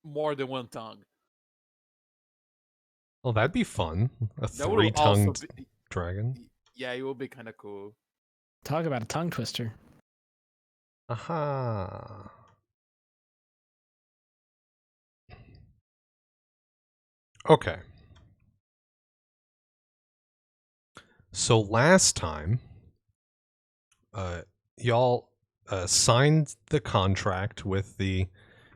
more than one tongue. Well, that'd be fun. A That would also three-tongued be, dragon. yeah, it would be kind of cool. Talk about a tongue twister. Aha. Okay. So last time, y'all signed the contract with the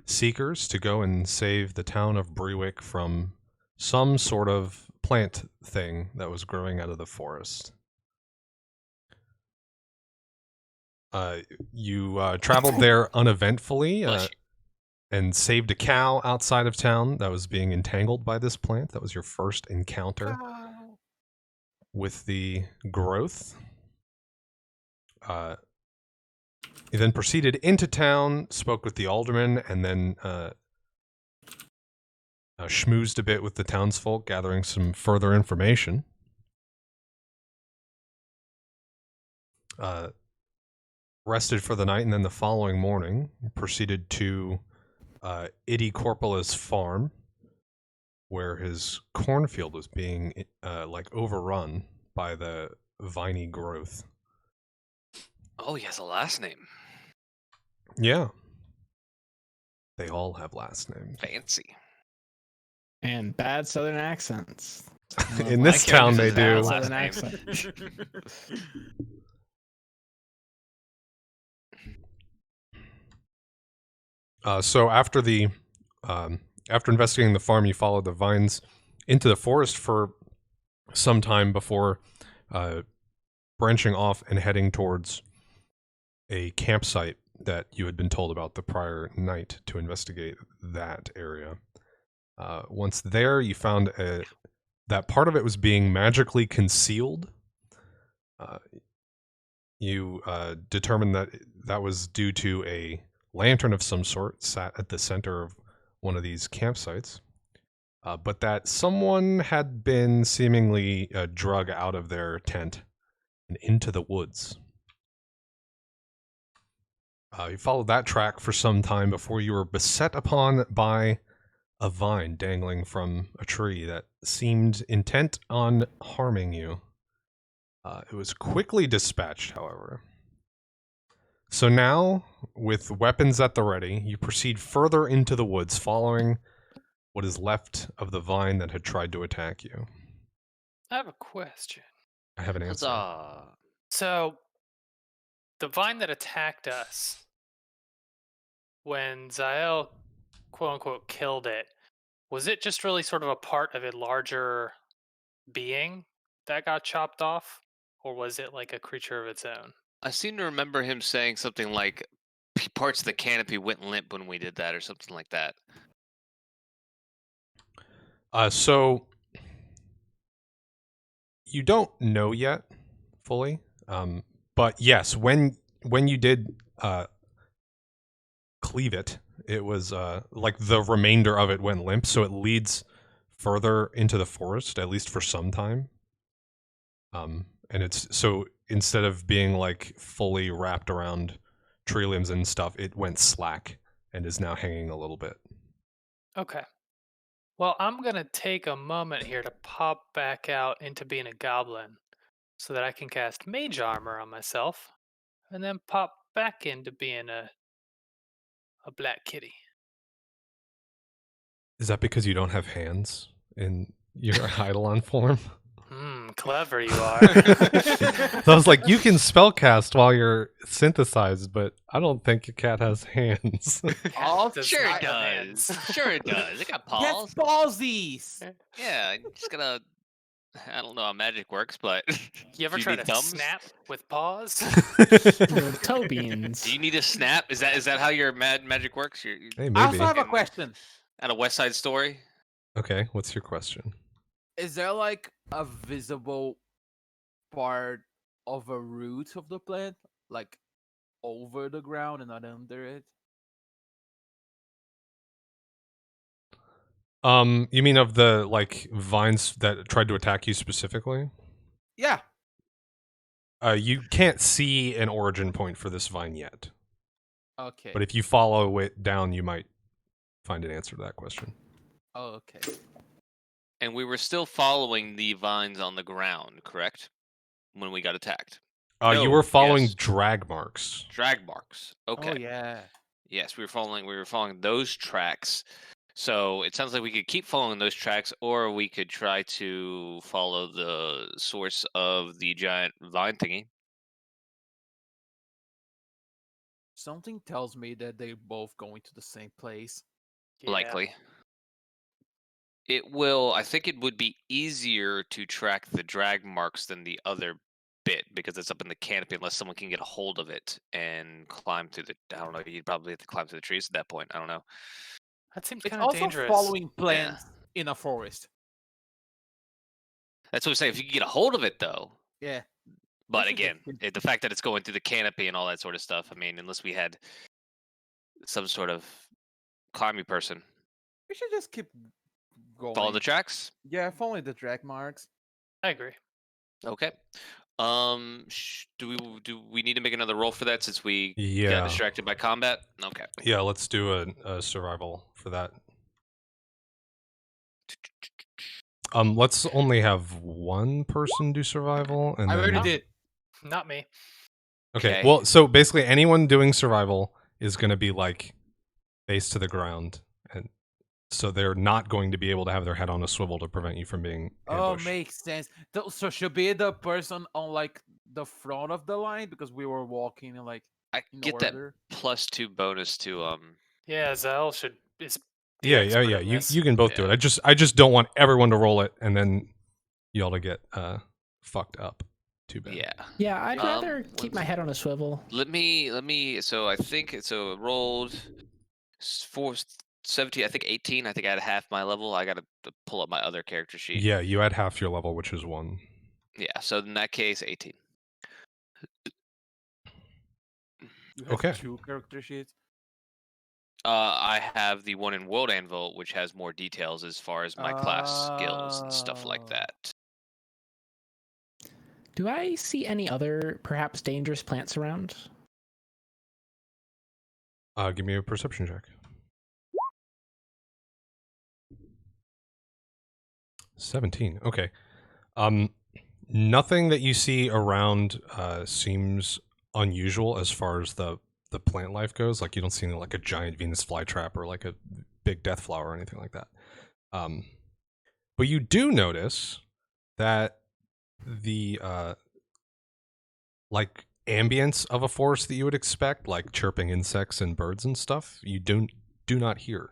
Seekers to go and save the town of Brewick from some sort of plant thing that was growing out of the forest. You traveled there uneventfully and saved a cow outside of town that was being entangled by this plant. That was your first encounter with the growth. You then proceeded into town, spoke with the alderman, and then schmoozed a bit with the townsfolk, gathering some further information. Rested for the night, and then the following morning proceeded to Itty Corpola's farm, where his cornfield was being overrun by the viney growth. Oh, he has a last name. Yeah. They all have last names. Fancy. And bad southern accents. In this town, they do. Southern accent. So after investigating the farm, you followed the vines into the forest for some time before branching off and heading towards a campsite that you had been told about the prior night to investigate that area. Once there, you found that part of it was being magically concealed. You determined that was due to a lantern of some sort sat at the center of one of these campsites, but that someone had been seemingly drug out of their tent and into the woods. You followed that track for some time before you were beset upon by a vine dangling from a tree that seemed intent on harming you. It was quickly dispatched, however. So now, with weapons at the ready, you proceed further into the woods, following what is left of the vine that had tried to attack you. I have a question. I have an answer. Huzzah. So, the vine that attacked us, when Zael, quote unquote, killed it, was it just really sort of a part of a larger being that got chopped off? Or was it like a creature of its own? I seem to remember him saying something like parts of the canopy went limp when we did that or something like that. So you don't know yet fully, but yes, when you did cleave it, it was like the remainder of it went limp, so it leads further into the forest, at least for some time. And it's so instead of being like fully wrapped around tree limbs and stuff, it went slack and is now hanging a little bit. Okay. Well, I'm going to take a moment here to pop back out into being a goblin so that I can cast mage armor on myself and then pop back into being a black kitty. Is that because you don't have hands in your Eidolon form? Clever you are. So I was like, you can spellcast while you're synthesized, but I don't think your cat has hands. Does Sure not it have does. hands. Sure it does. It got paws. Yes, ballsies. Yeah, I'm just gonna. I don't know how magic works, but You ever do try need to thumbs? snap with paws? With toe beans. Do you need a snap? Is that how your magic works? You're Hey, I maybe. also have a question. at a West Side Story. Okay, what's your question? Is there like a visible part of a root of the plant, like over the ground and not under it? You mean of the like vines that tried to attack you specifically? Yeah. You can't see an origin point for this vine yet, Okay. but if you follow it down, you might find an answer to that question. Oh, okay. And we were still following the vines on the ground, correct? When we got attacked. You No, were following yes. drag marks. Drag marks. Okay. Oh yeah. Yes, we were following those tracks. So it sounds like we could keep following those tracks, or we could try to follow the source of the giant vine thingy. Something tells me that they're both going to the same place. Yeah. Likely. I think it would be easier to track the drag marks than the other bit because it's up in the canopy unless someone can get a hold of it and climb through I don't know, you'd probably have to climb through the trees at that point. I don't know. That seems It's kind of also dangerous. following plants in a forest. That's what I'm saying. If you can get a hold of it though. Yeah. But should just again, keep- the fact that it's going through the canopy and all that sort of stuff, I mean, unless we had some sort of climbing person. We should just keep going. Follow the tracks? Yeah, following the drag marks. I agree. Okay. Do we need to make another roll for that since we got Yeah. distracted by combat? Okay. Yeah, let's do a survival for that. Let's only have one person do survival, and I then... already did. Not me. Okay, Okay. well, so basically anyone doing survival is going to be like face to the ground, and so they're not going to be able to have their head on a swivel to prevent you from being Oh, ambushed. makes sense. So should be the person on like the front of the line because we were walking in like I in get order. that +2 bonus to Yeah, Zell is the Yeah, expert yeah. in You this. you can both do Yeah. it. I just don't want everyone to roll it and then y'all to get fucked up. Too bad. yeah. Yeah, I'd Um, rather keep my let's- head on a swivel. Let me so I think so it rolled 17, I think 18. I think I had half my level. I got to pull up my other character sheet. Yeah, you had half your level, which is 1. Yeah, so in that case 18. You have Okay. 2 character sheets. I have the one in World Anvil, which has more details as far as my class skills and stuff like Oh. that. Do I see any other perhaps dangerous plants around? Give me a perception check. 17. Okay. Nothing that you see around seems unusual as far as the plant life goes. Like you don't see like a giant Venus flytrap or like a big death flower or anything like that. But you do notice that the like ambience of a forest that you would expect, like chirping insects and birds and stuff, you do not hear.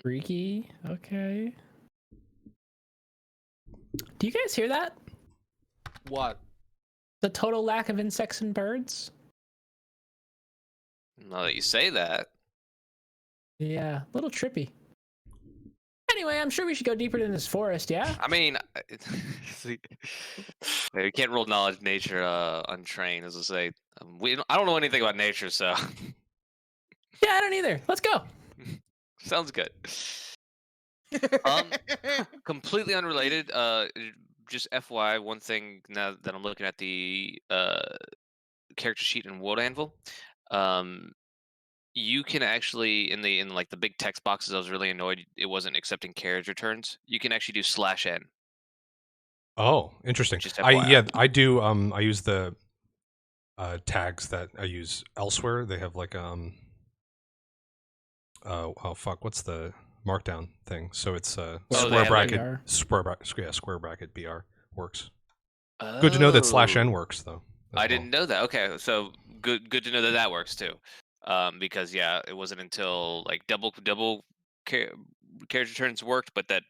Freaky. Okay. Do you guys hear that? What? The total lack of insects and birds? Now that you say that, Yeah, a little trippy. Anyway, I'm sure we should go deeper in this forest, yeah? I mean, see, you can't roll knowledge nature untrained, as I say. I don't know anything about nature, so Yeah, I don't either. Let's go. sounds good. Completely unrelated. Just FYI, one thing now that I'm looking at the character sheet in World Anvil, you can actually in like the big text boxes. I was really annoyed it wasn't accepting carriage returns. You can actually do /n. Oh, interesting. Just I FYI. do I use the tags that I use elsewhere. They have like oh fuck, what's the markdown thing? So it's they square have, like, bracket BR. square bracket BR works. Good to know that /n Oh. works though. as I well. didn't know that. Okay, so good to know that that works too. Because yeah, it wasn't until like double carriage returns worked, but that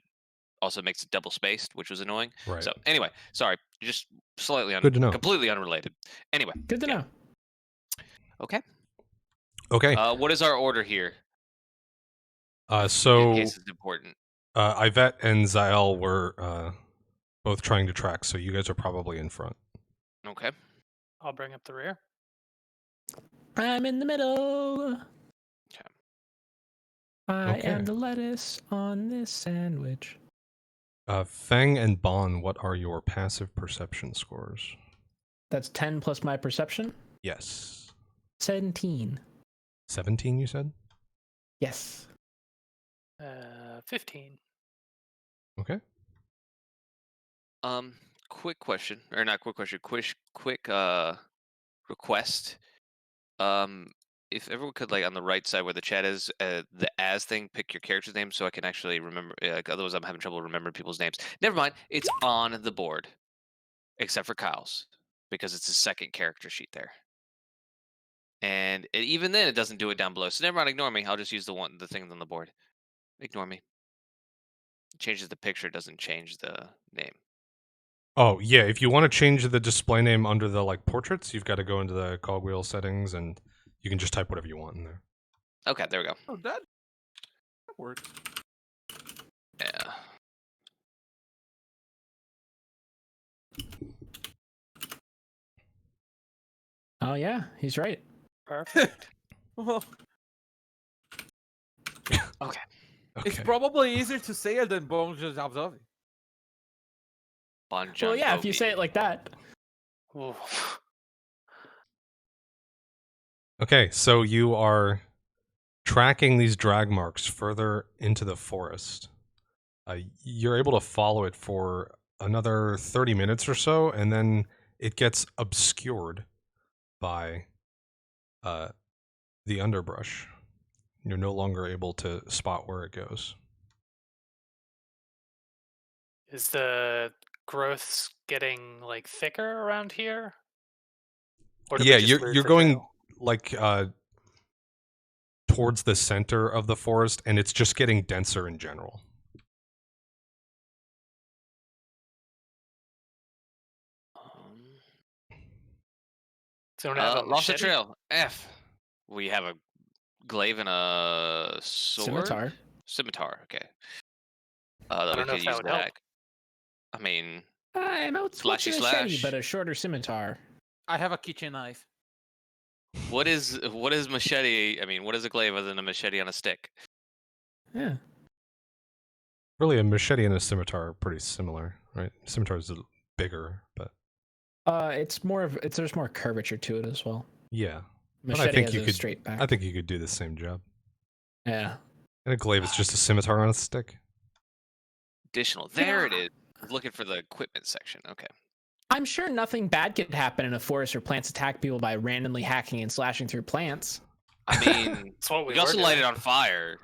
also makes it double spaced, which was annoying. Right. So anyway, sorry, just slightly Good to know. completely unrelated. Anyway, Good to yeah. know. Okay. Okay. What is our order here? In So case it's important. Yvette and Zael were both trying to track, so you guys are probably in front. Okay. I'll bring up the rear. I'm in the middle. Okay. I Okay. am the lettuce on this sandwich. Feng and Bon, what are your passive perception scores? That's 10 plus my perception. Yes. 17. 17, you said? Yes. 15. Okay. Quick question, or not quick question, quick request. If everyone could, like, on the right side where the chat is, the as thing, pick your character's name so I can actually remember. Like, otherwise, I'm having trouble remembering people's names. Never mind, it's on the board, except for Kyle's, because it's the second character sheet there. And even then, it doesn't do it down below. So never mind, ignore me. I'll just use the thing on the board. Ignore me. It changes the picture, doesn't change the name. Oh, yeah, if you want to change the display name under the, like, portraits, you've got to go into the cogwheel settings, and you can just type whatever you want in there. Okay, there we go. Oh, that works. Yeah. Oh yeah, he's right. Perfect. Well, Okay. it's Okay. probably easier to say it than Bon Jovi. Bon Well, yeah, if you Jovi. say it like that. Ooh. Okay, so you are tracking these drag marks further into the forest. You're able to follow it for another 30 minutes or so, and then it gets obscured by the underbrush. You're no longer able to spot where it goes. Is the growth getting like thicker around here? Or did we Yeah, just lose you're the going trail? like towards the center of the forest, and it's just getting denser in general. Don't have a Lost the machete? trail. F. We have a glaive and a sword. Scimitar. Scimitar. Okay. That I we don't know could if that use would help. that. I mean, I know it's what's a Slashy machete, slash. but a shorter scimitar. I have a kitchen knife. what is machete? I mean, what is a glaive other than a machete on a stick? Yeah. Really, a machete and a scimitar are pretty similar, right? Scimitar is bigger, but It's more of there's more curvature to it as well. yeah. But Machete I think has you a could. straight back. I think you could do the same job. Yeah. And a glaive is just a scimitar on a stick. Additional. You know, There it is. Looking for the equipment section. Okay. I'm sure nothing bad could happen in a forest where plants attack people by randomly hacking and slashing through plants. I mean, That's what we we also were light doing. it on fire.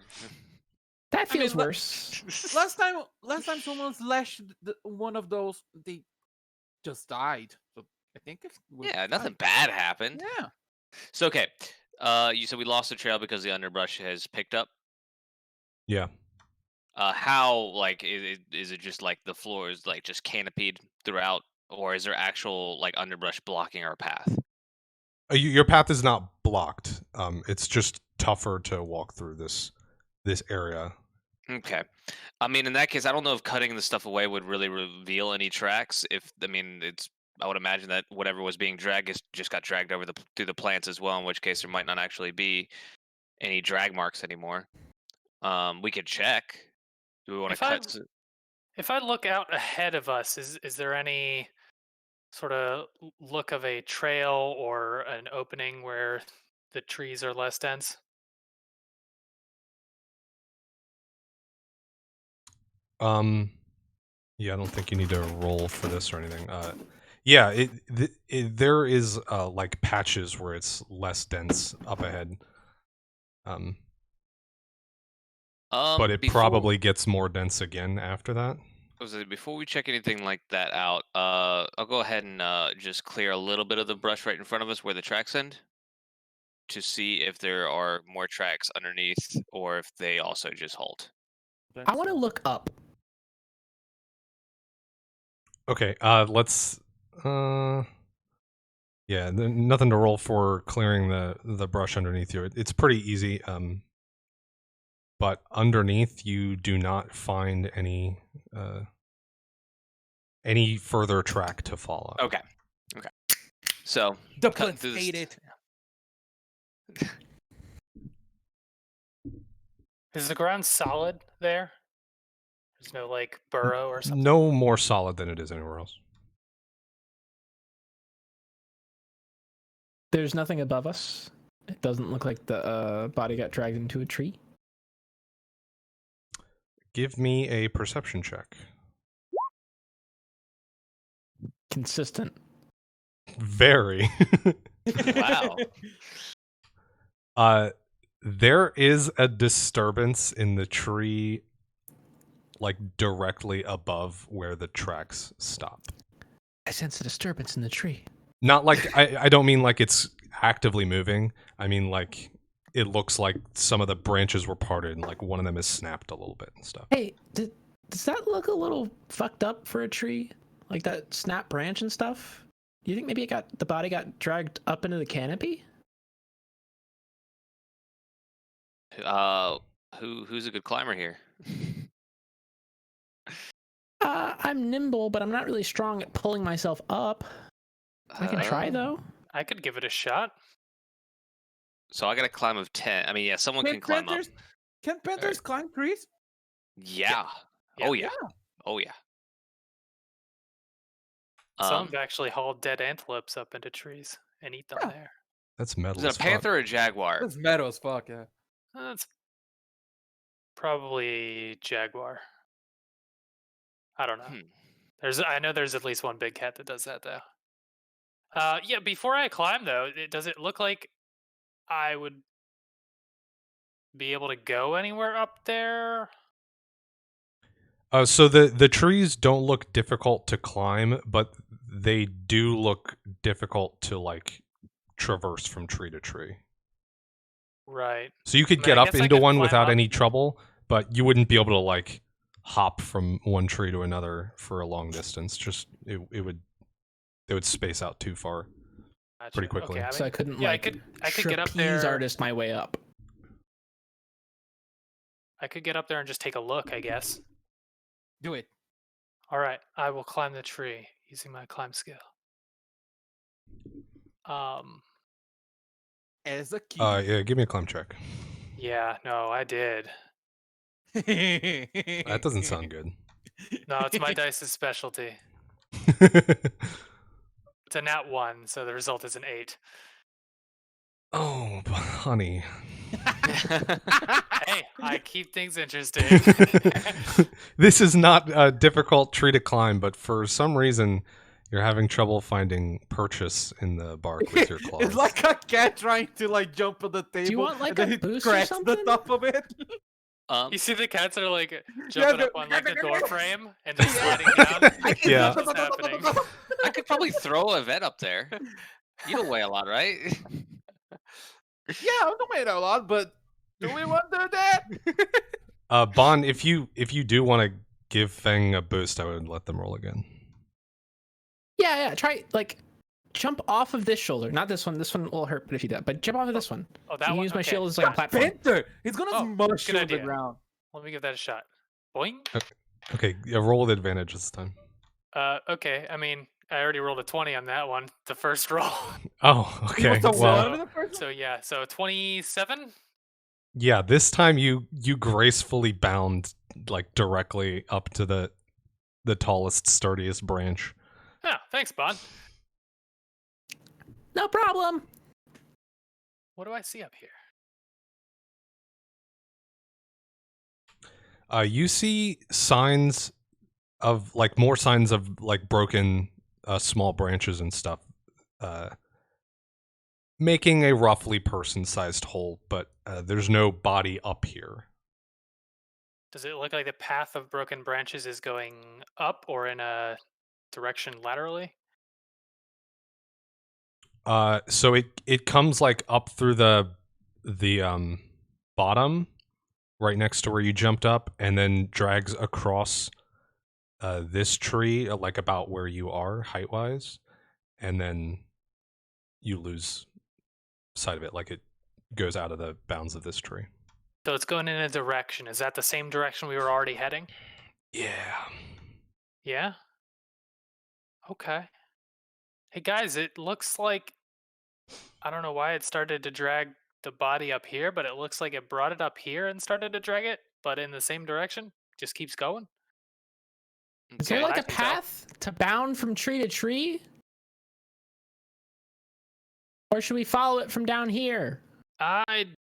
That I mean, feels worse. Last time someone slashed one of those, they just died. So I think it's Yeah, nothing bad happened. Yeah. So okay. You said we lost the trail because the underbrush has picked up. Yeah. How, like, is it just like the floor is like just canopied throughout, or is there actual like underbrush blocking our path? Your path is not blocked. It's just tougher to walk through this area. Okay. I mean, in that case, I don't know if cutting the stuff away would really reveal any tracks. I would imagine that whatever was being dragged just got dragged over through the plants as well. In which case, there might not actually be any drag marks anymore. We could check. Do we want to cut? If I look out ahead of us, is there any sort of look of a trail or an opening where the trees are less dense? Yeah, I don't think you need to roll for this or anything. Yeah, there is like patches where it's less dense up ahead. But it probably gets more dense again after that. Before we check anything like that out, I'll go ahead and just clear a little bit of the brush right in front of us where the tracks end, to see if there are more tracks underneath or if they also just halt. I want to look up. Okay, let's yeah, nothing to roll for clearing the brush underneath you. It's pretty easy. But underneath you do not find any further track to follow. Okay. So The cutting plants through ate it. Is the ground solid there? There's no like burrow or something? No more solid than it is anywhere else. There's nothing above us It doesn't look like the body got dragged into a tree. Give me a perception check. Consistent. Very. Wow. There is a disturbance in the tree, like directly above where the tracks stop. I sense a disturbance in the tree. Not like I don't mean like it's actively moving. I mean like it looks like some of the branches were parted and like one of them is snapped a little bit and stuff. Hey, does that look a little fucked up for a tree? Like that snap branch and stuff? Do you think maybe the body got dragged up into the canopy? Who's a good climber here? I'm nimble, but I'm not really strong at pulling myself up. I can try though. I could give it a shot. So I got a climb of 10. I mean, yeah, someone can climb up. Can panthers climb trees? Yeah. Yeah. Oh yeah. Oh yeah. Some have actually hauled dead antelopes up into trees and eat them Yeah. there. That's metal. Is it as a fuck. panther or a jaguar? That's metal as fuck, yeah. That's probably jaguar. I don't know. I know there's at least one big cat that does that though. Yeah. Before I climb though, does it look like I would be able to go anywhere up there? So the trees don't look difficult to climb, but they do look difficult to like traverse from tree to tree. Right. So you could I mean, get I up guess I into could one climb without up. any trouble, but you wouldn't be able to like hop from one tree to another for a long distance. Just it would space out too far. Pretty Gotcha. quickly. Okay, I So I mean, couldn't yeah, like I could get up trapeze there. artist my way up. I could get up there and just take a look, I guess. Do it. All right, I will climb the tree using my climb skill. As a key. Yeah, give me a climb check. Yeah, no, I did. That doesn't sound good. No, it's my dice's specialty. It's a nat 1, so the result is an 8. Oh, honey. Hey, I keep things interesting. This is not a difficult tree to climb, but for some reason, you're having trouble finding purchase in the bark with your claws. It's like a cat trying to like jump on the table. you want, like, and then a it boost or cracks the something? top of it. You see the cats that are like jumping the- up on like the door frame and then sliding down. Yeah. That's what's happening. I could probably throw a vet up there. You don't weigh a lot, right? Yeah, I'm not waiting a lot, but do we want to do that? Bon, if you do want to give Feng a boost, I would let them roll again. Yeah. Try like jump off of this shoulder, not this one. This one will hurt, but if you do that, but jump off of this one. Oh, You that can one. use my Okay. shield as like a platform. Panther! He's gonna Oh, smush good you on the idea. ground. Let me give that a shot. Boing. Okay, yeah, roll with advantage this time. Okay. I mean, I already rolled a 20 on that one, the first roll. Oh, He okay. was the Well, one in the first So yeah, so 27. yeah, this time you gracefully bound like directly up to the tallest, sturdiest branch. Yeah, thanks, Bon. No problem. What do I see up here? You see signs of like more signs of like broken small branches and stuff, making a roughly person-sized hole, but there's no body up here. Does it look like the path of broken branches is going up or in a direction laterally? So it comes like up through the bottom, right next to where you jumped up, and then drags across this tree, like about where you are height-wise, and then you lose sight of it, like it goes out of the bounds of this tree. So it's going in a direction. Is that the same direction we were already heading? Yeah. Yeah? Okay. Hey guys, it looks like I don't know why it started to drag the body up here, but it looks like it brought it up here and started to drag it, but in the same direction. Just keeps going. Is there Okay. like I a can tell. path to bound from tree to tree? Or should we follow it from down here?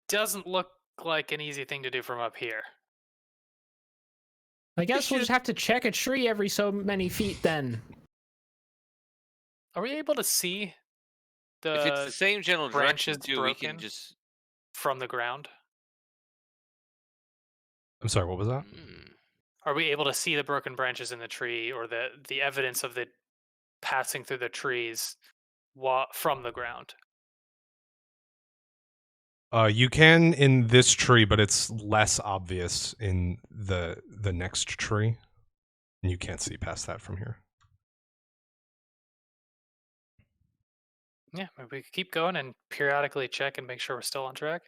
Doesn't look like an easy thing to do from up here. I guess we'll just have to check a tree every so many feet then. Are we able to see the If it's the same general direction branches too, we can broken? just. From the ground? I'm sorry, what was that? Are we able to see the broken branches in the tree or the evidence of the passing through the trees from the ground? You can in this tree, but it's less obvious in the next tree. And you can't see past that from here. Yeah, maybe we could keep going and periodically check and make sure we're still on track.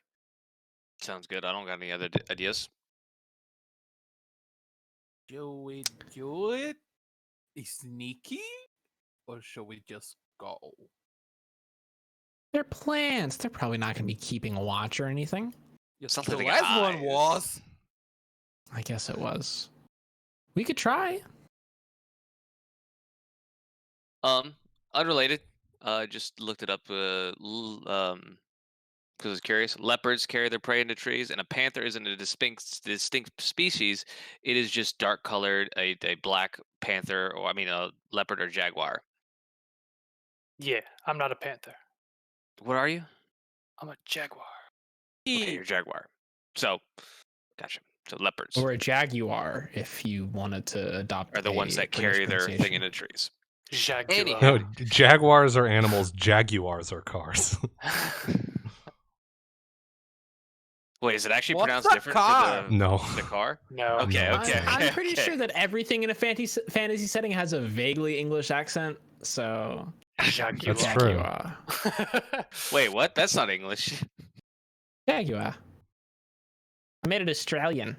Sounds good. I don't got any other ideas. Shall we do it? Sneaky? Or shall we just go? They're plants. They're probably not going to be keeping a watch or anything. Yes, Something the like last one eyes. was. I guess it was. We could try. Unrelated. Just looked it up. Because I was curious. Leopards carry their prey into trees, and a panther isn't a distinct species. It is just dark colored, a black panther, or a leopard or jaguar. Yeah, I'm not a panther. What are you? I'm a jaguar. Okay, you're a jaguar. So, gotcha. So leopards Or a jaguar, if you wanted to adopt are the ones a that British carry their thing pronunciation. into trees. Jaguar. Anyhow. No, jaguars are animals. Jaguars are cars. Wait, is it actually What's pronounced a different car? for No. the car? No. Okay, No. okay. I'm pretty okay. sure that everything in a fantasy setting has a vaguely English accent, so Jaguar. That's true. jaguar. Wait, what? That's not English. Jaguar. I made it Australian.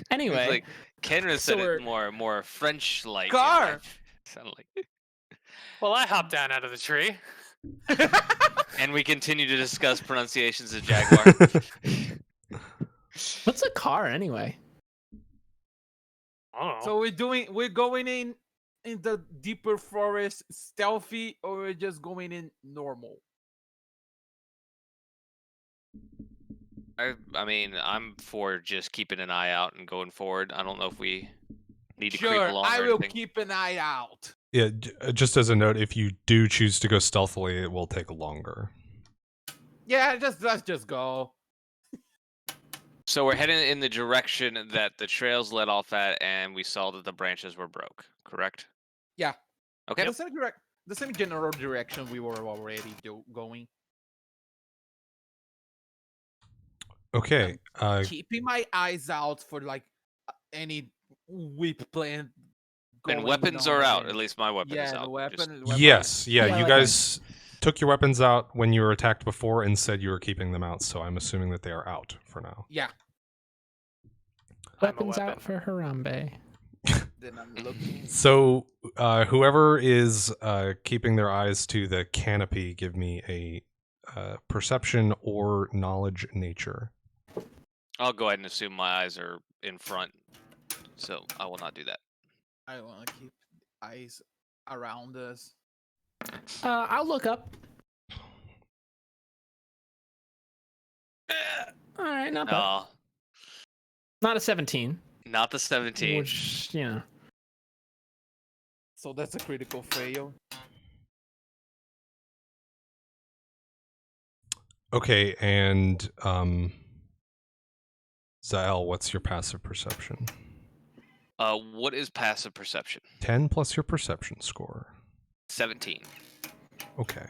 Anyway, Like Kenra so said we're- it more French like. Car. Sounded like. Well, I hopped down out of the tree. And we continue to discuss pronunciations of jaguar. what's a car anyway? I don't know. So we're going in the deeper forest stealthy, or we're just going in normal? I mean, I'm for just keeping an eye out and going forward. I don't know if we need to creep Sure, along I or will anything. keep an eye out. Yeah, just as a note, if you do choose to go stealthily, it will take longer. Yeah, let's just go. So we're heading in the direction that the trails led off at, and we saw that the branches were broke. Correct? Yeah. Okay. The same general direction we were already going. Okay. Keeping my eyes out for like any whip plant. And going weapons are out. on. At least my weapon is Yeah, out. the Just- weapon. Yes. Yeah, Yeah, you like guys took your weapons out when you were attacked before and said you were keeping them out, so I'm assuming that they are out for now. Yeah. I'm a Weapons out weapon. for Harambe. Then I'm looking. So, whoever is keeping their eyes to the canopy, give me a perception or knowledge nature. I'll go ahead and assume my eyes are in front, so I will not do that. I want to keep eyes around us. I'll look up. All right, not bad. No, Not a 17. not the 17. Which, you know. So that's a critical fail. Okay, and Zael, what's your passive perception? What is passive perception? 10 plus your perception score. 17. Okay.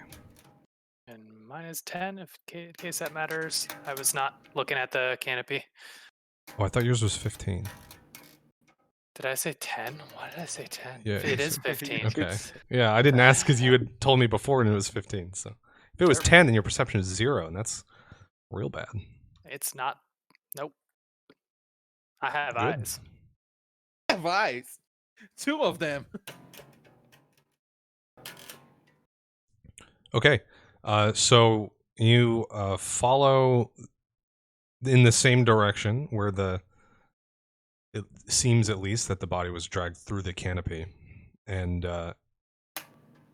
And mine is 10, in case that matters. I was not looking at the canopy. Oh, I thought yours was 15. Did I say 10? Why did I say 10? Yeah, It you is said 15. Okay. Yeah, I didn't ask because you had told me before and it was 15. So if it was 10, then your perception is 0, and that's real bad. It's not. Nope. I have Good. eyes. I have eyes. 2 of them. Okay. So you follow in the same direction where it seems at least that the body was dragged through the canopy, and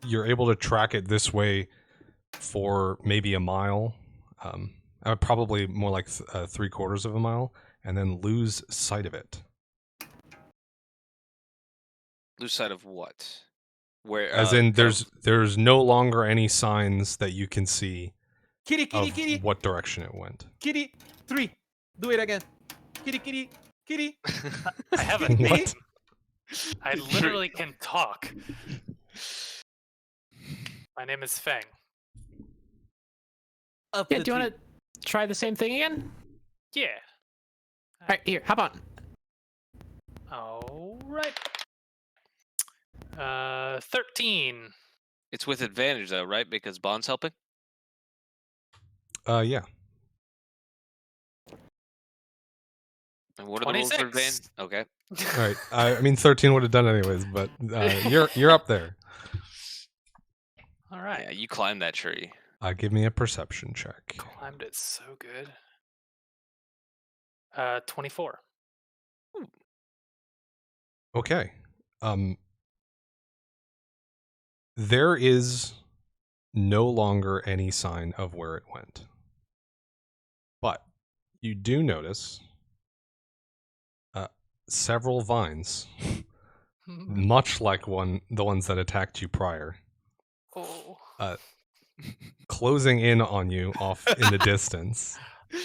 you're able to track it this way for maybe a mile probably more like 3/4 of a mile, and then lose sight of it. Lose sight of what? Where? As in, kind of- there's no longer any signs that you can see Kitty, kitty, of kitty, what direction it went. kitty. 3. Do it again. Kitty, kitty, kitty. I have a What? name. I literally can talk. My name is Fang. Up Yeah, the do you tree. want to try the same thing again? Yeah. All right, here, hop on. All right. 13. It's with advantage though, right? Because Bond's helping. Yeah. And what are the rules for 26. advantage? Okay. All right. I mean, 13 would have done anyways, but you're up there. All right. Yeah, you climbed that tree. Give me a perception check. Climbed it so good. 24. Okay. There is no longer any sign of where it went. But you do notice several vines, much like the ones that attacked you prior, Oh. closing in on you off in the distance.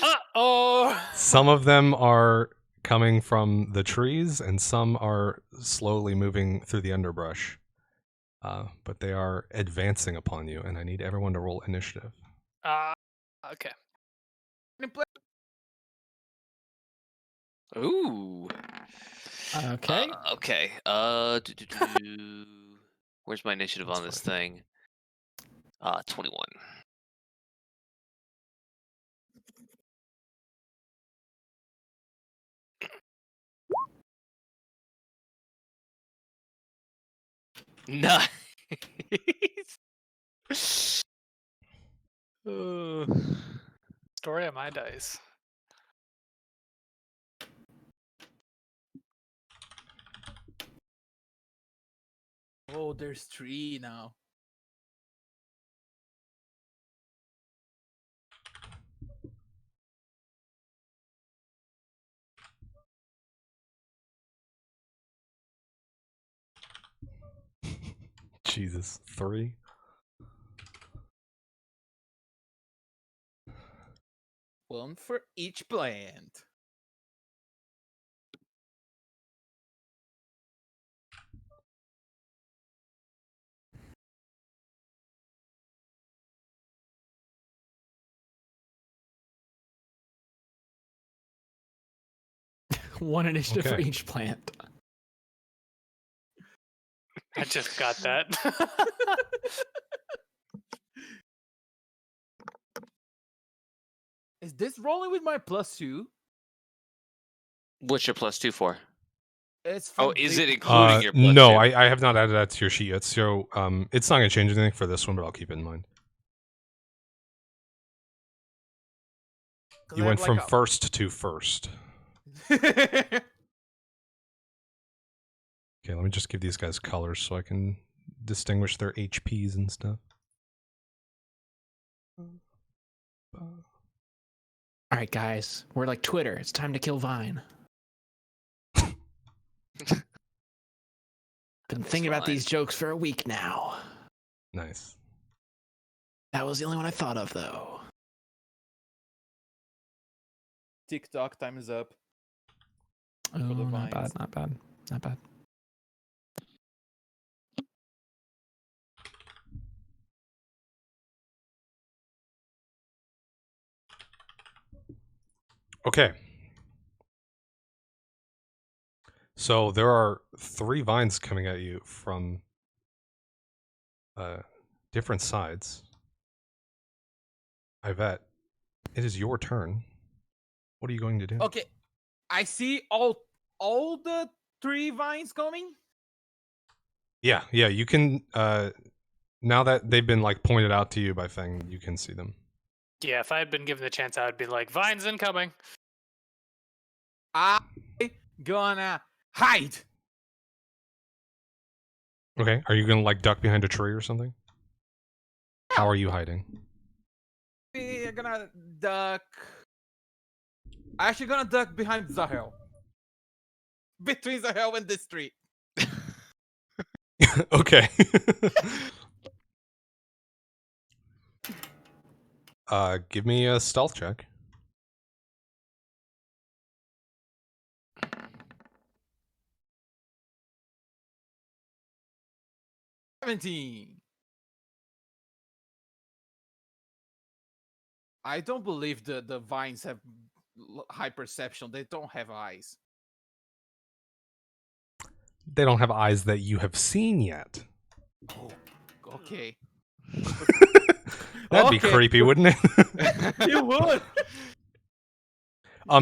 Uh-oh. Some of them are coming from the trees, and some are slowly moving through the underbrush. But they are advancing upon you, and I need everyone to roll initiative. Okay. Ooh. Okay. Okay. Where's my initiative on That's this thing? 21. Nice. Story of my dice. Oh, there's 3 now. Jesus, 3? One for each plant. One initiative for Okay. each plant. I just got that. Is this rolling with my +2? What's your +2 for? It's Oh, from is the- it including your +2? No, I have not added that to your sheet yet, so it's not going to change anything for this one, but I'll keep it in mind. 'Cause You I went have from like first to first. a- Okay, let me just give these guys colors so I can distinguish their HPs and stuff. All right, guys, we're like Twitter. It's time to kill Vine. Been thinking about fine. these jokes for a week now. Nice. That was the only one I thought of, though. TikTok time is up. Oh, the not bad, vines. not bad, not bad. Okay. So there are 3 vines coming at you from different sides. Ivette, it is your turn. What are you going to do? Okay, I see all the 3 vines coming. Yeah, you can. Now that they've been like pointed out to you by Feng, you can see them. Yeah, if I had been given the chance, I would be like, Vine's incoming. I gonna hide. Okay, are you gonna like duck behind a tree or something? How are you hiding? We're gonna duck. Actually, gonna duck behind Zahel. Between Zahel and this tree. Okay. Give me a stealth check. I don't believe the vines have high perception. They don't have eyes. They don't have eyes that you have seen yet. Oh, okay. That'd be Okay. creepy, wouldn't it? You would.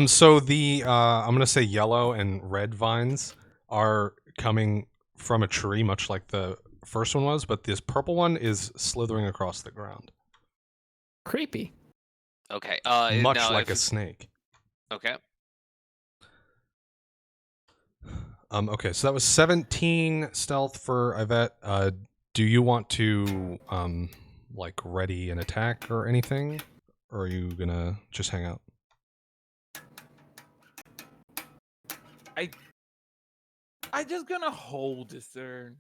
So the I'm gonna say yellow and red vines are coming from a tree, much like the first one was, but this purple one is slithering across the ground, Creepy. Okay. much now like a if- snake. Okay. Okay, so that was 17 stealth for Yvette. Do you want to like ready an attack or anything, or are you gonna just hang out? I just gonna hold this turn.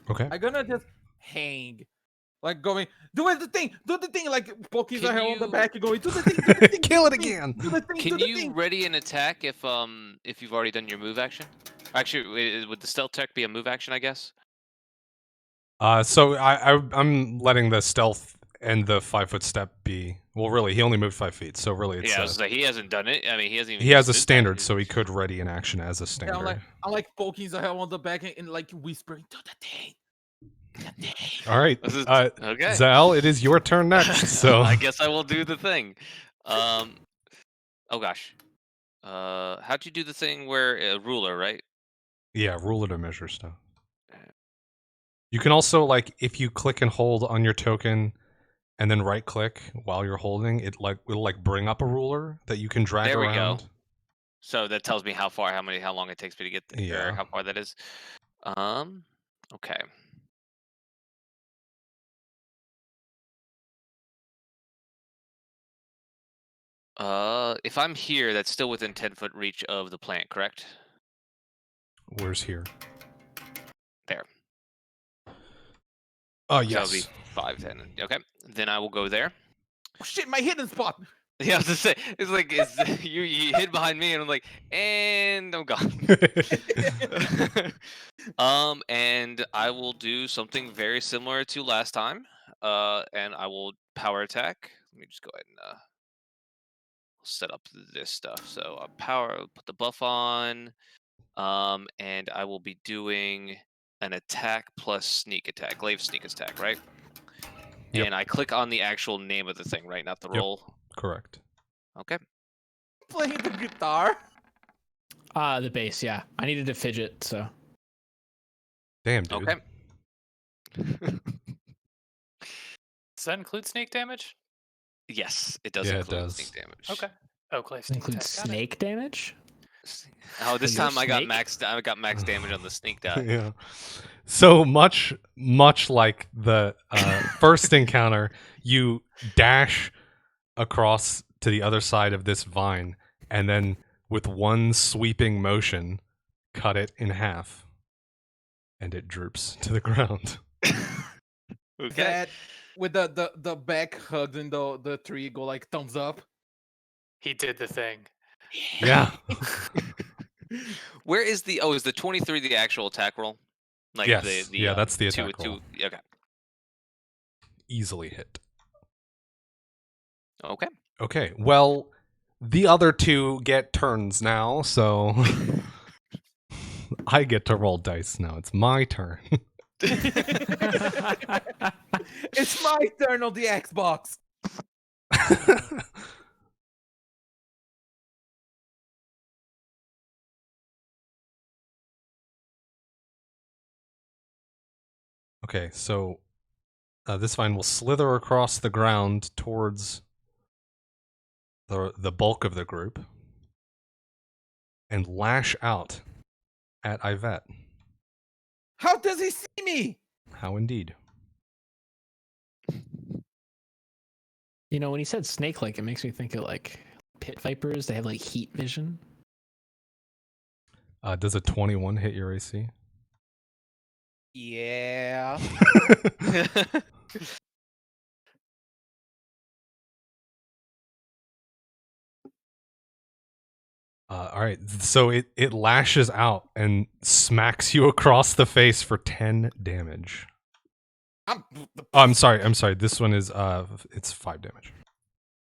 Okay. I gonna just hang. Like going, do the thing, like poking Can Zahel on the you- back and going, do the thing, do the thing, Kill do it the thing, again. do the thing, Can do the you thing. ready an attack if you've already done your move action? Actually, would the stealth check be a move action? I guess. So I'm letting the stealth and the 5-foot step be. Well, really, he only moved 5 feet, so really, it's Yeah, I was like, he hasn't done it. I mean, he hasn't even. he has used a his standard, action. so he could ready an action as a Yeah, standard. I'm like poking Zahel on the back and like whispering, do the thing. Do the thing. All right, This is- okay. Zal, it is your turn next. So I guess I will do the thing. Oh gosh. How'd you do the thing where a ruler, right? yeah, ruler to measure stuff. You can also, like, if you click and hold on your token and then right click while you're holding it, like will like bring up a ruler that you can drag There we go. around. So that tells me how long it takes me to get there, Yeah. or how far that is. Okay. If I'm here, that's still within 10-foot reach of the plant, correct? Where's here? There. Oh So that'll be yes. 5, 10. Okay. Then I will go there. Oh, shit, my hidden spot. Yeah, I was just say it's like you hid behind me, and I'm like, and I'm gone. And I will do something very similar to last time. And I will power attack. Let me just go ahead and set up this stuff. So put the buff on. And I will be doing an attack plus sneak attack, glaive sneak attack, right? Yep. And I click on the actual name of the thing, right? Not the Yep. roll. Correct. Okay. Playing the guitar. The bass, yeah. I needed to fidget, so. Damn, dude. Okay. Does that include snake damage? Yes, it does Yeah, it include does. sneak damage. Okay. Oh, glaive It sneak includes attack. Got it. snake damage? Oh, this You're a time I got snake? max damage on the sneak die. Yeah. So much like the first encounter, you dash across to the other side of this vine, and then with one sweeping motion, cut it in half, and it droops to the ground. Okay. That with the back hugged in the tree go like thumbs up. He did the thing. Yeah. Where is the is the 23 the actual attack roll? Like Yes. the Yeah, that's the two, attack roll. Okay. Easily hit. Okay. Okay. Well, the other two get turns now, so I get to roll dice now. It's my turn. It's my turn on the Xbox. Okay, so this vine will slither across the ground towards the bulk of the group and lash out at Yvette. How does he see me? How indeed? You know, when he said snake-like, it makes me think of like pit vipers. They have like heat vision. Does a 21 hit your AC? Yeah. All right, so it lashes out and smacks you across the face for 10 damage. I'm I'm sorry. This one is it's 5 damage,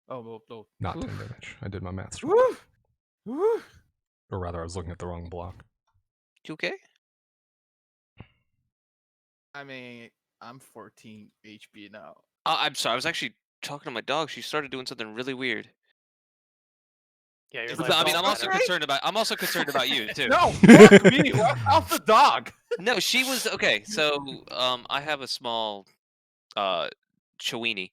Oh, no. not 10 damage. I did my math wrong. Woo! Woo! Or rather, I was looking at the wrong block. You okay? I mean, I'm 14 HP now. I'm sorry. I was actually talking to my dog. She started doing something really weird. Yeah, you're But, like, I mean, "Oh, I'm also better." concerned about you too. No, fuck me. What off the dog? No, she was okay. So, I have a small, Chiweenie.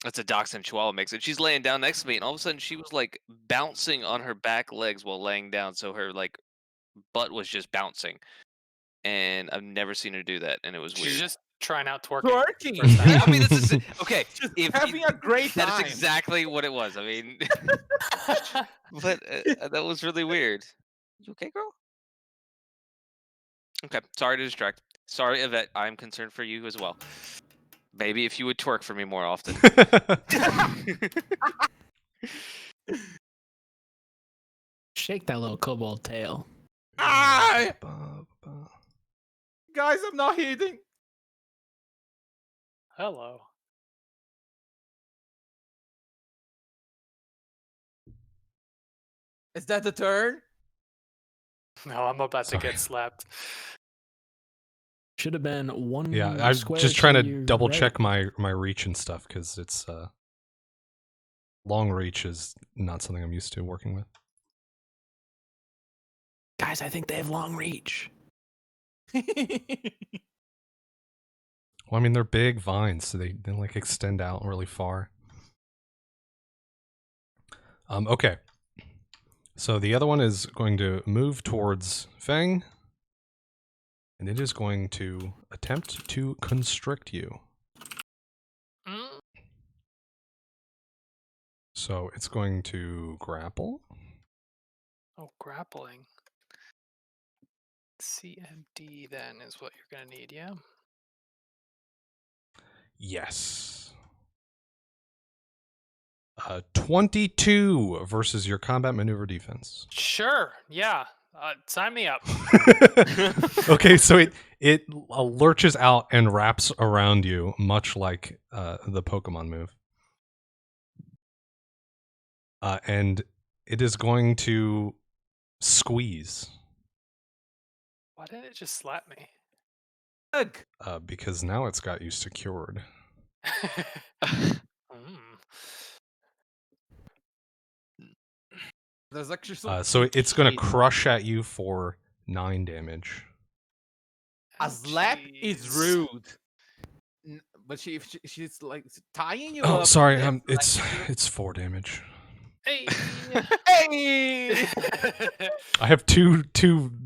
That's a Dachshund Chihuahua mix, and she's laying down next to me, and all of a sudden she was like bouncing on her back legs while laying down, so her like butt was just bouncing, and I've never seen her do that, and it was weird. She's just trying out twerking. Twerking. First time. Yeah, I mean, this is okay. Just If having you- a great That time. is exactly what it was. I mean, but that was really weird. You okay, girl? Okay, sorry to distract. Sorry, Yvette. I'm concerned for you as well. Maybe if you would twerk for me more often. Shake that little kobold tail. Ah! Guys, I'm not hitting. Hello. Is that the turn? No, I'm about to Sorry. get slapped. Should have been one. Yeah, I'm square just trying to your double right. check my reach and stuff because it's long reach is not something I'm used to working with. Guys, I think they have long reach. Well, I mean they're big vines, so they like extend out really far. Okay. So the other one is going to move towards Fang, and it is going to attempt to constrict you. Mm, So it's going to grapple. Oh, grappling. CMD then is what you're gonna need, yeah? Yes. 22 versus your combat maneuver defense. Sure, yeah. Sign me up. Okay, so it lurches out and wraps around you, much like the Pokemon move. And it is going to squeeze Why didn't it just slap me? Ugh. because now it's got you secured. There's actually some So it's going to shit. crush at you for 9 damage. A slap is Jeez. rude. But she's like tying you Oh, up. sorry, and it's 4 damage. Hey. Hey! I have two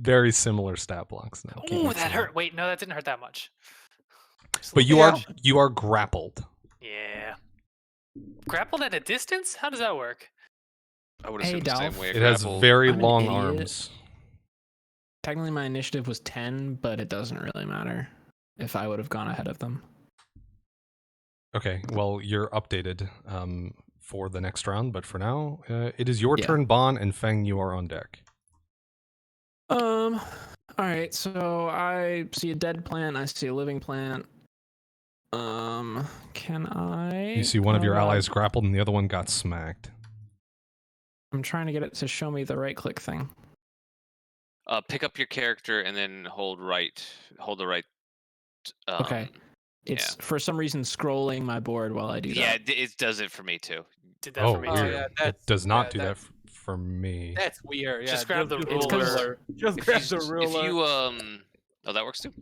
very similar stat blocks now. Can't Ooh, mix that them hurt. up. Wait, no, that didn't hurt that much. But Yeah. you are grappled. Yeah. Grappled at a distance? How does that work? I would Hey, assume the same Dolph. way. It has grapple. very I'm an long idiot. arms. Technically, my initiative was 10, but it doesn't really matter if I would have gone ahead of them. Okay, well, you're updated for the next round, but for now, it is your Yeah. turn, Bon, and Feng, you are on deck. All right. So I see a dead plant. I see a living plant. Can I? You see one of your God. allies grappled and the other one got smacked. I'm trying to get it to show me the right click thing. Pick up your character and then hold the right. Okay. It's for some reason scrolling my board while I do Yeah, that. it does it for me too. Did that Oh, for me Oh, weird. too. yeah, It that's- does not yeah, do that that's- for me. That's weird. Yeah, Just grab the It's 'cause- ruler. Just If grab you, the ruler. if you oh, that works too.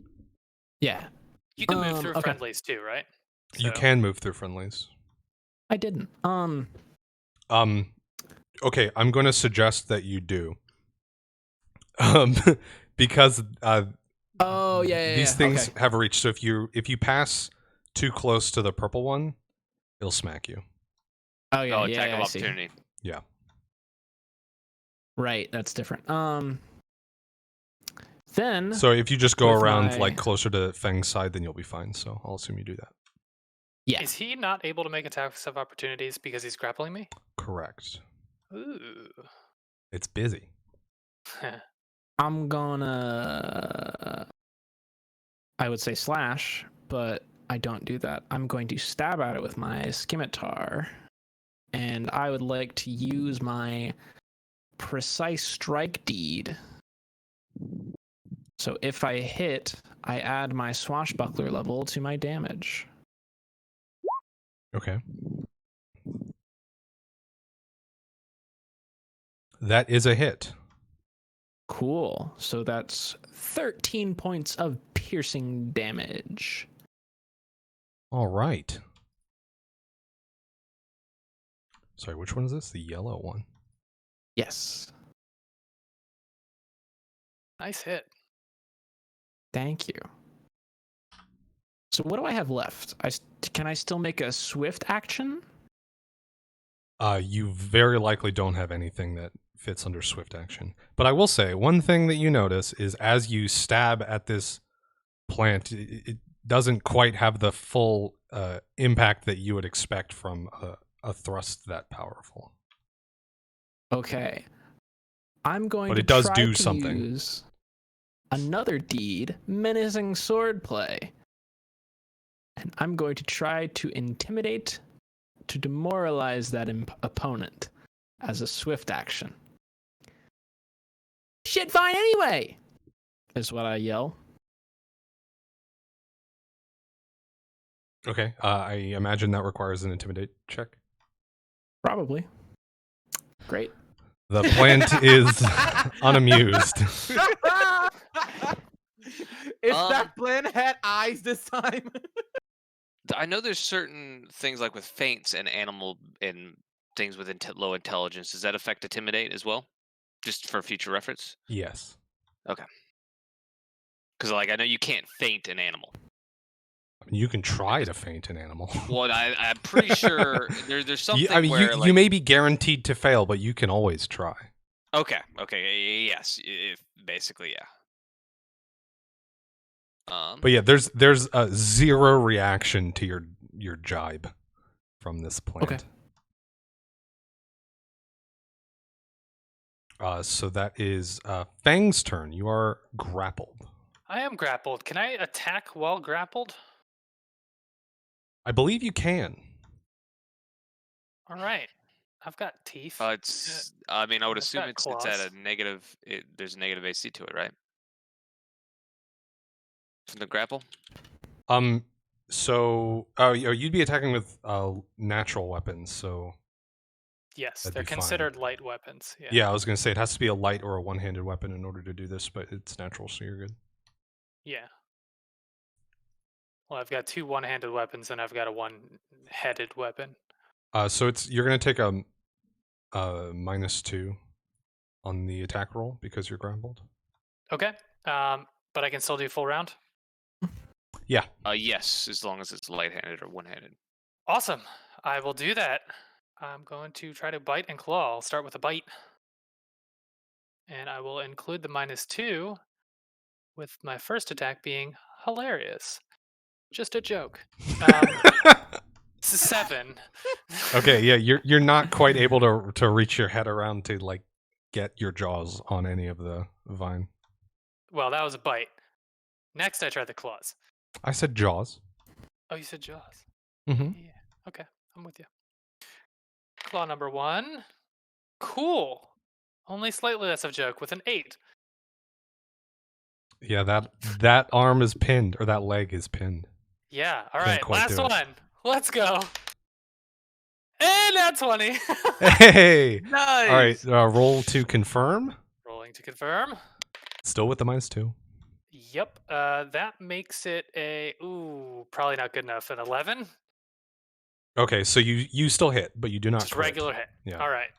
Yeah, You can move through okay. friendlies too, right? You So- can move through friendlies. I didn't. Okay, I'm going to suggest that you do. Because Oh yeah. these things Okay. have reach. So if you pass too close to the purple one, It'll smack you. Oh yeah, Oh, yeah, attack yeah, of I see. opportunity. Yeah. Right, that's different. Then So if you just go with around my- like closer to Feng's side, then you'll be fine. So I'll assume you do that. yeah, Is he not able to make attacks of opportunities because he's grappling me? Correct. Ooh. It's busy. I'm gonna. I would say slash, but I don't do that. I'm going to stab at it with my scimitar, and I would like to use my precise strike deed. So if I hit, I add my swashbuckler level to my damage. Okay. That is a hit. Cool. So that's 13 points of piercing damage. All right. Sorry, which one is this? The yellow one. Yes. Nice hit. Thank you. So what do I have left? Can I still make a swift action? You very likely don't have anything that fits under swift action. But I will say, one thing that you notice is as you stab at this plant, it doesn't quite have the full impact that you would expect from a thrust that powerful. Okay. I'm going But to it does try do to something. use another deed, menacing swordplay. And I'm going to try to intimidate, to demoralize that opponent as a swift action. Shit, fine anyway! Is what I yell. Okay, I imagine that requires an intimidate check. Probably. Great. The plant is unamused. If that plan had eyes this time. I know there's certain things like with feints and animal and things with low intelligence. Does that affect intimidate as well? Just for future reference? Yes. Because like I know you can't feint an animal. I mean, you can try to feint an animal. Well, I'm pretty sure there's something I mean, where you may be guaranteed to fail, but you can always try. Okay. Yes. Basically, yeah. But yeah, there's a zero reaction to your jibe from this plant. Okay. So that is Fang's turn. You are grappled. I am grappled. Can I attack while grappled? I believe you can. All right. I've got teeth. it's. I mean, I would I've assume got it's at claws. a negative. There's a negative AC to it, right? From the grapple. So you'd be attacking with natural weapons. So Yes, that'd they're be fine. considered light weapons. Yeah. yeah, I was gonna say it has to be a light or a one-handed weapon in order to do this, but it's natural, so you're good. Yeah. Well, I've got two one-handed weapons and I've got a one-headed weapon. So you're gonna take a -2 on the attack roll because you're grappled. Okay. But I can still do full round. Yeah. Yes, as long as it's light-handed or one-handed. Awesome. I will do that. I'm going to try to bite and claw. I'll start with a bite. And I will include the -2 with my first attack being hilarious. Just a joke. 7. Okay, yeah, you're not quite able to reach your head around to like get your jaws on any of the vine. Well, that was a bite. Next, I tried the claws. I said jaws. Oh, you said jaws. Mm-hmm. Yeah. Okay, I'm with you. Claw number 1. Cool. Only slightly less of a joke with an 8. Yeah, that arm is pinned, or that leg is pinned. Yeah. All Can't right. quite Last do it. one. Let's go. And that's 20. Hey! Nice. All right, roll to confirm. Rolling to confirm. Still with the -2. Yep. That makes it probably not good enough. An 11. Okay, so you still hit, but you do not Just crit. regular hit. Yeah. All right.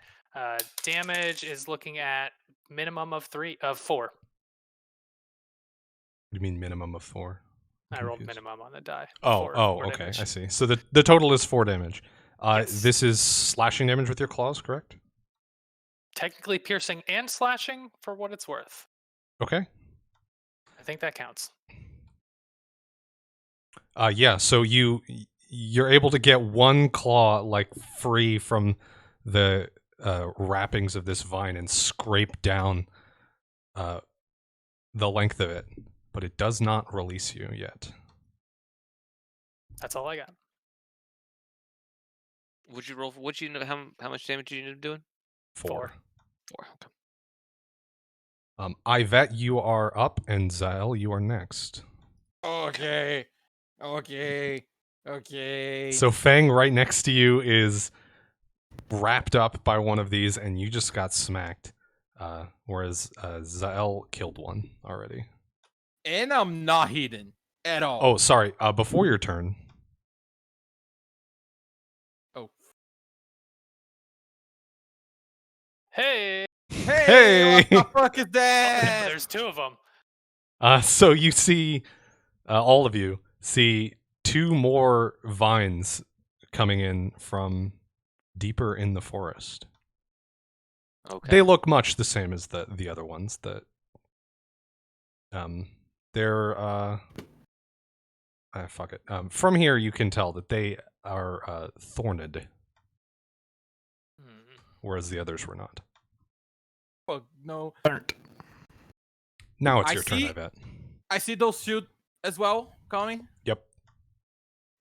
Damage is looking at minimum of 4. You mean minimum of 4? I rolled confused. minimum on the die. Oh, for okay, damage. I see. So the total is 4 damage. Yes. This is slashing damage with your claws, correct? Technically piercing and slashing for what it's worth. Okay. I think that counts. Yeah. So you're able to get one claw like free from the wrappings of this vine and scrape down the length of it, but it does not release you yet. That's all I got. Would you roll? Would you know how much damage did you end up doing? 4. 4. Okay. Yvette, you are up, and Zael, you are next. Okay. So Fang, right next to you, is wrapped up by one of these, and you just got smacked. Whereas Zael killed one already. And I'm not hidden at all. Oh, sorry. Before your turn, Oh. Hey, Hey! What the fuck is that? there's 2 of them. so you see, all of you see 2 more vines coming in from deeper in the forest. Okay. They look much the same as the other ones. They're fuck it. From here you can tell that they are thorned, whereas the others were not. Fuck no. Burnt. Now it's I your turn, see- I bet. I see those shoot as well coming. Yep.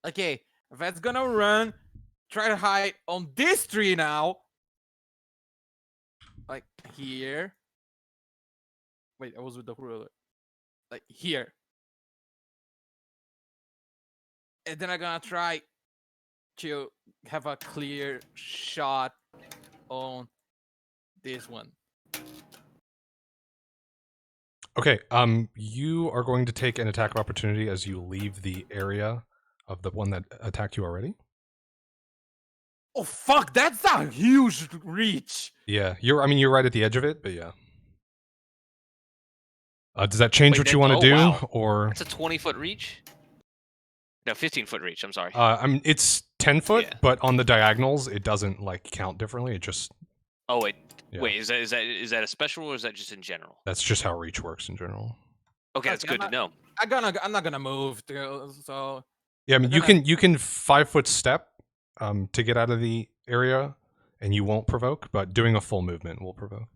Okay, that's gonna run, try to hide on this tree now. Like here. Wait, I was with the ruler. Like here. And then I'm gonna try to have a clear shot on this one. Okay, you are going to take an attack of opportunity as you leave the area of the one that attacked you already. Oh fuck, that's a huge reach. Yeah, you're right at the edge of it, but yeah. Does that change Wait, what you that- want to oh, do, wow. or It's a 20-foot reach. No, 15-foot reach. I'm sorry. it's 10 foot, Yeah. but on the diagonals it doesn't like count differently. It just Oh wait, yeah. wait. Is that a special or is that just in general? That's just how reach works in general. Okay, that's Okay, good to know. I'm not gonna move, so Yeah, I mean I'm gonna- you can 5-foot step to get out of the area, and you won't provoke, but doing a full movement will provoke.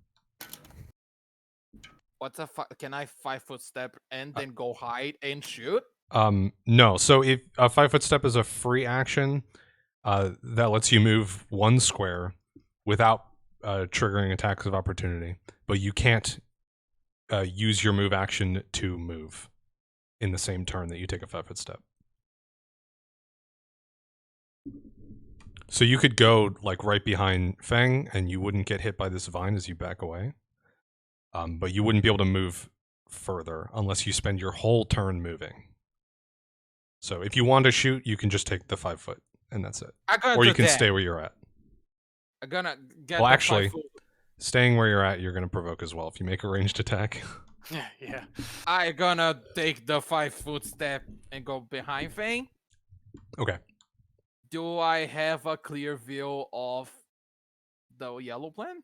can I 5-foot step and then go hide and shoot? No. So if a 5-foot step is a free action, that lets you move 1 square without triggering attacks of opportunity, but you can't use your move action to move in the same turn that you take a 5-foot step. So you could go like right behind Fang, and you wouldn't get hit by this vine as you back away. But you wouldn't be able to move further unless you spend your whole turn moving. So if you want to shoot, you can just take the 5-foot, and that's it. Or you can stay where you're at. I'm gonna get. Well, the actually- 5-foot. Staying where you're at, you're going to provoke as well if you make a ranged attack. Yeah. I'm gonna take the 5-foot step and go behind Fang. Okay. Do I have a clear view of the yellow plant?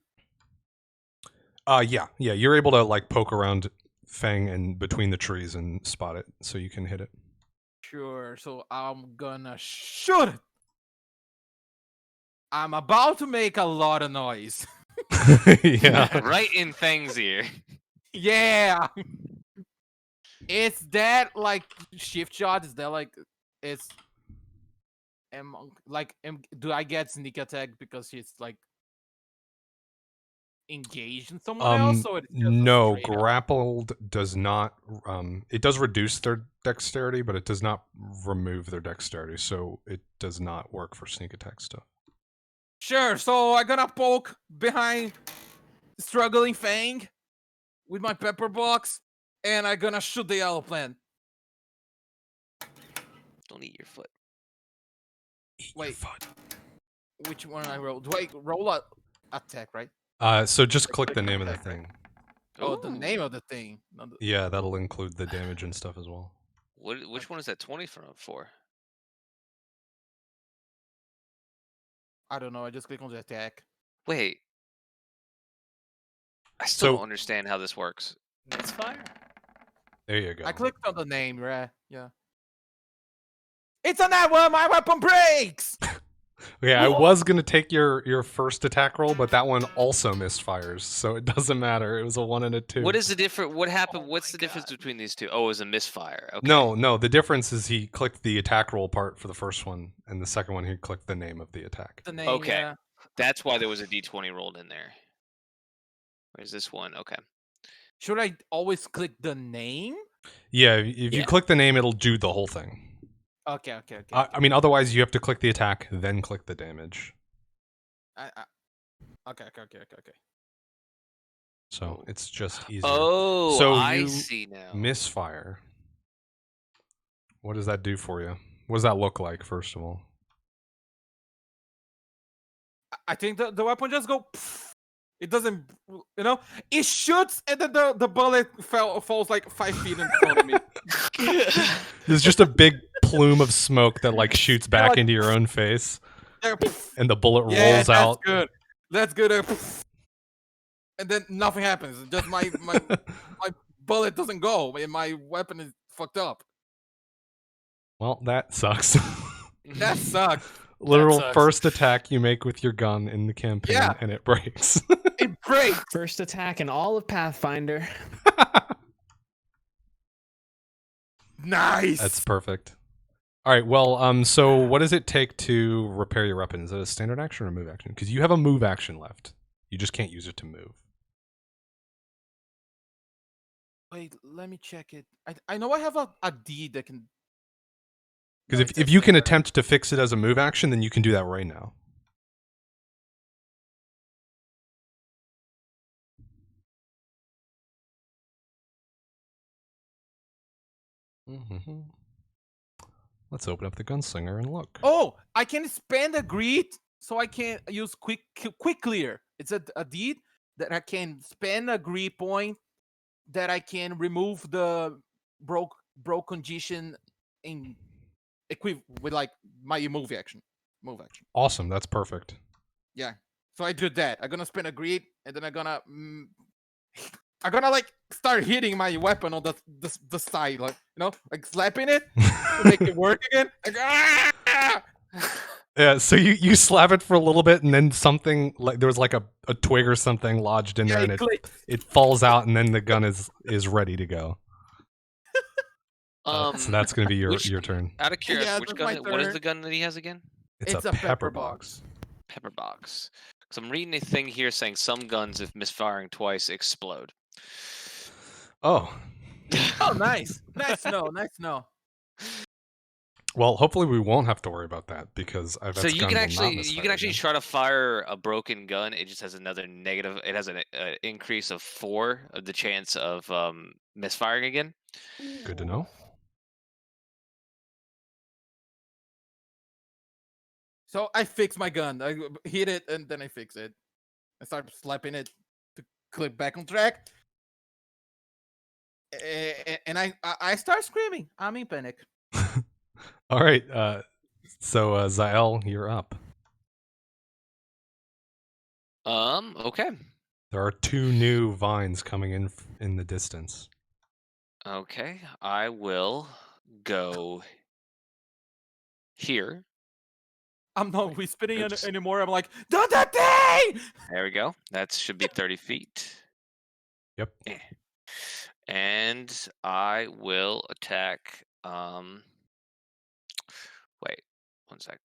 Yeah, you're able to like poke around Fang and between the trees and spot it, so you can hit it. Sure. So I'm gonna shoot it. I'm about to make a lot of noise. Yeah. Right in Fang's ear. Yeah. It's that like shift shot? Is that like it's do I get sneak attack because she's like engaged in someone else? Or it's just a No, straight up- grappled does not. It does reduce their dexterity, but it does not remove their dexterity, so it does not work for sneak attack stuff. Sure. So I'm gonna poke behind struggling Fang with my pepper box, and I'm gonna shoot the yellow plant. Don't eat your foot. Eat your Wait. foot. Which one I roll? Do I roll a attack, right? So just click the name of the thing. Oh, the Ooh. name of the thing. Not the- Yeah, that'll include the damage and stuff as well. Which one is that 20 for? I don't know. I just click on the attack. Wait. I still So- don't understand how this works. Misfire? There you go. I clicked on the name, right? Yeah. It's on that one. My weapon breaks. Okay, I Whoa. was gonna take your first attack roll, but that one also misfires, so it doesn't matter. It was a 1 and a 2. What is the difference? What happened? Oh What's my the difference God. between these two? Oh, it was a misfire. Okay. No, the difference is he clicked the attack roll part for the first one, and the second one he clicked the name of the attack. The name. Okay. Yeah. That's why there was a d20 rolled in there. Where's this one? Okay. Should I always click the name? Yeah, if you Yeah. click the name, it'll do the whole thing. Okay. I mean, otherwise you have to click the attack, then click the damage. Okay. So it's just easier. Oh, So I you see now. Misfire. What does that do for you? What does that look like, first of all? I think the weapon just go. Pff. It doesn't. It shoots and then the bullet falls like 5 feet in front of me. There's just a big plume of smoke that like shoots back like- into your own face, Yeah, pff. and the bullet Yeah, rolls that's out. good. That's good. Pff. And then nothing happens. Just my bullet doesn't go, and my weapon is fucked up. Well, that sucks. That sucks. Literal sucks. first attack you make with your gun in the campaign, Yeah. and it breaks. It breaks. First attack in all of Pathfinder. Nice. That's perfect. All right. Well, so what does it take to repair your weapon? Is it a standard action or a move action? Because you have a move action left. You just can't use it to move. Wait, let me check it. I know I have a D that can. Because No, if it's a you can standard attempt to fix it as a move action, then you can do that right now. Mm-hmm. Let's open up the gunslinger and look. Oh, I can spend a greed, so I can use quick clear. It's a deed that I can spend a greed point that I can remove the broke condition in with like my move action. Awesome. That's perfect. Yeah. So I did that. I'm gonna spend a greed, and then I'm gonna like start hitting my weapon on the side, like like slapping it to make it work again. Like, ah! Yeah, so you slap it for a little bit, and then something like there was like a twig or something lodged in there, and it clicks. it falls out, and then the gun is ready to go. So that's going to be your turn. Out of curiosity, Yeah, which that's my gun? What is turn. the gun that he has again? It's a pepper box. Pepper box. Because I'm reading a thing here saying some guns, if misfiring twice, explode. Oh, Oh, nice. Nice to know. Nice to know. well, hopefully we won't have to worry about that because Ivette's So you gun can will not actually misfire again. try to fire a broken gun. It just has another negative. It has an increase of 4 of the chance of misfiring again. Good to know. So I fix my gun. I hit it and then I fix it. I start slapping it to clip back on track. And I start screaming. I'm in panic. All right. So Zael, you're up. Okay. There are 2 new vines coming in the distance. Okay. I will go here. I'm not whispering Oops. anymore. I'm like, do the thing! There we go. That should be 30 feet. Yep. And I will attack. Wait, 1 sec.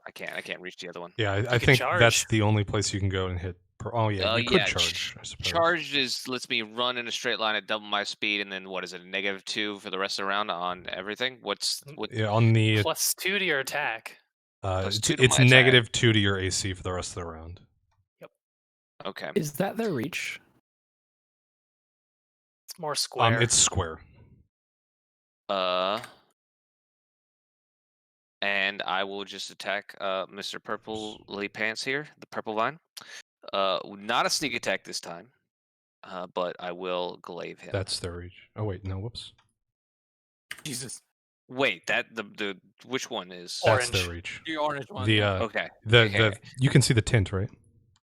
I can't reach the other one. Yeah, I can think charge. that's the only place you can go and hit. Oh yeah, you could Yeah, charge. I suppose. Charged lets me run in a straight line at double my speed, and then what is it? -2 for the rest of the round on everything. What? Yeah, on the +2 to your attack. plus it's, 2 to it's my attack. -2 to your AC for the rest of the round. Okay. Is that their reach? It's more square. It's square. and I will just attack Mr. Purpley Pants here, the purple vine. Not a sneak attack this time, but I will glaive him. That's their reach. Oh wait, no, whoops. Jesus. Wait, that the which one is? Or- That's their Orange. reach. The orange one. The yeah. Okay. the okay. you can see the tint, right?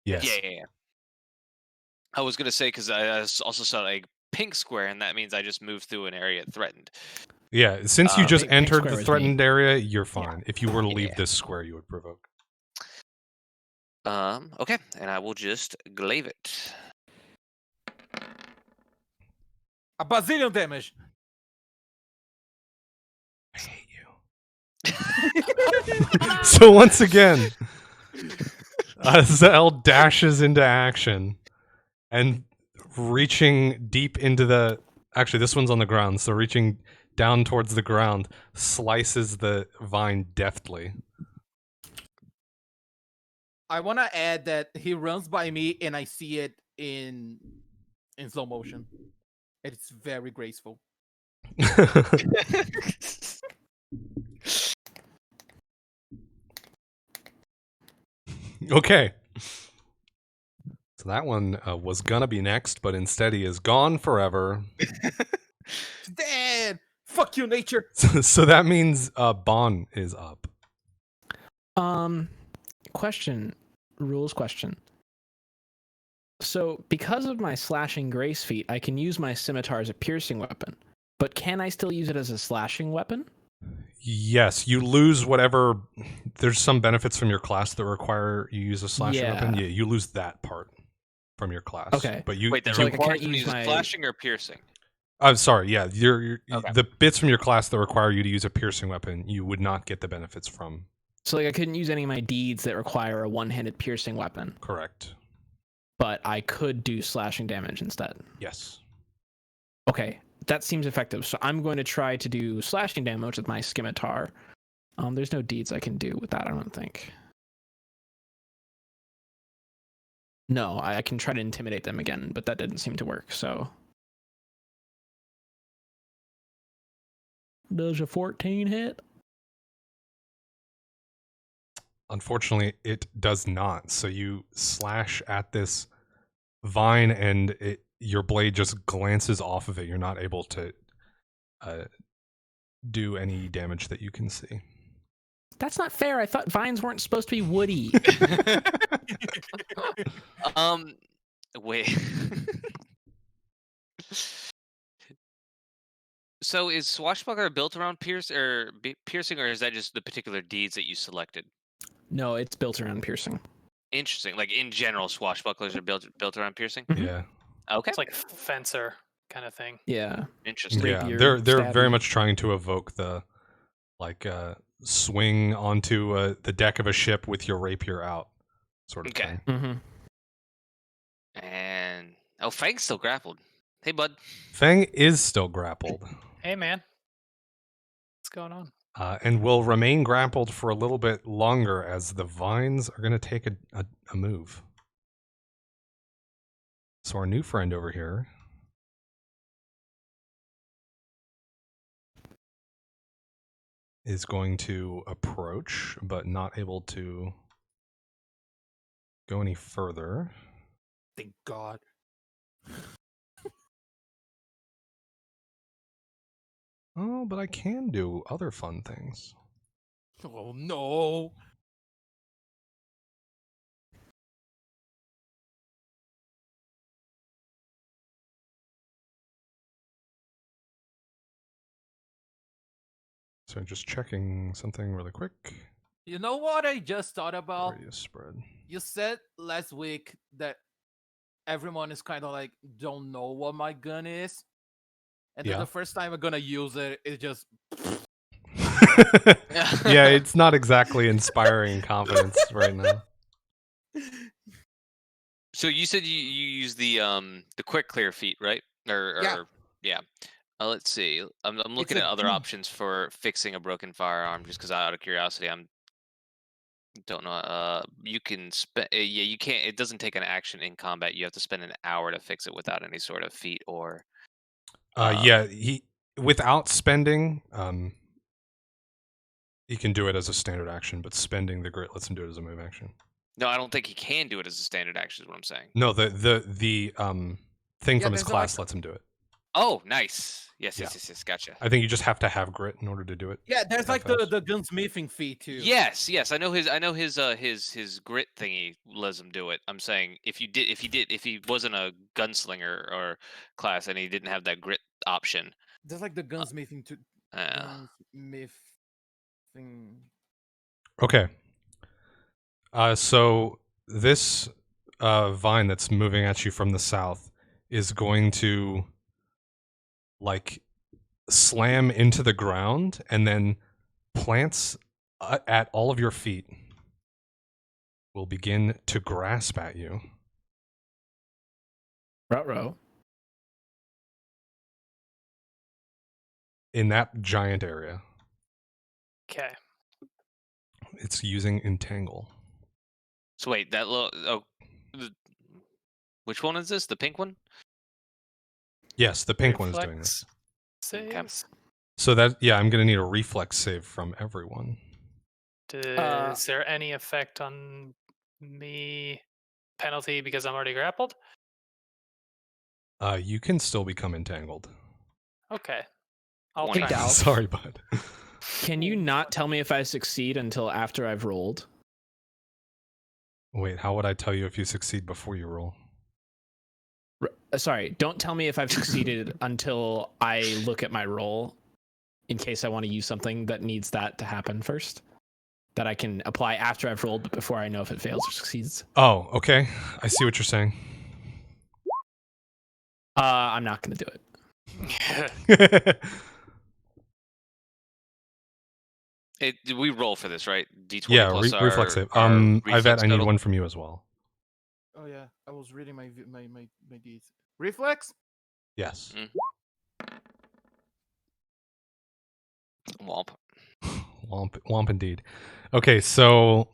Yes. Yeah. I was gonna say because I also saw a pink square, and that means I just moved through an area threatened. Yeah, since you just pink entered square the was me. threatened area, you're fine. If you were to leave Yeah. this square, you would provoke. Okay, and I will just glaive it. A bazillion damage. I hate you. So once again, Zell dashes into action and reaching deep into the. Actually, this one's on the ground, so reaching down towards the ground, slices the vine deftly. I want to add that he runs by me and I see it in slow motion. It's very graceful. Okay. So that one was gonna be next, but instead he is gone forever. Dead. Fuck you, nature. So that means Bon is up. Question. Rules question. So, because of my slashing grace feat, I can use my scimitar as a piercing weapon. But can I still use it as a slashing weapon? Yes, you lose whatever. There's some benefits from your class that require you use a slashing weapon. Yeah. Yeah, you lose that part from your class. Okay. But you. Wait, that So, like, I requires can't me to use use my- slashing or piercing? I'm sorry. Yeah, you're Okay. the bits from your class that require you to use a piercing weapon. You would not get the benefits from. So, like, I couldn't use any of my deeds that require a one-handed piercing weapon, Correct. but I could do slashing damage instead. Yes. Okay, that seems effective. So I'm going to try to do slashing damage with my scimitar. There's no deeds I can do with that, I don't think. No, I can try to intimidate them again, but that didn't seem to work, so. Does a 14 hit? Unfortunately, it does not. So you slash at this vine, and your blade just glances off of it. You're not able to do any damage that you can see. That's not fair. I thought vines weren't supposed to be woody. Wait. So is Swashbuckler built around piercing, or is that just the particular deeds that you selected? No, it's built around piercing. Interesting. Like in general, Swashbucklers are built around piercing. Mhm. Yeah. Okay. It's like fencer kind of thing. Yeah. Interesting. Rapier, Yeah, they're very stabby. much trying to evoke the swing onto the deck of a ship with your rapier out sort of Okay. thing. Mm-hmm. And Fang's still grappled. Hey, bud. Fang is still grappled Hey, man. What's going on? and will remain grappled for a little bit longer as the vines are going to take a move. So our new friend over here is going to approach, but not able to go any further. Thank God. Oh, but I can do other fun things. Oh no. So just checking something really quick. You know what I just thought about? Radius spread. You said last week that everyone is kind of like, don't know what my gun is. And then Yeah. the first time I'm gonna use it, it just Yeah, it's not exactly inspiring confidence right now. So you said you use the quick clear feat, right? Yeah. Yeah. Let's see. I'm looking a at other dude. options for fixing a broken firearm, just because out of curiosity, don't know. You can spend. Yeah, you can't. It doesn't take an action in combat. You have to spend an hour to fix it without any sort of feat or. Yeah, he without spending He can do it as a standard action, but spending the grit lets him do it as a move action. No, I don't think he can do it as a standard action. Is what I'm saying. No, the thing Yeah, from his there's like- class lets him do it. Oh, nice. Yes, Yeah. yes. Gotcha. I think you just have to have grit in order to do it. Yeah, there's That like fast. the gunsmithing fee too. Yes. I know his grit thingy lets him do it. I'm saying if he wasn't a gunslinger or class and he didn't have that grit option. There's like the gunsmithing too. Gunsmithing. Okay. So this vine that's moving at you from the south is going to like slam into the ground and then plants at all of your feet will begin to grasp at you. Ruh-roh. In that giant area. Okay. It's using Entangle. So wait, that little. Which one is this? The pink one? Yes, the pink one is doing Reflex this. saves. So that, yeah, I'm going to need a reflex save from everyone. Is there any effect on me penalty because I'm already grappled? You can still become entangled. Okay. I'll Hey, try. Dal. Sorry, bud. Can you not tell me if I succeed until after I've rolled? Wait, how would I tell you if you succeed before you roll? Sorry, don't tell me if I've succeeded until I look at my roll, in case I want to use something that needs that to happen first. That I can apply after I've rolled, but before I know if it fails or succeeds. Oh, okay. I see what you're saying. I'm not going to do it. We roll for this, right? D20 Yeah, plus our, reflex save. our I reflex bet I need total. one from you as well. Oh yeah, I was reading my deeds. Reflex. Yes. Womp. Womp indeed. Okay, so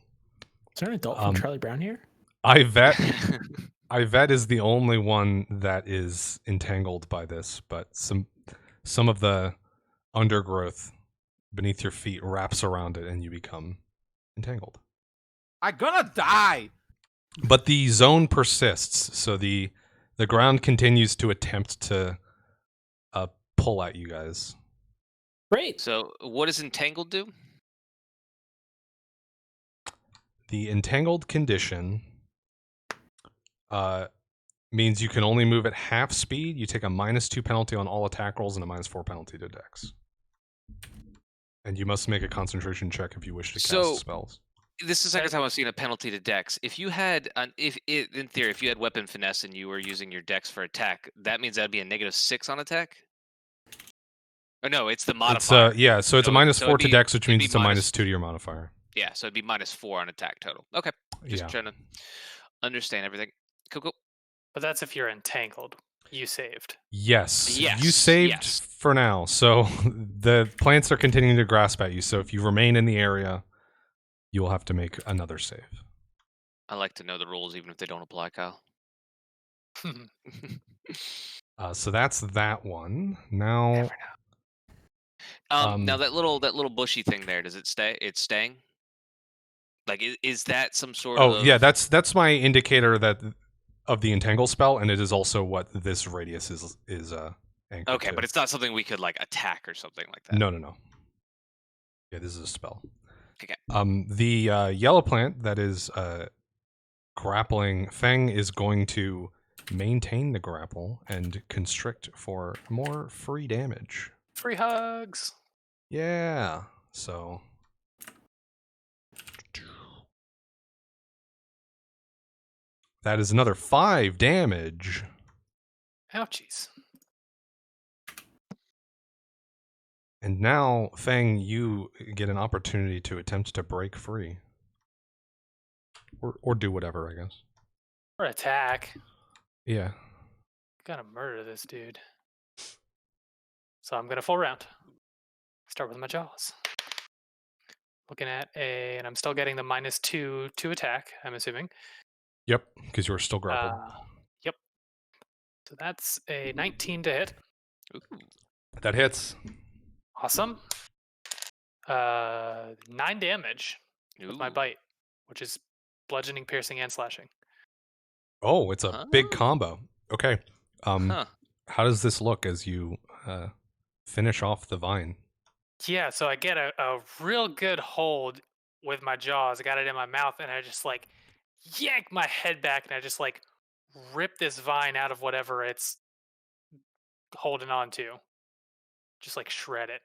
Is there an adult from Charlie Brown here? Ivet is the only one that is entangled by this, but some of the undergrowth beneath your feet wraps around it and you become entangled. I'm gonna die. But the zone persists, so the ground continues to attempt to pull at you guys. Great. So what does entangled do? The entangled condition means you can only move at half speed. You take a -2 penalty on all attack rolls and a -4 penalty to dex. And you must make a concentration check if you wish to cast So- spells. This is the second time I've seen a penalty to dex. If you had, in theory, if you had weapon finesse and you were using your dex for attack, that means that'd be a -6 on attack. Or no, it's the It's modifier. yeah, so it's a So -4 it'd to be- dex, which it'd means be it's a minus- -2 to your modifier. Yeah, so it'd be -4 on attack total. Okay, just Yeah. trying to understand everything. Cool. But that's if you're entangled. You saved. Yes. You Yes, saved yes. for now. So the plants are continuing to grasp at you. So if you remain in the area, you will have to make another save. I like to know the rules, even if they don't apply, Kyle. So that's that one. Now, Never know. Now that little bushy thing there, does it stay? It's staying. Like, is that some sort of? oh yeah, that's my indicator that of the entangle spell, and it is also what this radius is anchored Okay, to. but it's not something we could like attack or something like that. No. Yeah, this is a spell. Okay. The yellow plant that is grappling Feng is going to maintain the grapple and constrict for more free damage. Free hugs. Yeah. So that is another 5 damage. Ouchies. And now, Feng, you get an opportunity to attempt to break free. Or do whatever, I guess. Or attack. Yeah. Gotta murder this dude. So I'm gonna full round. Start with my jaws. Looking at and I'm still getting the -2 to attack, I'm assuming. Yep, because you're still grappled. Yep. So that's a 19 to hit. Ooh. That hits. Awesome. 9 damage with my Ooh. bite, which is bludgeoning, piercing, and slashing. Oh, it's a big combo. Okay. Huh. How does this look as you finish off the vine? Yeah, so I get a real good hold with my jaws. I got it in my mouth, and I just like yank my head back, and I just like rip this vine out of whatever it's holding on to. Just like shred it.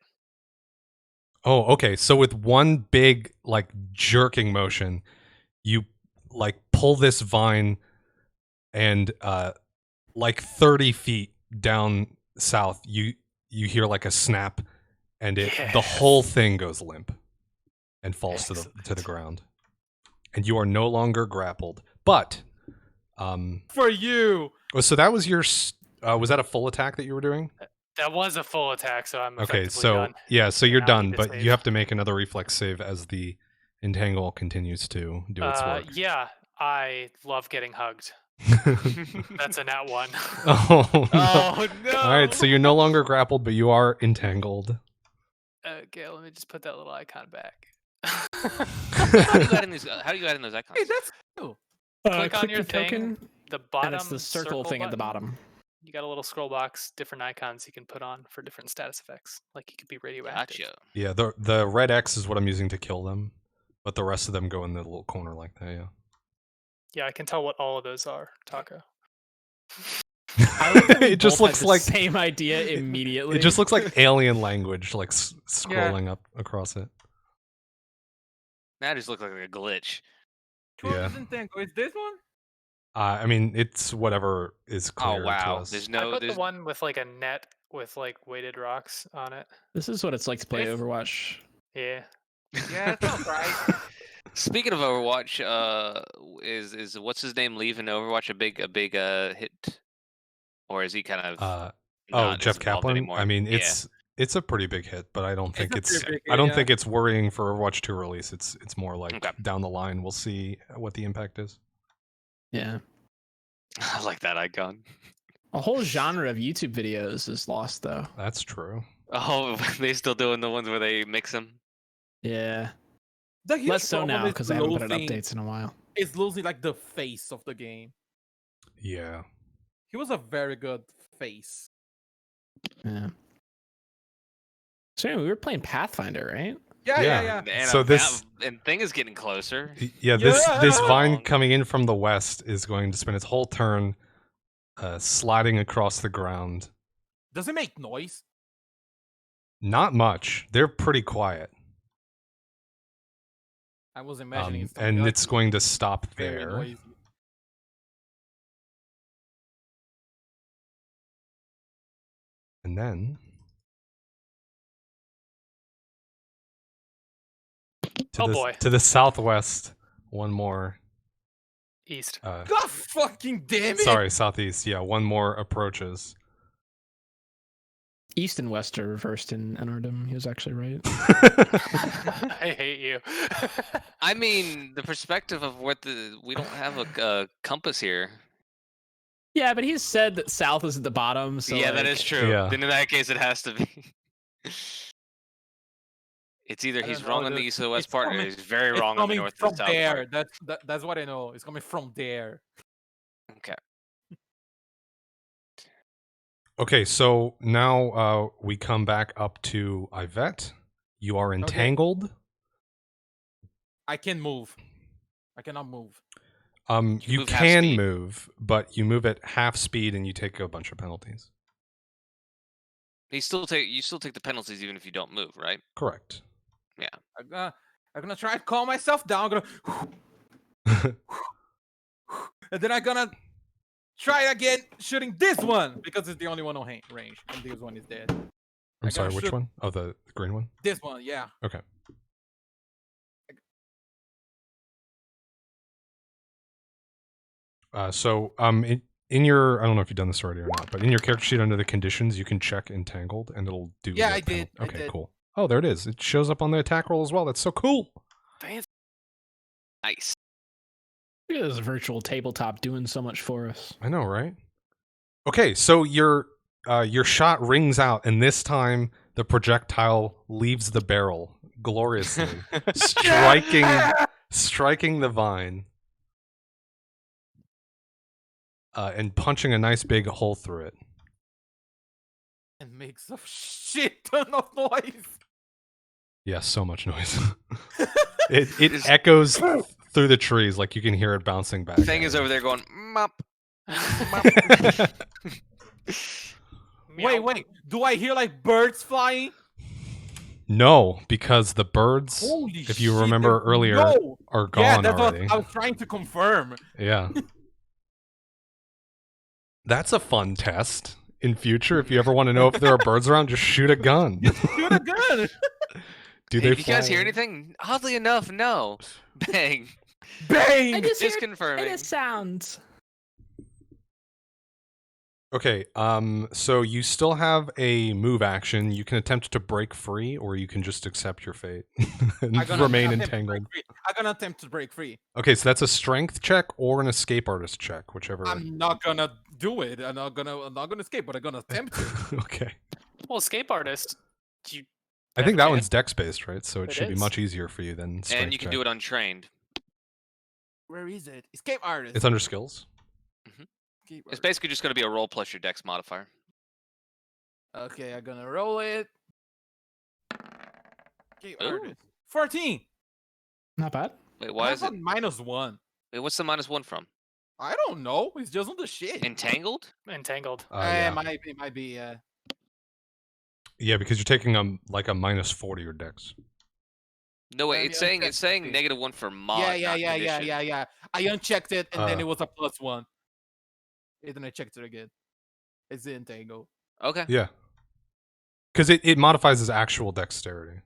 Oh, okay. So with one big like jerking motion, you like pull this vine and like 30 feet down south, you hear like a snap and the whole thing goes limp and falls to the Excellent. ground. And you are no longer grappled. But For you. so that was your was that a full attack that you were doing? That was a full attack, so I'm Okay, effectively so done. yeah, so you're Now I need done, to but save. you have to make another reflex save as the entangle continues to do its work. Yeah, I love getting hugged. That's a nat 1. Oh, no. Oh no! All right, so you're no longer grappled, but you are entangled. Okay, let me just put that little icon back. How do you add in these? How do you add in those icons? Hey, that's cool. Click on your thing, token, the bottom and it's the circle thing at the button. bottom. You got a little scroll box, different icons you can put on for different status effects. Like you could be radioactive. Gotcha. Yeah, the red X is what I'm using to kill them, but the rest of them go in the little corner like that. Yeah. Yeah, I can tell what all of those are, Taco. I like that we It just both looks had the like same idea immediately. It just looks like alien language, like scrolling up across it. That just looked like a glitch. Yeah. Is this one? I mean, it's whatever is clear Oh wow. to us. There's I no. put the There's one with like a net with like weighted rocks on it. This is what it's like to play It's- Overwatch. Yeah. Yeah, it sounds right. Speaking of Overwatch, is what's his name leaving Overwatch a big hit, or is he kind of not Jeff as involved Kaplan. anymore? I mean, Yeah. it's a pretty big hit, but I don't think It's a it's pretty big I don't hit, think it's worrying for Overwatch 2 release. It's more like Okay. down the line we'll see what the impact is. Yeah. I like that icon. A whole genre of YouTube videos is lost though. That's true. Oh, they still doing the ones where they mix them? Yeah. The huge Less so problem now is because they haven't put out losing- updates in a while. It's losing like the face of the game. Yeah. He was a very good face. Yeah. So anyway, we were playing Pathfinder, right? Yeah. And So this- and thing is getting closer. Yeah, this vine Yeah. coming in from the west is going to spend its whole turn sliding across the ground. Does it make noise? Not much. They're pretty quiet. I was imagining it's And like it's going to stop very there. noisy. And then to the southwest, one more. East. God fucking damn it! Sorry, southeast. Yeah, one more approaches. East and West are reversed in Enardum. He was actually right. I hate you. I mean, the perspective of what we don't have a compass here. Yeah, but he said that South is at the bottom. So Yeah, that is true. Yeah. Then in that case, it has to be. It's either I he's don't wrong know, on the the- east or the west it's part, or coming- he's very It's wrong on the coming north from and south there. part. That's what I know. It's coming from there. Okay. Okay, so now we come back up to Yvette. You are entangled. I can move. I cannot move. You move half can speed. move, but you move at half speed and you take a bunch of penalties. You still take the penalties even if you don't move, right? Correct. I'm gonna try to calm myself down. I'm gonna, and then I'm gonna try again shooting this one because it's the only one on range, and this one is dead. I'm sorry, gotta which shoot- one? Oh, the green one? This one, yeah. Okay. In your, I don't know if you've done this already or not, but in your character sheet under the conditions, you can check entangled and it'll do. Yeah, the I did, I Okay, did. cool. Oh, there it is. It shows up on the attack roll as well. That's so cool. Nice. Look at this virtual tabletop doing so much for us. I know, right? Okay, so your shot rings out, and this time the projectile leaves the barrel, gloriously, striking the vine, and punching a nice big hole through it. And makes a shit ton of noise. Yeah, so much noise. it echoes through the trees, like you can hear it bouncing back. Thing at is you. over there going mop. Wait, wait. Do I hear like birds flying? No, because the birds, Holy if you shit, remember there's earlier, no- are Yeah, gone that's already. what I was trying to confirm. Yeah. That's a fun test. In future, if you ever want to know if there are birds around, just shoot a gun. Shoot a gun. Do Hey, they did you guys fly? hear anything? Oddly enough, no. Bang. Bang. I just Just heard confirming. it sounds. Okay, so you still have a move action. You can attempt to break free, or you can just accept your fate and I'm gonna remain attempt to break entangled. free. I'm gonna attempt to break free. Okay, so that's a strength check or an escape artist check, whichever. I'm not gonna do it. I'm not gonna escape, but I'm gonna attempt to. Okay. Well, escape artist. You I have think a that chance. one's dex based, right? So it It should be is. much easier for you than strength And you can check. do it untrained. Where is it? Escape artist. It's under skills. Escape It's artist. basically just going to be a roll plus your dex modifier. Okay, I'm gonna roll it. Escape Ooh. artist. 14. Not bad. Wait, why is it? -1? Wait, what's the -1 from? I don't know. It's just on the shit. Entangled? Entangled. Yeah. It might be. Yeah, because you're taking a -40 to your dex. No, wait, Let it's me saying uncheck it's saying it. -1 for mod. Yeah. not condition. I unchecked it and then Uh. it was a +1. And then I checked it again. It's the entangle. Okay. Yeah. Because it modifies his actual dexterity.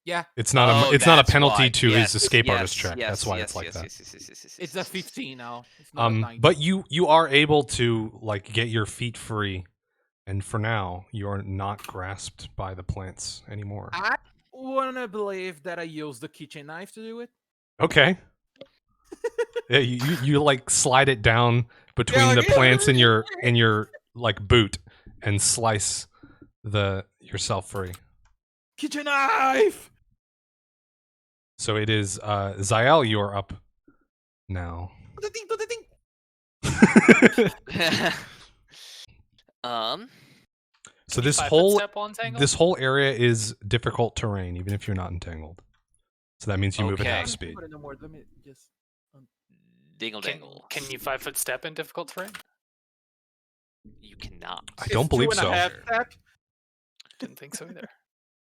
Yeah, It's not Oh, it's not a that's penalty why. to Yes, his escape yes, artist check. yes, That's why yes, it's like yes, that. yes, it's a yes. 15 now. It's not a 9. But you are able to like get your feet free, and for now you are not grasped by the plants anymore. I wanna believe that I used the kitchen knife to do it. Okay. Yeah, you like slide it down between like, the plants in your like boot and slice yourself free. Kitchen knife. So it is Zael, you are up now. Do the thing. So this 5 foot whole step while entangled? this whole area is difficult terrain, even if you're not entangled. So that means you move at Okay. half speed. No more. Let me just. Dingle Can, dangle. can you 5 foot step in difficult terrain? You cannot. I don't believe so. 2.5 step. Didn't think so either.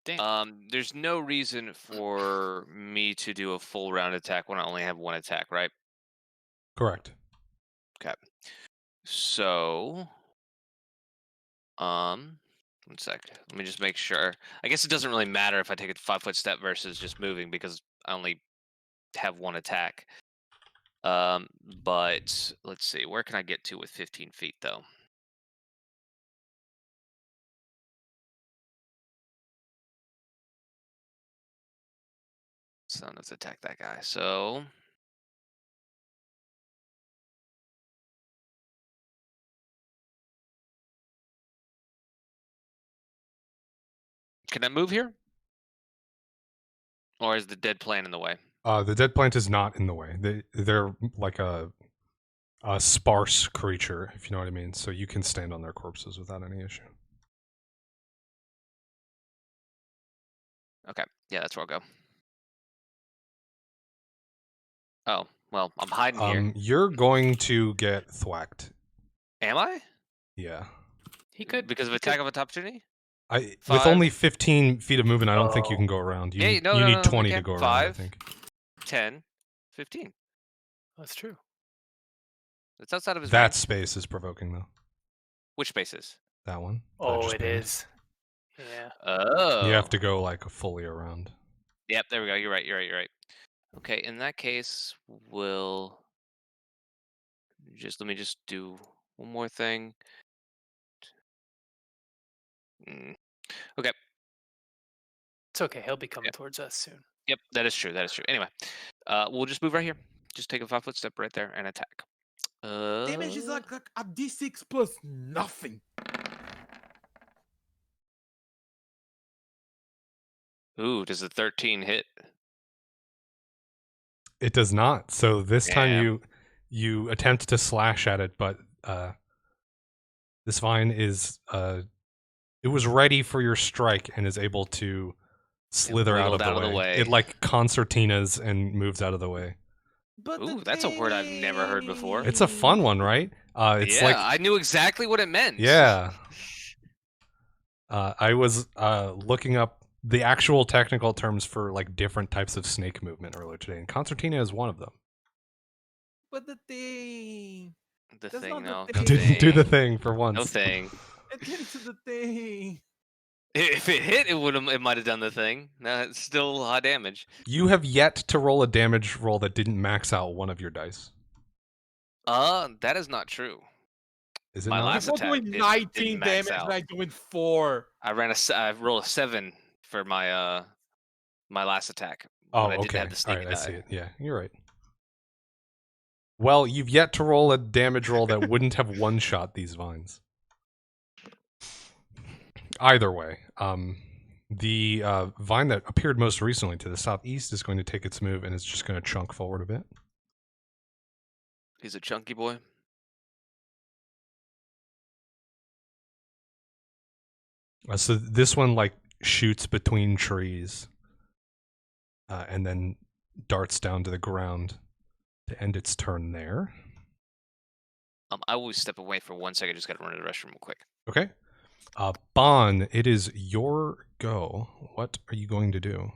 Damn. There's no reason for me to do a full round attack when I only have one attack, right? Correct. So, one sec. Let me just make sure. I guess it doesn't really matter if I take a 5 foot step versus just moving because I only have one attack. But let's see. Where can I get to with 15 feet though? So let's attack that guy. So. Can I move here? Or is the dead plant in the way? The dead plant is not in the way. They're like a sparse creature, if you know what I mean. So you can stand on their corpses without any issue. Okay. Yeah, that's where I'll go. Oh, well, I'm hiding here. You're going to get thwacked. Am I? Yeah. He could. Because of he attack could- of opportunity? With 5? only 15 feet of movement, I don't think you can Oh. go around. You, Yeah, need- no, you no, need no, 20 we to can. go around, I 5. think. 10, 15. That's true. That's outside of his That range. space is provoking, though. Which spaces? That one. that I Oh, just it banned. is. Yeah. Oh. You have to go like fully around. Yep, there we go. You're right. Okay, in that case, we'll let me just do one more thing. Okay. It's okay. He'll be coming towards us soon. Yep, that is true. Anyway, we'll just move right here. Just take a 5 foot step right there and attack. Damage is like a D6 plus nothing. Ooh, does the 13 hit? It does not. So this time Damn. you attempt to slash at it, but this vine is it was ready for your strike and is able to slither out of wiggled the way. It like concertinas and moves out of the way. But Ooh, that's a word I've never heard before. It's a fun one, right? It's yeah, like I knew exactly what it meant. yeah. I was looking up the actual technical terms for like different types of snake movement earlier today, and concertina is one of them. But the thing. The That's thing, not no. the No thing. Didn't do the thing. thing for once. No thing. It gets to the thing. If it hit, it might have done the thing. No, it's still high damage. You have yet to roll a damage roll that didn't max out one of your dice. That is not true. Is it My not? last I'm attack doing didn't 19 max damage out. and I'm doing 4. I rolled a 7 for my my last attack. Oh, when I didn't okay. have the All snake right, I see die. it. Yeah, you're right. Well, you've yet to roll a damage roll that wouldn't have one-shot these vines. Either way, the vine that appeared most recently to the southeast is going to take its move and it's just going to chunk forward a bit. He's a chunky boy. So this one like shoots between trees and then darts down to the ground to end its turn there. I will step away for 1 second. Just got to run to the restroom real quick. Okay. Bon, it is your go. What are you going to do?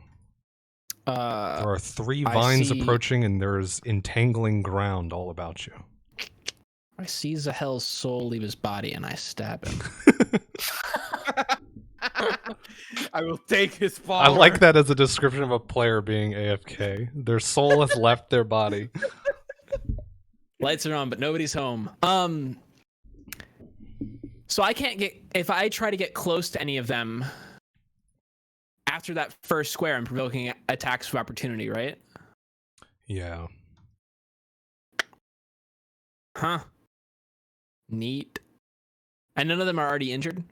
There are 3 I vines see- approaching, and there's entangling ground all about you. I see Zahel's soul leave his body and I stab him. I will take his power. I like that as a description of a player being AFK. Their soul has left their body. Lights are on, but nobody's home. So I can't get, if I try to get close to any of them after that first square, I'm provoking attacks of opportunity, right? Yeah. Huh. Neat. And none of them are already injured?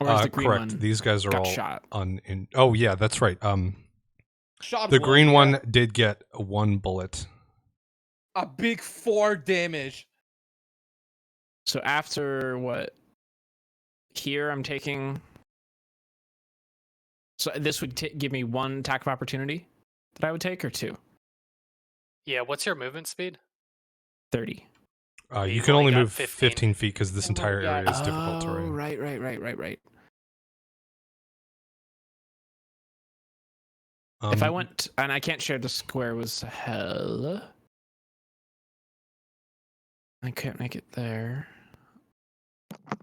Or is the green correct. one These guys are got all shot? Oh yeah, that's right. Shot The green yeah. one did get 1 bullet. A big 4 damage. So after what? Here I'm taking... So this would give me 1 attack of opportunity that I would take, or 2? Yeah, what's your movement speed? 30. You You've can only only got move 15. 15 feet because this Oh my entire God. area is difficult terrain. Right. If I went, and I can't share the square with hell. I can't make it there.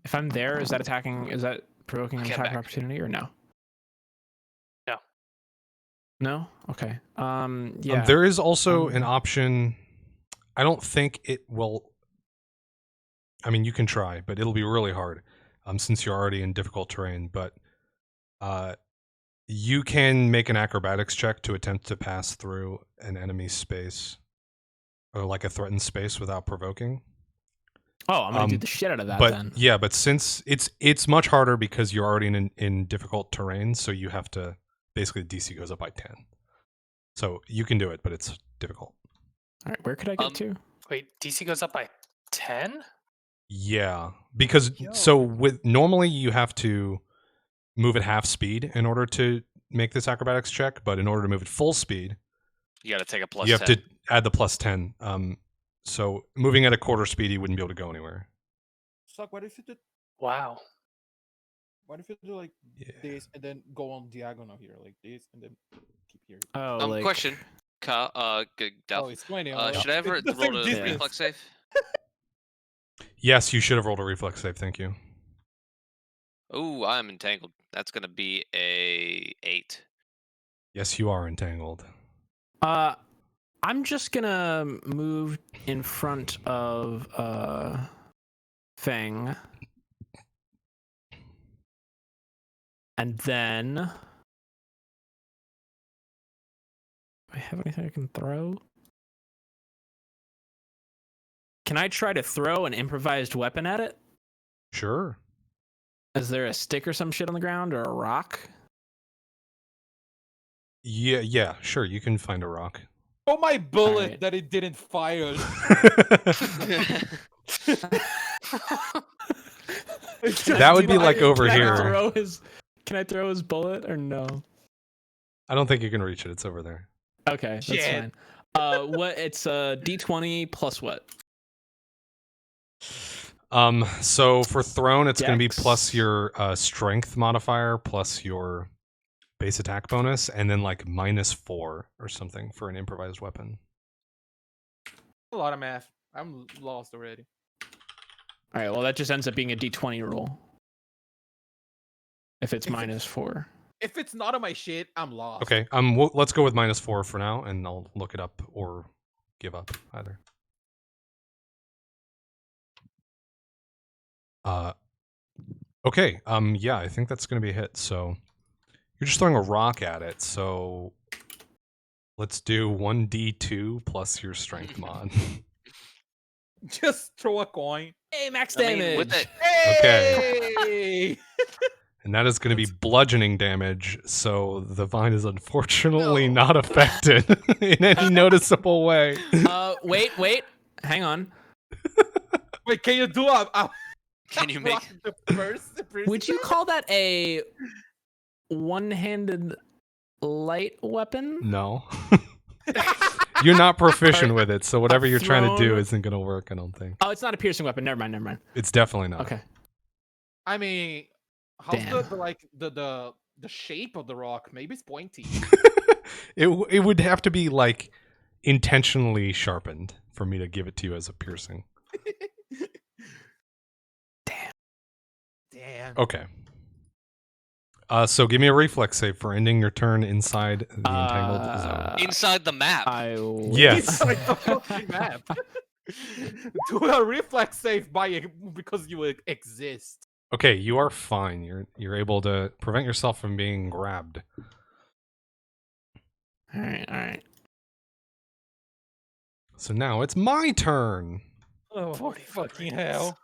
If I'm there, is that attacking? Is that provoking an Get attack of back. opportunity or no? No. No? Okay. Yeah. There is also an option. I don't think it will. I mean, you can try, but it'll be really hard since you're already in difficult terrain. But you can make an acrobatics check to attempt to pass through an enemy space or like a threatened space without provoking. Oh, I'm gonna do the shit out of that But then. yeah, but since it's much harder because you're already in difficult terrain, so you have to basically DC goes up by 10. So you can do it, but it's difficult. All right, where could I get to? Wait, DC goes up by 10? Yeah, because so with normally you have to move at half speed in order to make this acrobatics check, but in order to move at full speed, You got to take a plus you have 10. to add the plus 10. So moving at a quarter speed, you wouldn't be able to go anywhere. Suck, what if you did Wow. what if you do like Yeah. this and then go on diagonal here, like this and then keep here? Oh, like Question. Oh, Delph, it's 20. should I ever It's the roll same a distance. reflex save? Yes, you should have rolled a reflex save. Thank you. Ooh, I'm entangled. That's gonna be a 8. Yes, you are entangled. I'm just gonna move in front of Fang. And then do I have anything I can throw? Can I try to throw an improvised weapon at it? Sure. Is there a stick or some shit on the ground or a rock? Yeah, sure. You can find a rock. Oh, my bullet Alright. that it didn't fire. That would be like Can I over Can I here. Can I throw his bullet or no? I don't think you can reach it. It's over there. Okay, that's Shit. fine. What? It's a D20 plus what? So for thrown, it's going to be Dex? plus your strength modifier plus your base attack bonus, and then like -4 or something for an improvised weapon. A lot of math. I'm lost already. All right. Well, that just ends up being a D20 roll. If it's If it's- -4. If it's not on my shit, I'm lost. Okay. Let's go with -4 for now, and I'll look it up or give up either. Okay. Yeah, I think that's going to be a hit. So you're just throwing a rock at it. So let's do 1d2 plus your strength mod. Just throw a coin. Hey, max I mean, damage. with it, Hey! And that is going to be bludgeoning damage. So the vine is unfortunately not affected in any noticeable way. Wait. Hang on. Wait, can you do a can you make? the first Would you call that a one-handed light weapon? No. You're not proficient with it, so whatever you're trying to do thrown- isn't going to work, I don't think. Oh, it's not a piercing weapon. Never mind. It's definitely not. Okay. I mean, how's Damn. the shape of the rock? Maybe it's pointy. It would have to be like intentionally sharpened for me to give it to you as a piercing. Damn. Okay. So give me a reflex save for ending your turn inside the entangled zone. Inside the map. I will. Yes. It's like the fucking map. Do a reflex save because you exist. Okay, you are fine. You're able to prevent yourself from being grabbed. All right. So now it's my turn. Oh, 40 fucking radius. hell.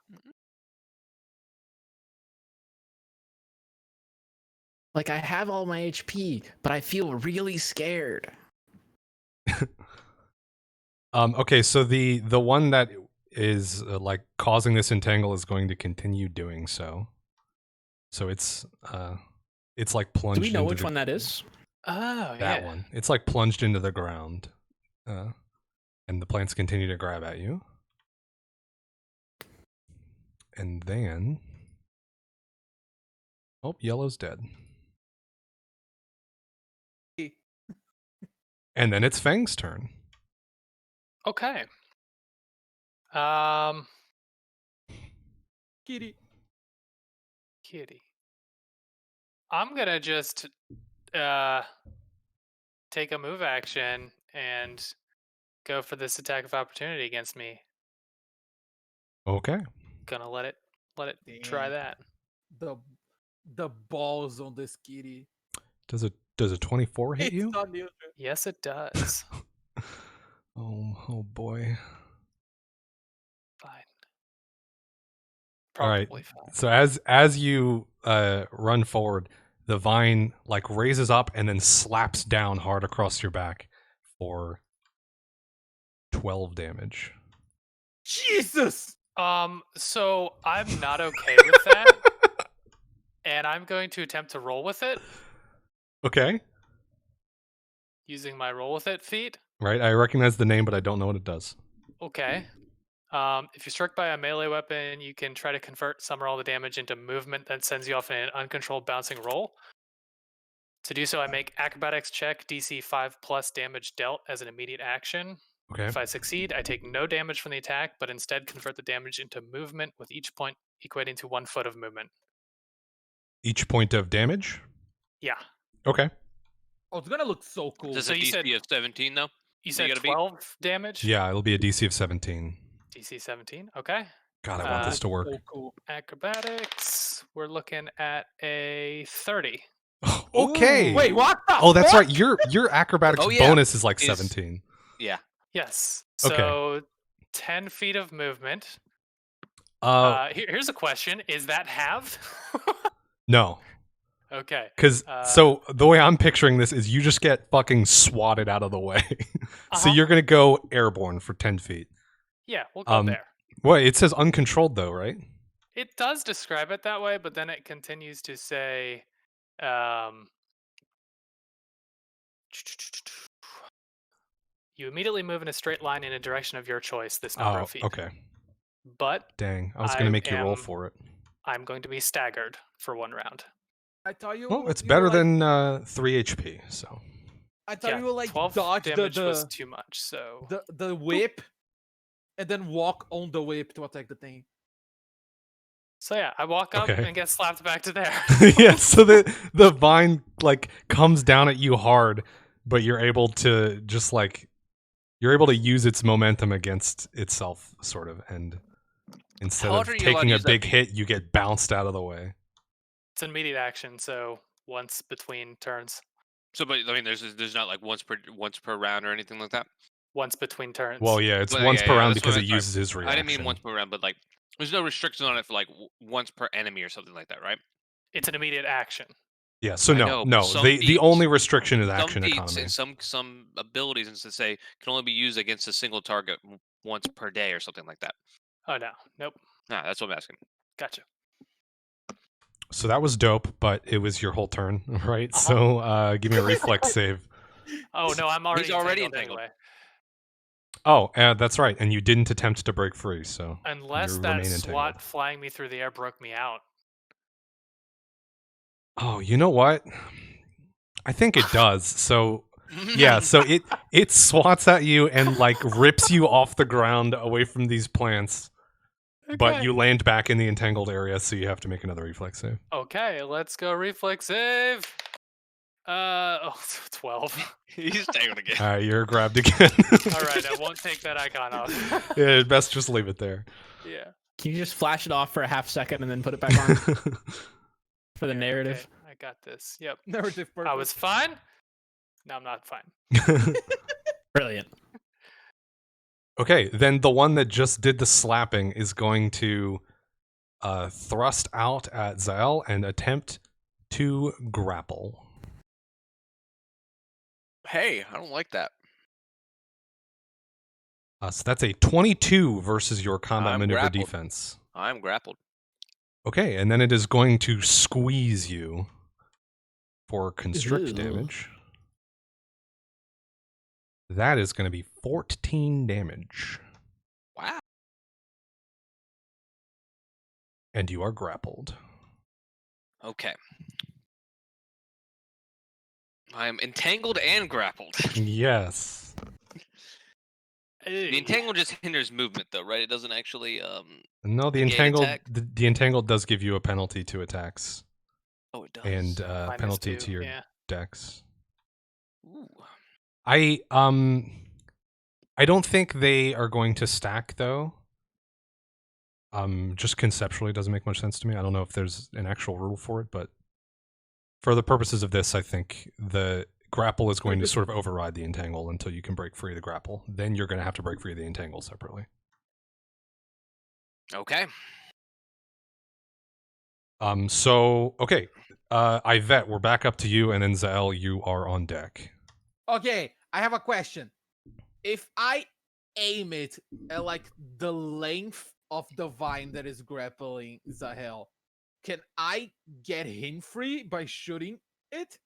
Like, I have all my HP, but I feel really scared. Okay, so the one that is like causing this entangle is going to continue doing so. So it's like plunged. Do we know into which the- one that is? Oh, That yeah. one. It's like plunged into the ground, and the plants continue to grab at you. And then, oh, yellow's dead. And then it's Fang's turn. Okay. Kitty. Kitty. I'm gonna just take a move action and go for this attack of opportunity against me. Okay. Gonna let it try Damn. that. The balls on this kitty. Does a 24 hit It's you? not neutral. Yes, it does. Oh boy. Fine. All right. Probably fine. So as you run forward, the vine like raises up and then slaps down hard across your back for 12 damage. Jesus! So I'm not okay with that, and I'm going to attempt to roll with it Okay. using my roll with it feat. Right. I recognize the name, but I don't know what it does. Okay. If you're struck by a melee weapon, you can try to convert some or all the damage into movement that sends you off in an uncontrolled bouncing roll. To do so, I make acrobatics check DC 5+ damage dealt as an immediate action. Okay. If I succeed, I take no damage from the attack, but instead convert the damage into movement, with each point equating to 1 foot of movement. Each point of damage? Yeah. Okay. Oh, it's gonna look so cool. Does So a you said- DC of 17 though? You You said gotta beat- 12 damage? Yeah, it'll be a DC of 17. DC 17. Okay. God, I want this to work. So cool. Acrobatics. We're looking at a 30. Okay. Wait, what the Oh, that's fuck? right. Your acrobatics Oh, yeah. bonus is like Is- 17. Yeah. Yes. Okay. So 10 feet of movement. Uh, Here's a question: is that halved? no. Okay. Because so the way I'm picturing this is you just get fucking swatted out of the way. So Uh-huh. you're gonna go airborne for 10 feet. Yeah, we'll go there. Well, it says uncontrolled though, right? It does describe it that way, but then it continues to say, you immediately move in a straight line in a direction of your choice this number of feet. Okay. But Dang, I was gonna make you roll am- for it. I'm going to be staggered for 1 round. I thought you. Well, it's you better were, like, than 3 HP. So I thought you would like 12 dodge damage was too much, so the whip, and then walk on the whip to attack the thing. so yeah, I walk up Okay. and get slapped back to there. yeah, so the vine like comes down at you hard, but you're able to just like use its momentum against itself, sort of, and instead How of hard are you allowed taking to a use that big feat? hit, you get bounced out of the way. It's an immediate action, so once between turns. So, but I mean, there's not like once per round or anything like that. Once between turns. Well, yeah, it's Well, once yeah, per yeah, round that's because what it I- uses his reaction. I didn't mean once per round, but like there's no restriction on it for like once per enemy or something like that, right? It's an immediate action. Yeah, so I no, know, but no. some The feats- only restriction is Some action feats economy. and some abilities, and to say can only be used against a single target once per day or something like that. Oh no, nope. Nah, that's what I'm asking. Gotcha. So that was dope, but it was your whole turn, right? Uh-huh. So give me a reflex save. Oh no, I'm already He's already entangled entangled. Oh, that's right. And you didn't attempt to break free, so Unless you that remain SWAT entangled. flying me through the air broke me out. Oh, you know what? I think it does. So yeah, so it swats at you and like rips you off the ground away from these plants, but Okay. you land back in the entangled area, so you have to make another reflex save. Okay, let's go reflex save. 12. He's tangled again. All right, you're grabbed again. All right, I won't take that icon off. Yeah, best just leave it there. Yeah. Can you just flash it off for a half second and then put it back on for the narrative? Okay, I got this. Yep. Narrative purpose. I was fine. No, I'm not fine. Brilliant. Okay, then the one that just did the slapping is going to thrust out at Zael and attempt to grapple. Hey, I don't like that. So that's a 22 versus your combat I'm maneuver grappled. defense. I'm grappled. Okay, and then it is going to squeeze you for constrict Ew. damage. That is going to be 14 damage. Wow. And you are grappled. Okay. I am entangled and grappled. Yes. The entangled just hinders movement, though, right? It doesn't actually. No, the Negate entangled attack? the entangled does give you a penalty to attacks Oh, it does. and -2, penalty to your yeah. dex. Ooh. I don't think they are going to stack though. Just conceptually doesn't make much sense to me. I don't know if there's an actual rule for it, but for the purposes of this, I think the grapple is going to sort of override the entangle until you can break free of the grapple. Then you're going to have to break free of the entangle separately. Okay. So okay, Yvette, we're back up to you, and then Zael, you are on deck. Okay, I have a question. If I aim it at like the length of the vine that is grappling Zael, can I get him free by shooting it?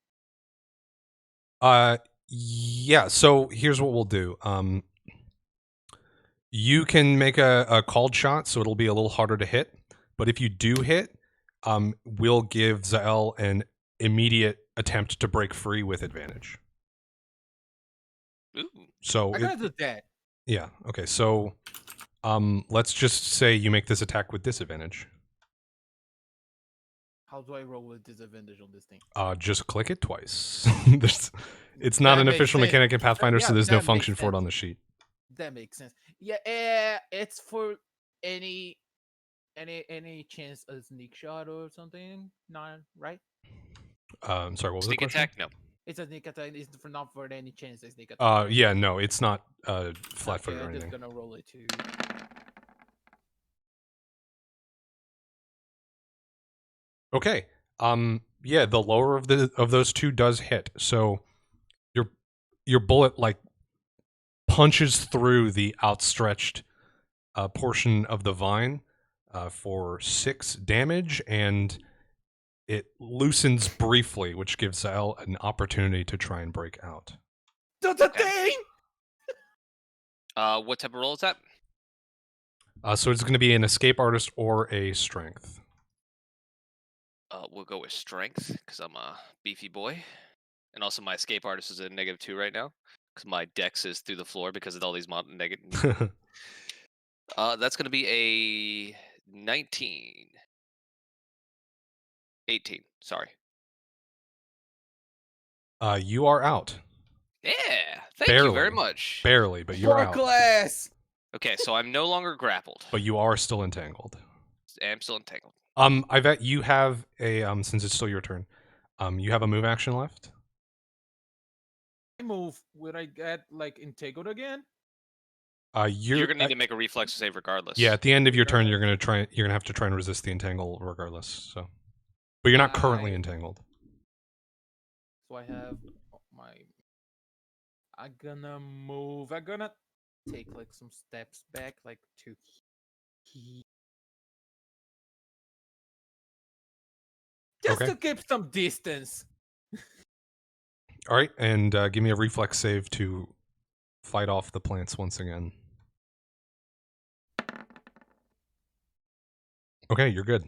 Yeah. So here's what we'll do. You can make a called shot, so it'll be a little harder to hit. But if you do hit, we'll give Zael an immediate attempt to break free with advantage. Ooh. So I gotta do that. yeah. Okay. So let's just say you make this attack with disadvantage. How do I roll with disadvantage on this thing? Just click it twice. It's not That an makes official sense. mechanic in Pathfinder, so Yeah, there's no that makes function for it sense. on the sheet. That makes sense. Yeah, it's for any chance a sneak shot or something. Not right. Sorry, what was Sneak the question? attack? No. It's a sneak attack. It's for not for any chance a sneak attack. Yeah, no, it's not flat-footed or I'm anything. just gonna roll it too. Okay. yeah, the lower of those two does hit. So your bullet like punches through the outstretched portion of the vine for 6 damage, and it loosens briefly, which gives Zell an opportunity to try and break out. The thing! What type of roll is that? So it's going to be an escape artist or a strength. We'll go with strength because I'm a beefy boy, and also my escape artist is a -2 right now because my dex is through the floor because of all these negative. That's going to be a 19. 18. Sorry. You are out. Yeah. Thank you very Barely. much. Barely, but you're For out. class! Okay, so I'm no longer grappled. But you are still entangled. I'm still entangled. Ivette, you have a since it's still your turn. You have a move action left. Move, would I get like entangled again? You're gonna need to make a reflex save regardless. Yeah, at the end of your turn, you're gonna have to try and resist the entangle regardless. So, but you're not currently entangled. So I have my. I'm gonna move. I'm gonna take like some steps back, like to. Just Okay. to keep some distance. All right, and give me a reflex save to fight off the plants once again. Okay, you're good.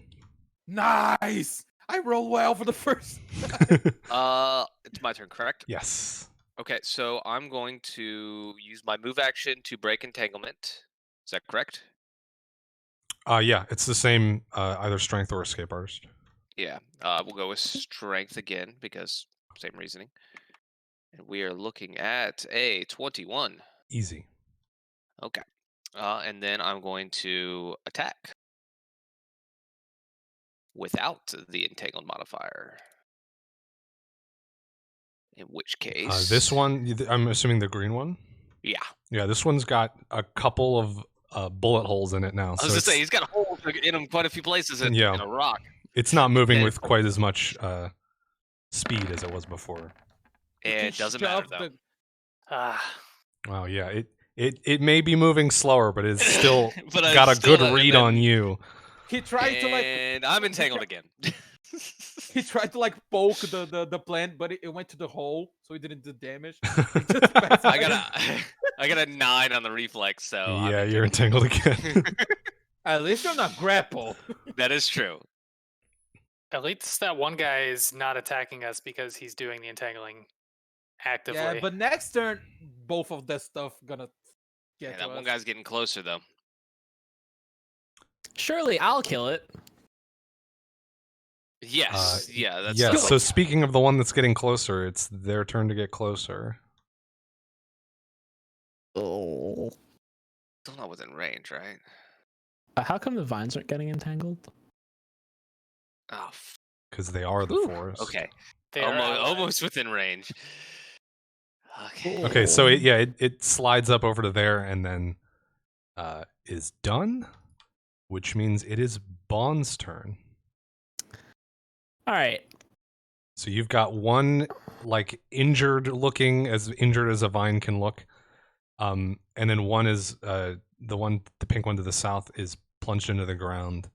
Nice. I roll well for the first. It's my turn, correct? Yes. Okay, so I'm going to use my move action to break entanglement. Is that correct? Yeah, it's the same either strength or escape artist. Yeah. We'll go with strength again because same reasoning. And we are looking at a 21. Easy. Okay. And then I'm going to attack without the entangled modifier. In which case, This one, I'm assuming the green one. yeah. Yeah, this one's got a couple of bullet holes in it now. I was so gonna it's, say he's got holes in him quite a few places in a rock. It's not moving And- with quite as much speed as it was before. It doesn't matter though. Ah, Wow, yeah, it may be moving slower, but it's still But I got a still- good and read then- on you. He tried to like. And I'm entangled again. He tried to like poke the plant, but it went to the hole, so he didn't do damage. I got a 9 on the reflex, so I'm Yeah, you're entangled again. At least you're not grapple. That is true. at least that one guy is not attacking us because he's doing the entangling actively. Yeah, but next turn, both of that stuff gonna Yeah, get that to one us. guy's getting closer though. Surely I'll kill it. Yes, yeah, that's Yeah, that's so like- speaking of the one that's getting closer, it's their turn to get closer. Oh. still not within range, right? How come the vines aren't getting entangled? Oh, Because they are the Whew, forest. okay. They are allies. Almost within range. Okay. Okay, so it slides up over to there and then is done, which means it is Bond's turn. All right. So you've got one like injured looking, as injured as a vine can look, and then one is the pink one to the south is plunged into the ground,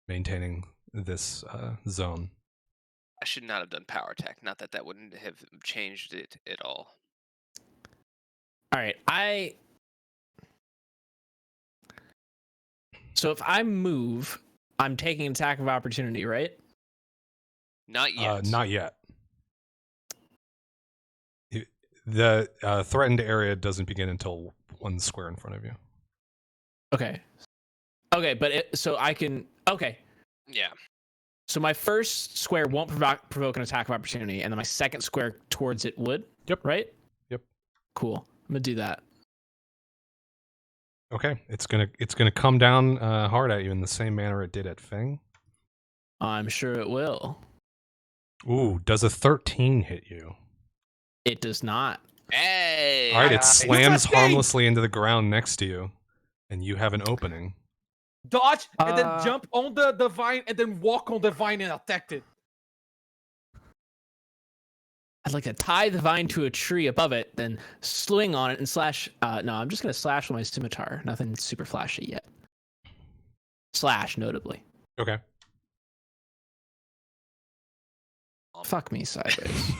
maintaining this zone. I should not have done power attack. Not that that wouldn't have changed it at all. All right. So if I move, I'm taking attack of opportunity, right? Not yet. Not yet. The threatened area doesn't begin until 1 square in front of you. Okay. Okay, but so I can. Okay. Yeah. So my first square won't provoke an attack of opportunity, and then my second square towards it would. Yep. Right. Yep. Cool. I'm gonna do that. Okay, it's gonna come down hard at you in the same manner it did at Feng. I'm sure it will. Ooh, does a 13 hit you? It does not. Hey. All right, it Look at slams Feng! harmlessly into the ground next to you, and you have an opening. Dodge and then Uh, jump on the vine and then walk on the vine and attack it. I'd like to tie the vine to a tree above it, then swing on it and slash. No, I'm just gonna slash with my scimitar. Nothing super flashy yet. Slash, notably. Okay. Fuck me sideways.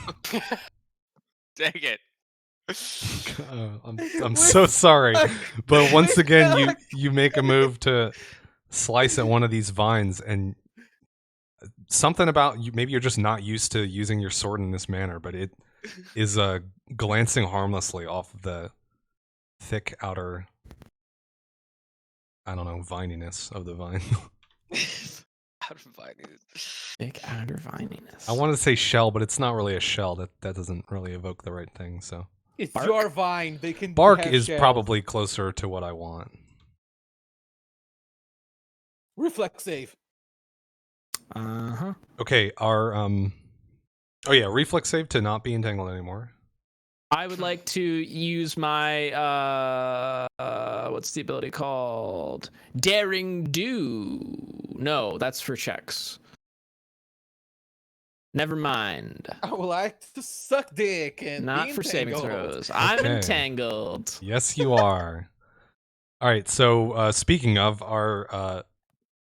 Dang it. I'm so sorry, but once again, you make a move to slice at one of these vines, and something about you. Maybe you're just not used to using your sword in this manner, but it is glancing harmlessly off the thick outer, I don't know, vininess of the vine. Thick outer vininess. I want to say shell, but it's not really a shell. That doesn't really evoke the right thing. So It's Bark? your vine. They can bark have is shells. probably closer to what I want. Reflex save. Uh-huh. Okay, our oh yeah, reflex save to not be entangled anymore. I would like to use my what's the ability called? Daring Do. No, that's for checks. Never mind. I would like to suck dick and Not be for saving entangled. throws. I'm Okay. entangled. Yes, you are. All right. So speaking of, our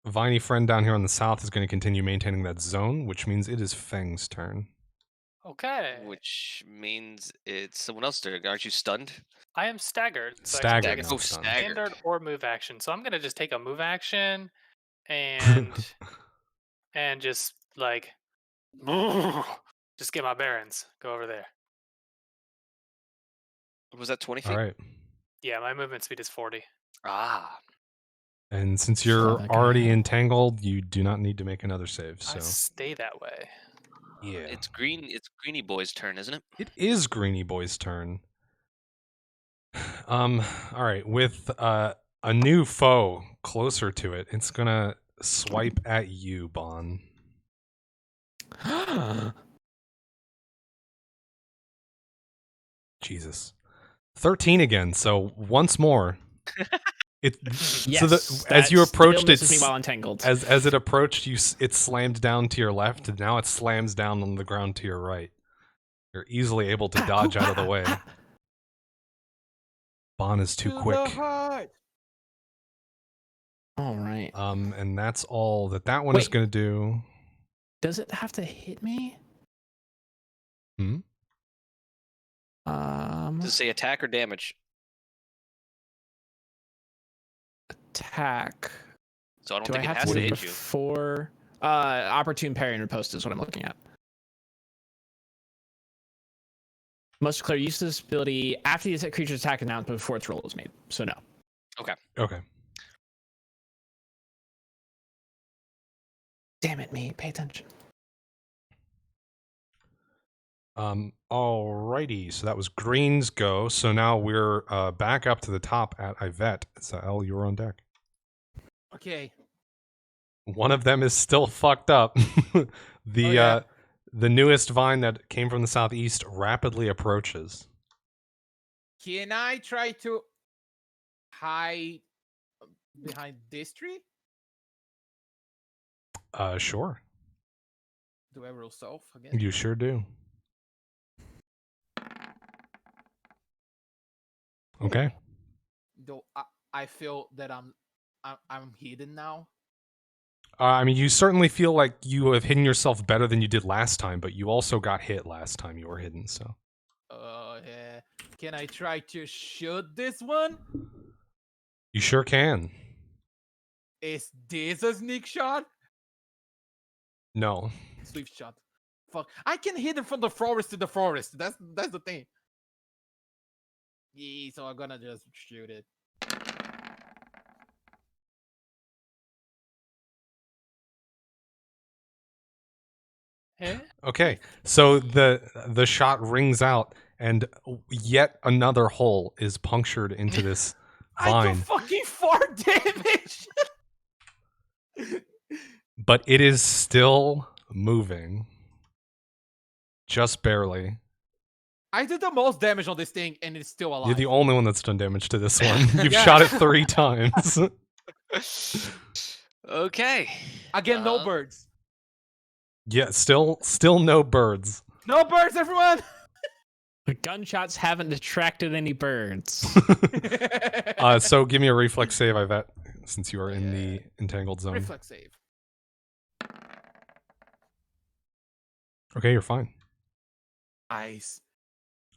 viney friend down here on the south is going to continue maintaining that zone, which means it is Feng's turn. Okay. Which means it's someone else's turn. Aren't you stunned? I am staggered. So I can Staggered, take a not stunned. standard or move action. So I'm gonna just take a move action and and just like just get my bearings. Go over there. Was that 20 feet? All right. Yeah, my movement speed is 40. Ah. And since you're Fuck, already okay. entangled, you do not need to make another save. I So stay that way. yeah, It's Greeny Boy's turn, isn't it? it is Greeny Boy's turn. All right, with a new foe closer to it, it's gonna swipe at you, Bon. Jesus, 13 again. So once more, it. Yes. so as you that approached, still misses me it's while entangled. as it approached you, it slammed down to your left, and now it slams down on the ground to your right. You're easily able to dodge out of the way. Bon is too To the quick. heart. All right. And that's all that one is Wait. going to do. Does it have to hit me? Hmm? Does it say attack or damage? Attack. So I don't Do I think it have has to to do it hit you. before opportune parry and riposte is what I'm looking at. Must declare use of this ability after the creature's attack announcement before its roll is made. So no. Okay. Damn it, me. Pay attention. Alrighty. So that was Green's go. So now we're back up to the top at Yvette. So El, you're on deck. Okay. One of them is still fucked up. The newest vine that came from the southeast rapidly approaches. Can I try to hide behind this tree? Sure. Do I roll self again? You sure do. Okay. Though I feel that I'm hidden now. I mean, you certainly feel like you have hidden yourself better than you did last time, but you also got hit last time you were hidden, so. Yeah. Can I try to shoot this one? You sure can. Is this a sneak shot? No. Swift shot. Fuck. I can hit it from the forest to the forest. That's the thing. Yeah, so I'm gonna just shoot it. Eh? Okay. So the shot rings out and yet another hole is punctured into this I do vine, fucking 4 damage. but it is still moving. Just barely. I did the most damage on this thing, and it's still alive. You're the only one that's done damage to this one. You've Yeah. shot it 3 times. Okay. Again, no Uh, birds. Yeah, still no birds. No birds, everyone. The gunshots haven't attracted any birds. So give me a reflex save, Yvette, since you are in the entangled zone. Reflex save. Okay, you're fine. Nice.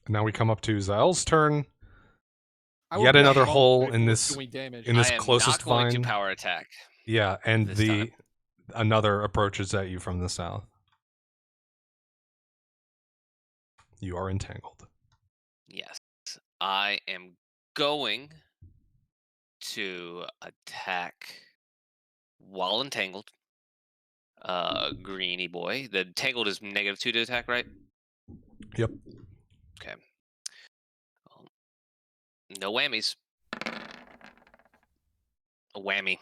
Now we come up to Zael's turn. I will Yet be another alone hole if in it this- was doing damage. in this I am closest not going vine. to power attack. Yeah, and This the time. another approaches at you from the south. You are entangled. Yes. I am going to attack while entangled. Greeny boy. The entangled is -2 to attack, right? Yep. Okay. No whammies. A whammy.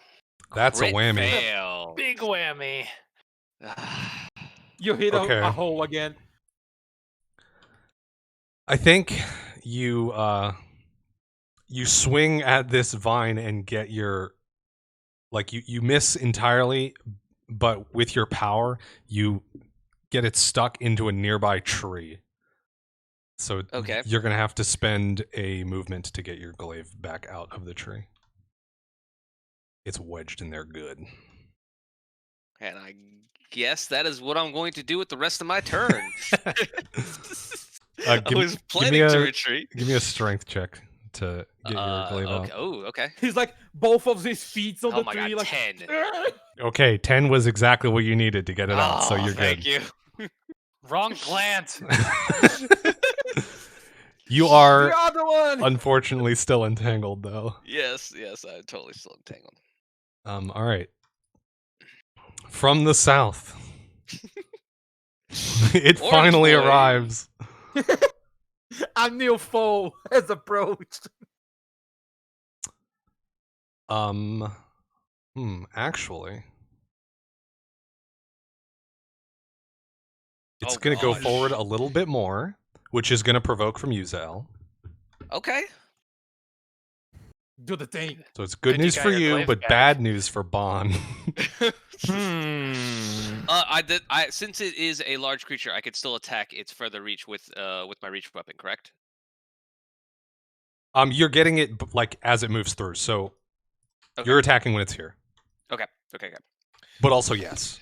That's a Crit whammy. Fail. Big whammy. You hit Okay. a hole again. I think you you swing at this vine and get your you miss entirely, but with your power you get it stuck into a nearby tree. So Okay. you're gonna have to spend a movement to get your glaive back out of the tree. It's wedged in there good. And I guess that is what I'm going to do with the rest of my turn. I was planning to retreat. Give me a strength check to get your glaive okay. out. Oh, okay. He's like both of his feet on Oh the my tree. god, Like 10. Okay, 10 was exactly what you needed to get it out, so Oh, you're thank good. you. Wrong plant. You are the other one. unfortunately still entangled though. Yes, I'm totally still entangled. All right. From the south. It Orange finally boy. arrives. A new foe has approached. Actually. It's Oh, going to go gosh. forward a little bit more, which is going to provoke from you, Zael. Okay. Do the thing. So it's good Good you news got for your you, glaive but back. bad news for Bon. Since it is a large creature, I could still attack its further reach with my reach weapon, correct? You're getting it as it moves through, so Okay. you're attacking when it's here. Okay. But also yes.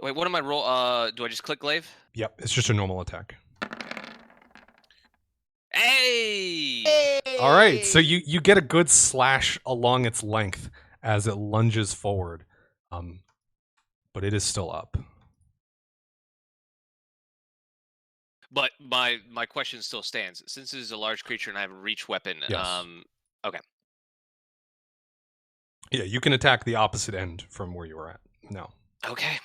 Wait, what am I roll? Do I just click glaive? Yep, it's just a normal attack. Hey! All right, so you get a good slash along its length as it lunges forward, but it is still up. But my question still stands. Since it is a large creature and I have a reach weapon, Yes. okay. Yeah, you can attack the opposite end from where you were at. No. Okay.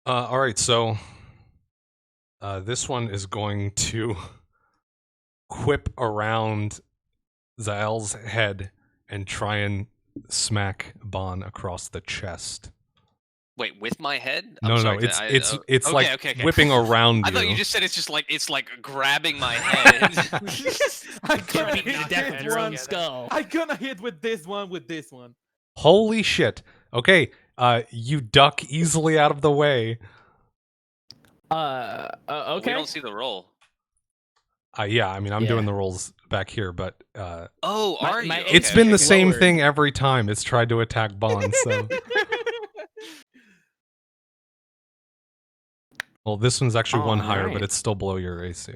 All right, so this one is going to whip around Zael's head and try and smack Bon across the chest. Wait, with my head? No, it's okay, okay. whipping around you. I thought you just said it's like grabbing my head. I gonna Beating to hit death this with your own one. skull. I gonna hit with this one. Holy shit. Okay, you duck easily out of the way. Okay. We don't see the roll. Yeah, I mean, I'm Yeah. doing the rolls back here, but Oh, My- are you? my Okay, it's been okay, the okay. same lowered. thing every time it's tried to attack Bon, so... Well, this one's actually one higher, but Alright. it's still below your AC.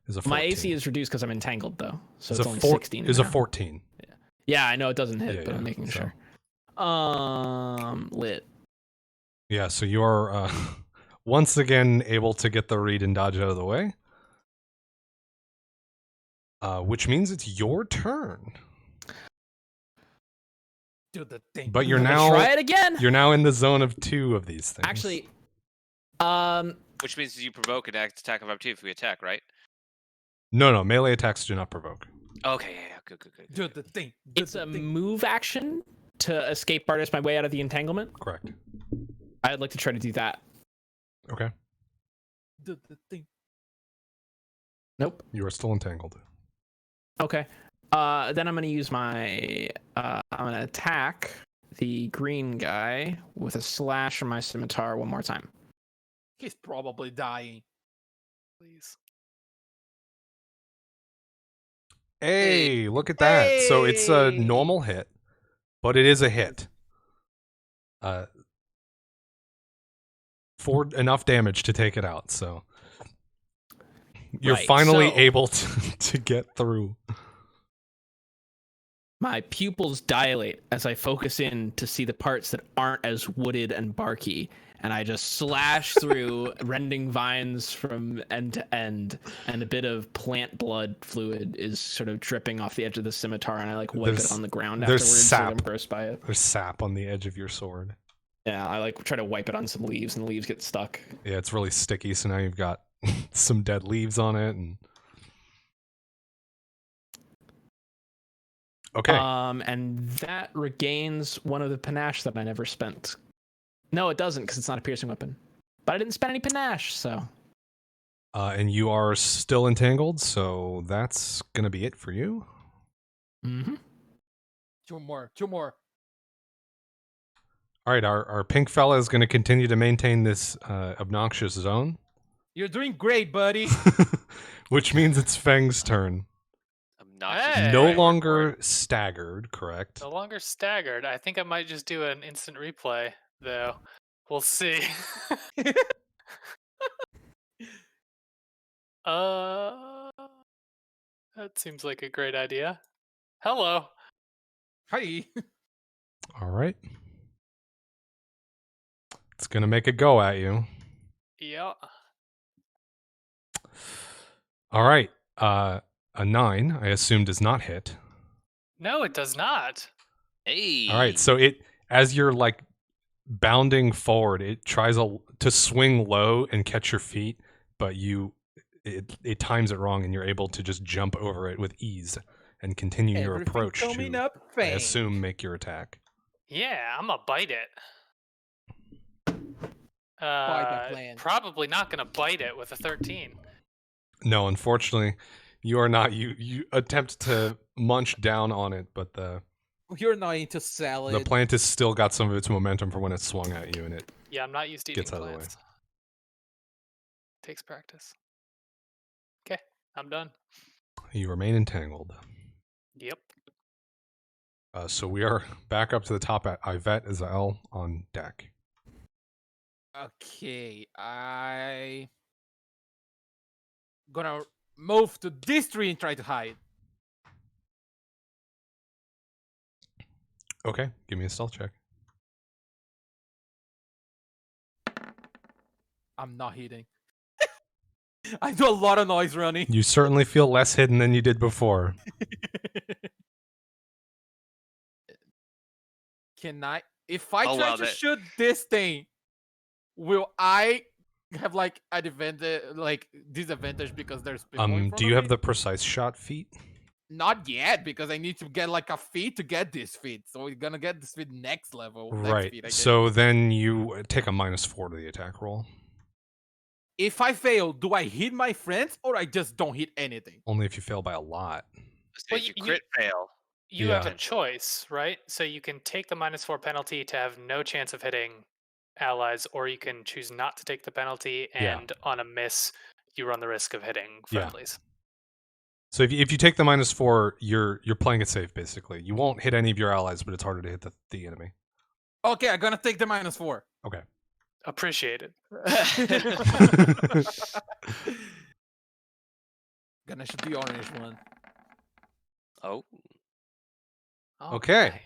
Is a 14. My AC is reduced because I'm entangled, though, so is it's a only four- 16. is a now. 14. Yeah, I know it doesn't hit, Yeah, but yeah, I'm making so- sure. Lit. Yeah, so you are once again able to get the read and dodge out of the way. Which means it's your turn. Do the thing. But you're Let me now try it again. you're now in the zone of 2 of these things. Actually, Which means you provoke an attack of opportunity if we attack, right? No, melee attacks do not provoke. Okay, yeah, good. Do the thing. it's a move action to escape artist my way out of the entanglement. Correct. I'd like to try to do that. Okay. Do the thing. Nope. You are still entangled. Okay. Then I'm gonna use my. I'm gonna attack the green guy with a slash from my scimitar one more time. He's probably dying. Please. Hey, look at that. So it's a Hey! normal hit, but it is a hit. For enough damage to take it out, so you're Right, finally so- able to get through. My pupils dilate as I focus in to see the parts that aren't as wooded and barky, and I just slash through, rending vines from end to end, and a bit of plant blood fluid is sort of dripping off the edge of the scimitar, and I like wipe There's- it on the ground there's afterwards. So sap. I'm grossed by it. There's sap on the edge of your sword. Yeah, I like try to wipe it on some leaves, and the leaves get stuck. Yeah, it's really sticky, so now you've got some dead leaves on it. And okay, And that regains one of the panache that I never spent. No, it doesn't, because it's not a piercing weapon. But I didn't spend any panache, so. and you are still entangled, so that's gonna be it for you. Mm-hmm. Two more. All right, our pink fella is gonna continue to maintain this obnoxious zone, You're doing great, buddy. which means it's Feng's turn. Obnoxious. Hey! No Right, longer staggered, correct? No longer staggered. I think I might just do an instant replay, though. We'll see. That seems like a great idea. Hello. Hi. All right. It's gonna make a go at you. Yeah. All right. A 9, I assume, does not hit. No, it does not. Hey. All right. So it, as you're like bounding forward, it tries to swing low and catch your feet, but it times it wrong, and you're able to just jump over it with ease and continue your Everything approach coming to, up I fang. assume, make your attack. Yeah, I'm gonna bite it. Bite the plan. Probably not gonna bite it with a 13. No, unfortunately, you are not. You attempt to munch down on it, but the You're not into salad. plant has still got some of its momentum from when it swung at you, and it Yeah, I'm not used to eating Gets out of the way. plants. Takes practice. Okay, I'm done. you remain entangled. Yep. So we are back up to the top at Yvette Azael on deck. Okay, I gonna move to this tree and try to hide. Okay, give me a stealth check. I'm not hitting. I do a lot of noise running. You certainly feel less hidden than you did before. Can I? If I Oh, try wow, to that- shoot this thing, will I have like disadvantage because there's people in front Do you of have me? the precise shot feat? Not yet, because I need to get like a feat to get this feat. So we're gonna get this feat next level. Next Right. feat, I guess. So then you take a -4 to the attack roll. if I fail, do I hit my friends or I just don't hit anything? Only if you fail by a lot. So Well, if you you- crit fail. You have a Yeah. choice, right? So you can take the -4 penalty to have no chance of hitting allies, or you can choose not to take the penalty, Yeah. and on a miss, you run the risk of hitting Yeah. friendlies. So if you take the -4, you're playing it safe basically. You won't hit any of your allies, but it's harder to hit the enemy. Okay, I'm gonna take the -4. Okay. Appreciated. Gonna shoot the orange one. Oh. Okay. Alright.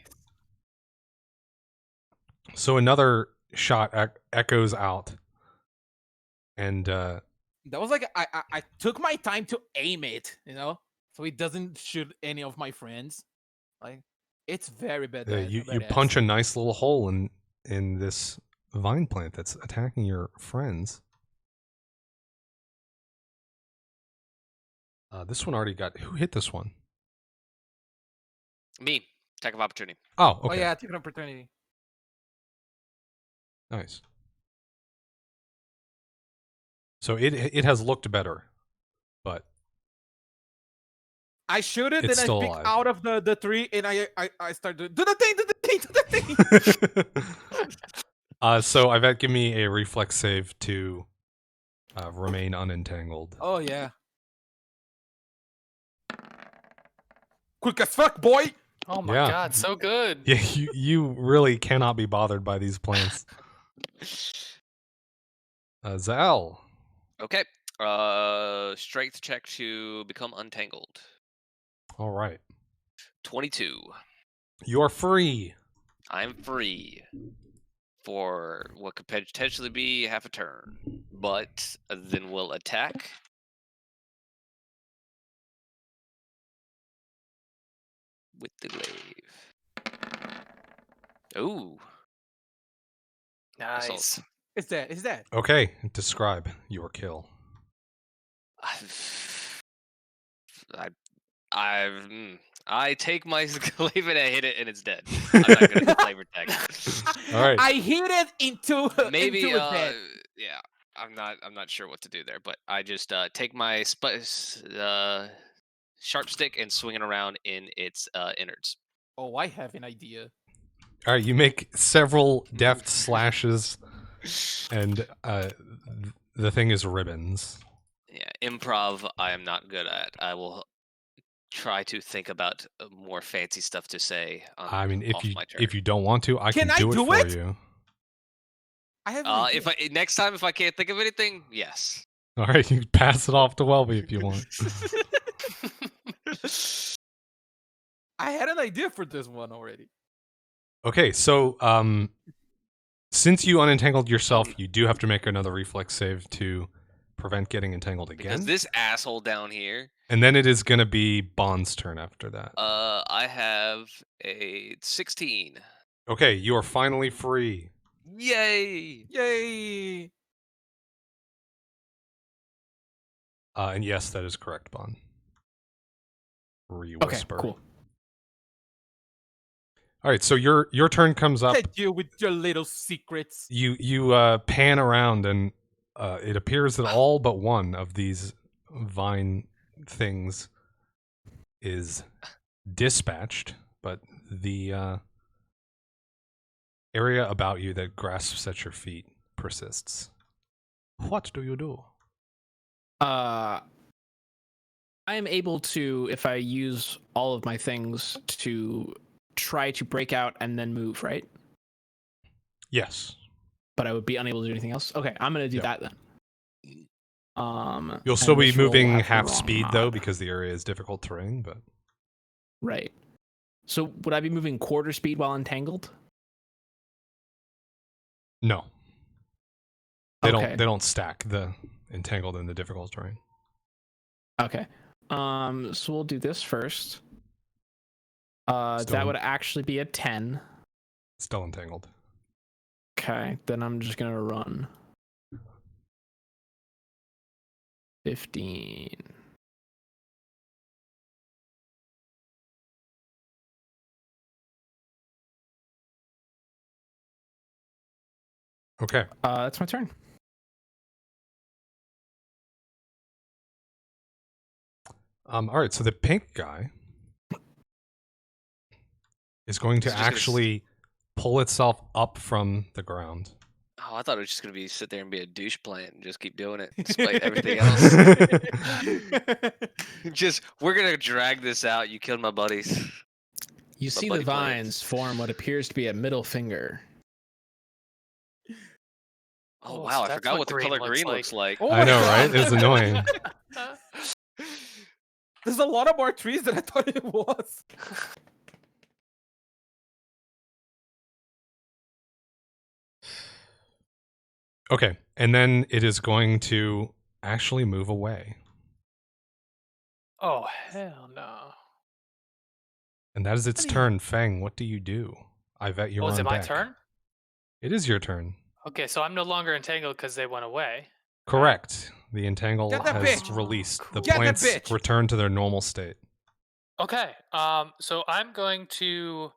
So another shot echoes out, and That was like I took my time to aim it, so it doesn't shoot any of my friends. Like it's very bad. you punch a nice little hole in this vine plant that's attacking your friends. This one already got. Who hit this one? Me. Attack of opportunity. Oh, okay. Oh yeah, take an opportunity. Nice. So it has looked better, but I shoot it, It's then I still pick alive. out of the tree, and I start doing do the thing, do the thing, do the thing. So Yvette, give me a reflex save to remain unentangled. Oh yeah. Quick as fuck, boy. Oh my Yeah. god, so good. Yeah, you really cannot be bothered by these plants. Zal. Okay. Strength check to become untangled. All right. 22. You are free. I'm free for what could potentially be half a turn, but then we'll attack. With the glaive. Ooh. Nice. It's that. Okay, describe your kill. I take my glaive and I hit it and it's dead. I'm not good at the flavor text. All right. I hit it into Maybe into his head. yeah. I'm not sure what to do there, but I just take my sharp stick and swing it around in its innards. Oh, I have an idea. All right, you make several deft slashes, and the thing is ribbons. Yeah, improv I am not good at. I will try to think about more fancy stuff to say. I mean, off my turn. if you don't want to, I can Can I do it do for it? you. I have. An idea. if I next time if I can't think of anything, yes. All right, you can pass it off to Welby if you want. I had an idea for this one already. Okay, so since you unentangled yourself, you do have to make another reflex save to prevent getting entangled again. Because this asshole down here. And then it is going to be Bond's turn after that. I have a 16. Okay, you are finally free. Yay! Yay! And yes, that is correct, Bond. Okay, Re-whisper. cool. All right, so your turn comes up. Hit you with your little secrets. You pan around, and it appears that all but one of these vine things is dispatched, but the area about you that grasps at your feet persists. What do you do? I am able to, if I use all of my things, to try to break out and then move, right? Yes. But I would be unable to do anything else. Okay, I'm gonna do Yep. that then. You'll still and be this roll moving will have half the wrong speed though, mod. because the area is difficult terrain. But Right. So would I be moving quarter speed while entangled? no, they Okay. don't stack the entangled and the difficult terrain. Okay. So we'll do this first. Still That would actually be a 10. Still entangled. Okay, then I'm just gonna run. 15. Okay. That's my turn. All right. So the pink guy is going to Is it just gonna actually pull itself up from the ground. Oh, I thought it was just gonna be sit there and be a douche plant and just keep doing it despite everything else. Just we're gonna drag this out. You killed my buddies. You see the buddy vines plants. form what appears to be a middle finger. Oh Oh, wow, so I that's forgot what the color green looks like. Oh I my know, God. right? It's annoying. There's a lot of more trees than I thought it was. Okay, and then it is going to actually move away, Oh hell no! and that is its What do you- turn. Fang, what do you do? Yvette, you're Oh, is on it my deck. turn? It is your turn. Okay, so I'm no longer entangled because they went away. Correct. The entangle Get that has bitch. released. The Get that plants bitch. return to their normal state. Okay, so I'm going to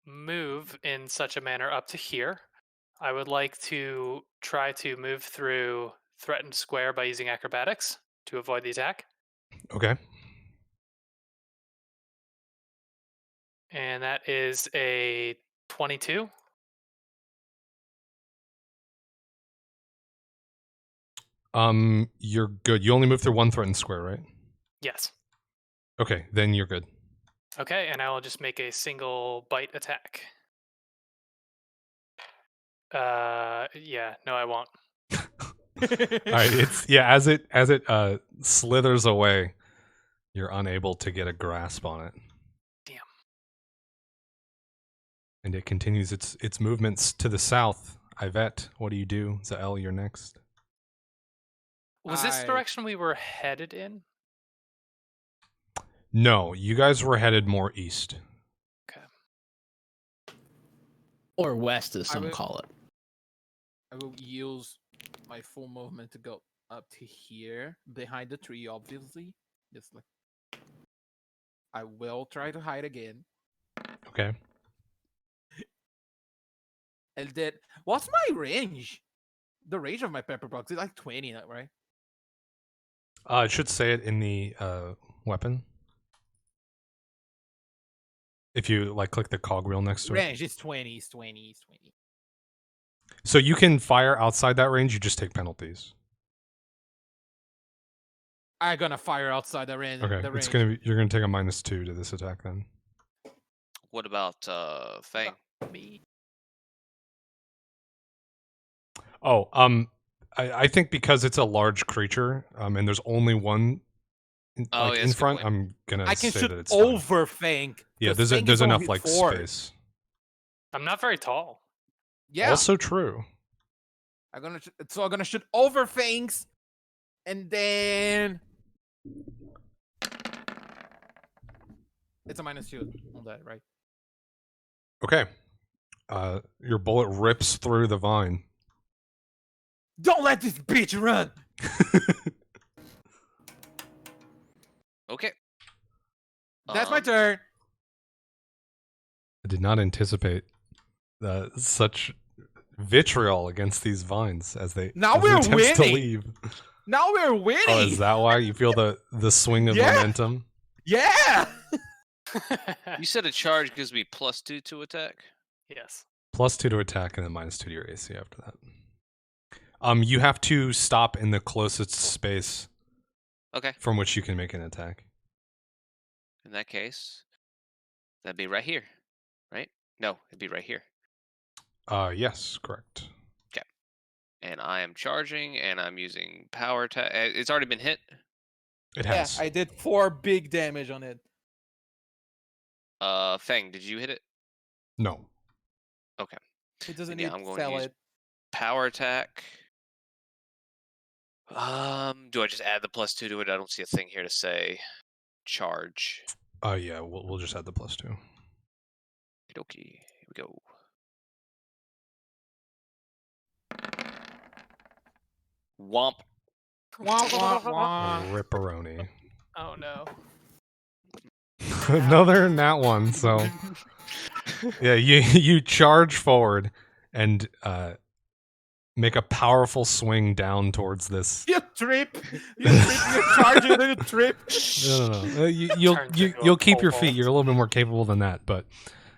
move in such a manner up to here. I would like to try to move through threatened square by using acrobatics to avoid the attack. Okay. And that is a 22. You're good. You only move through one threatened square, right? Yes. Okay, then you're good. Okay, and I will just make a single bite attack. Yeah, no, I won't. All right, as it slithers away, you're unable to get a grasp on it. Damn. And it continues its movements to the south. Yvette, what do you do? Zael, you're next. Was this the I- direction we were headed in? No, you guys were headed more east. Or west, as I some will- call it. I will use my full movement to go up to here, behind the tree, obviously. Just like I will try to hide again. Okay. And then, what's my range? The range of my pepper box is like 20, right? It should say it in the weapon. If you like click the cogwheel next to it. Range is 20, is 20, is 20. So you can fire outside that range, you just take penalties. I'm gonna fire outside the range. Okay. The It's range. gonna be you're gonna take a -2 to this attack then. What about Fang? Me. Oh, I think because it's a large creature, and there's only one Oh, like, yeah, in that's a good front, point. I'm gonna I can say shoot that it's fine. over Fang. Yeah, 'cause Fang there's is enough only like 4. space. I'm not very tall. Yeah. Also true. I'm gonna shoot over Fangs, and then it's a -2 on that, right? Okay. Your bullet rips through the vine. Don't let this bitch run. Okay. That's my turn. I did not anticipate such vitriol against these vines as they Now as they we're attempts to winning. leave. Now we're winning. Oh, is that why you feel the swing of Yeah. momentum? Yeah. You said a charge gives me +2 to attack. Yes. +2 to attack and then -2 to your AC after that. You have to stop in the closest space Okay. from which you can make an attack. In that case, that'd be right here, right? No, it'd be right here. Yes, correct. And I am charging, and I'm using power attack. It's already been hit. It Yeah, has. I did 4 big damage on it. Fang, did you hit it? No. It doesn't Yeah, need I'm to going to sell use- it. Power attack. Do I just add the +2 to it? I don't see a thing here to say charge. Yeah, we'll just add the +2. Okie, here we go. Womp. Wah, wah, wah. Ripperoni. Oh no. Another nat one, so yeah, you charge forward and make a powerful swing down towards this. You trip. You charge it and you trip. No. Turns into a You'll keep your pole feet. vault. You're a little bit more capable than that, but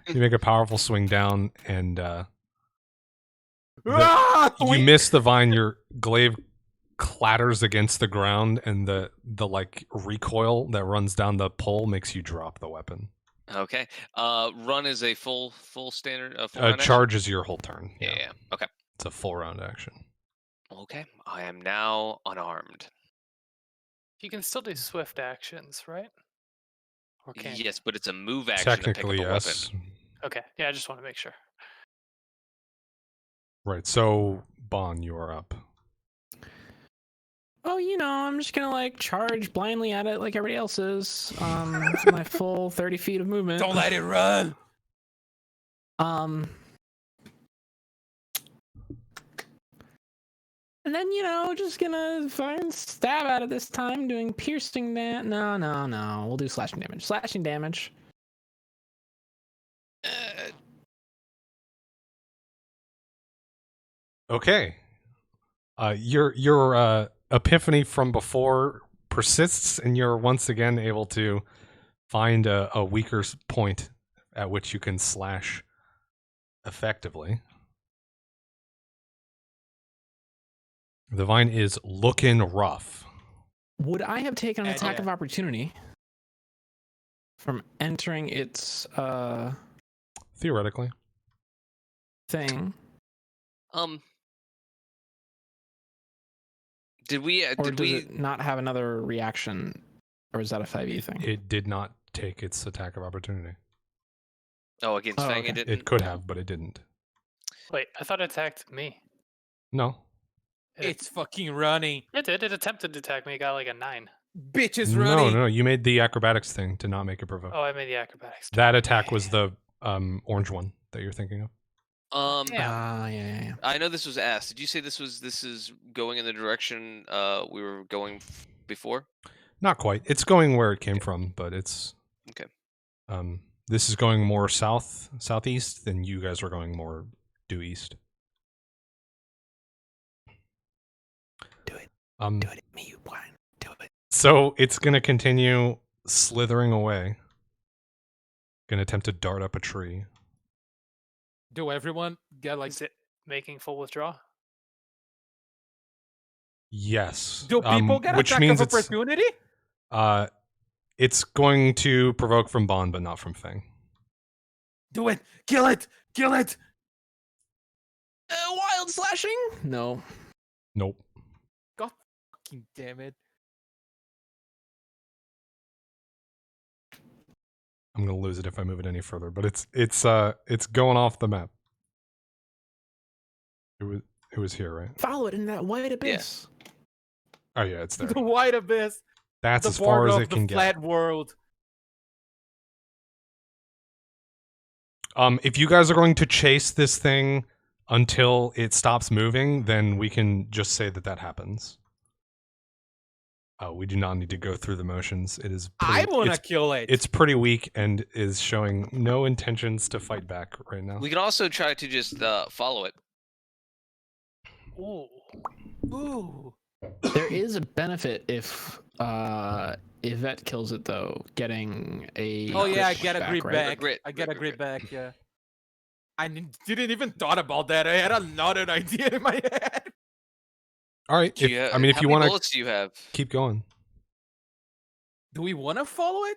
you make a powerful swing down and Ah, you twink. miss the vine. Your glaive clatters against the ground, and the like recoil that runs down the pole makes you drop the weapon. Okay. Run is a full standard. Full round action? Charge is your whole turn. Yeah. Okay. It's a full round action. Okay. I am now unarmed. You can still do swift actions, right? Or can't you? Yes, but it's a move action to pick up Technically, a yes. weapon. Okay. Yeah, I just want to make sure. Right. So, Bon, you are up. Oh, I'm just gonna like charge blindly at it like everybody else is. With my full 30 feet of movement. Don't let it run. And then just gonna stab at it this time, doing piercing damage. No. We'll do slashing damage. Slashing damage. Okay. Your epiphany from before persists, and you're once again able to find a weaker point at which you can slash effectively. The vine is looking rough. Would I have taken an Yeah, attack yeah. of opportunity from entering its Theoretically. thing? Did we? Or Did does we? it not have another reaction? Or is that a 5e thing? It did not take its attack of opportunity. Oh, against Oh, Fang, okay. it didn't. It could have, but it didn't. Wait, I thought it attacked me. No. It's fucking running. It did. It attempted to attack me. It got like a 9. Bitch is No, running. no, you made the acrobatics thing to not make it provoke. Oh, I made the acrobatics. That attack was the orange one that you're thinking of. Yeah. Yeah. I know this was asked. Did you say this is going in the direction we were going before? Not quite. It's going where it came from, but it's Okay. This is going more southeast than you guys were going more due east. Do it. Do it, me, you blind. Do it. So it's gonna continue slithering away. Gonna attempt to dart up a tree. Do everyone get like? Is it making full withdraw? Yes. Do people get which attack means of opportunity? It's going to provoke from Bond, but not from Fang. Do it! Kill it! Kill it! Wild slashing? No. Nope. God fucking damn it! I'm gonna lose it if I move it any further, but it's going off the map. It was here, right? Follow it in that white abyss. Oh yeah, it's there. The white abyss. That's The as far border as of it the can get. flat world. If you guys are going to chase this thing until it stops moving, then we can just say that happens. We do not need to go through the motions. It is. I wanna it's, kill it. It's pretty weak and is showing no intentions to fight back right now. We can also try to just follow it. Ooh. Ooh. There is a benefit if Yvette kills it though, getting a Oh yeah, I crit get a back, grit right? back. Grit, I get grit, a grit grit. back. Yeah. I didn't even thought about that. I had another idea in my head. All right. Do you If how you many want to bullets do you have? keep going. Do we want to follow it?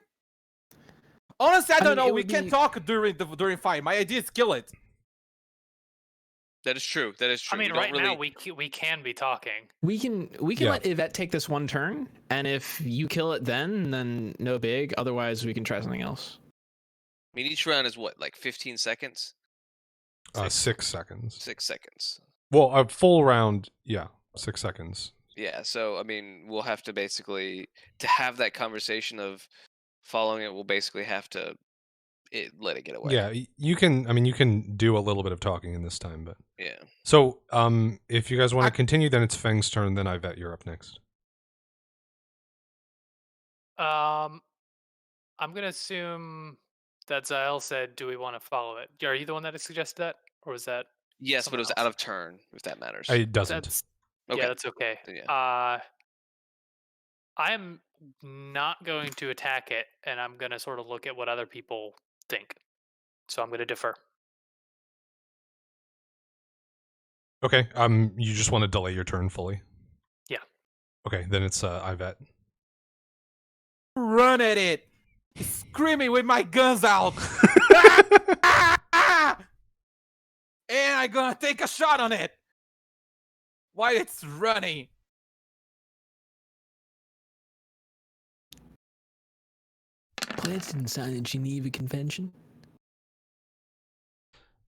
Honestly, I I don't mean, know. it We would can be- talk during fight. My idea is kill it. That is true. That is true. I mean, we don't right really... now we can be talking. We can Yeah. let Yvette take this one turn, and if you kill it then no big. Otherwise, we can try something else. I mean, each round is what, like 15 seconds? 6 seconds. 6 seconds. Well, a full round, yeah, 6 seconds. Yeah, so I mean, we'll have to basically to have that conversation of following it. We'll basically have to let it get away. Yeah, you can. I mean, you can do a little bit of talking in this time, but Yeah. so if you guys want I- to continue, then it's Feng's turn. Then Yvette, you're up next. I'm gonna assume that Zael said, "Do we want to follow it?" Are you the one that suggested that, or was that? Yes, but Someone it was else. out of turn. If that matters. It doesn't. That's Okay. yeah, that's okay. Then yeah. I'm not going to attack it, and I'm gonna sort of look at what other people think. So I'm gonna defer. Okay. You just want to delay your turn fully. Yeah. Okay, then it's Yvette. Run at it. Screaming with my guns out. And I'm gonna take a shot on it while it's running. Plants didn't sign the Geneva Convention.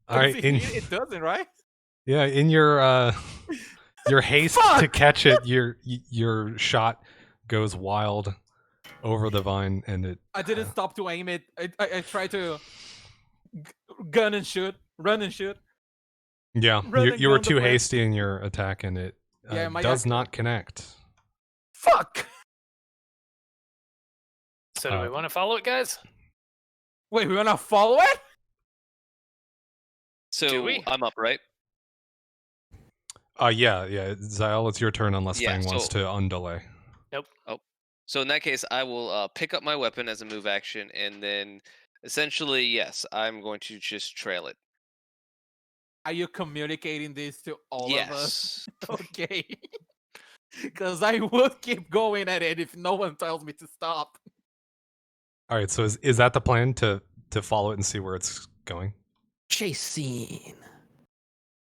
All right. It doesn't, right? Yeah, in your haste to Fuck! catch it, your shot goes wild over the vine, and it. I didn't stop to aim it. I tried to gun and shoot, run and shoot. Yeah, Running you were down the too way. hasty in your attack, and it Yeah, my does attack- not connect. Fuck! So do we want to follow it, guys? Wait, we wanna follow it? So we? I'm up, right? Yeah. Zael, it's your turn unless Yeah, Fang wants so- to undelay. So in that case, I will pick up my weapon as a move action, and then Essentially, yes. I'm going to just trail it. Are you communicating this to all of us? Yes. Okay. Because I would keep going at it if no one tells me to stop. All right, so is that the plan to follow it and see where it's going? Chase scene.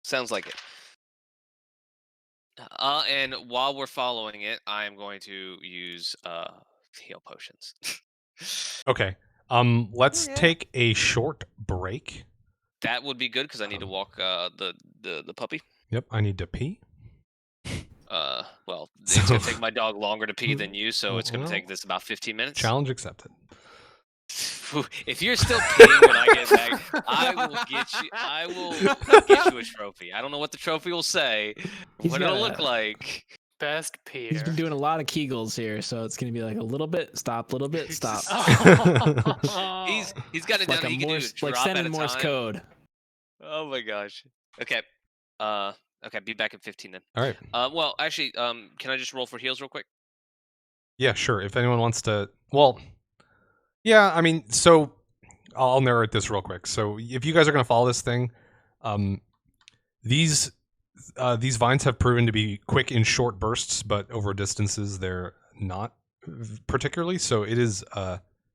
Sounds like it. And while we're following it, I am going to use heal potions. Okay. Let's Yeah. take a short break. That would be good because I need to walk the puppy. Yep, I need to pee. Well, it's So- gonna take my dog longer to pee than you, so it's gonna Well, take this about 15 minutes. Challenge accepted. If you're still peeing when I get back, I will get you. I will get you a trophy. I don't know what the trophy will say, He's what it'll got look a- like. Best He's been peer. doing a lot of Kegels here, so it's gonna be like a little bit stop, little bit stop. He's got it down. like a He can do Morse, a drop like at sending a Morse time. code. Oh my gosh. Okay. Okay. Be back in 15 then. All right. Well, actually, can I just roll for heals real quick? Yeah, sure. If anyone wants to, well, yeah. I mean, so I'll narrate this real quick. So if you guys are going to follow this thing, these vines have proven to be quick in short bursts, but over distances they're not particularly. So it is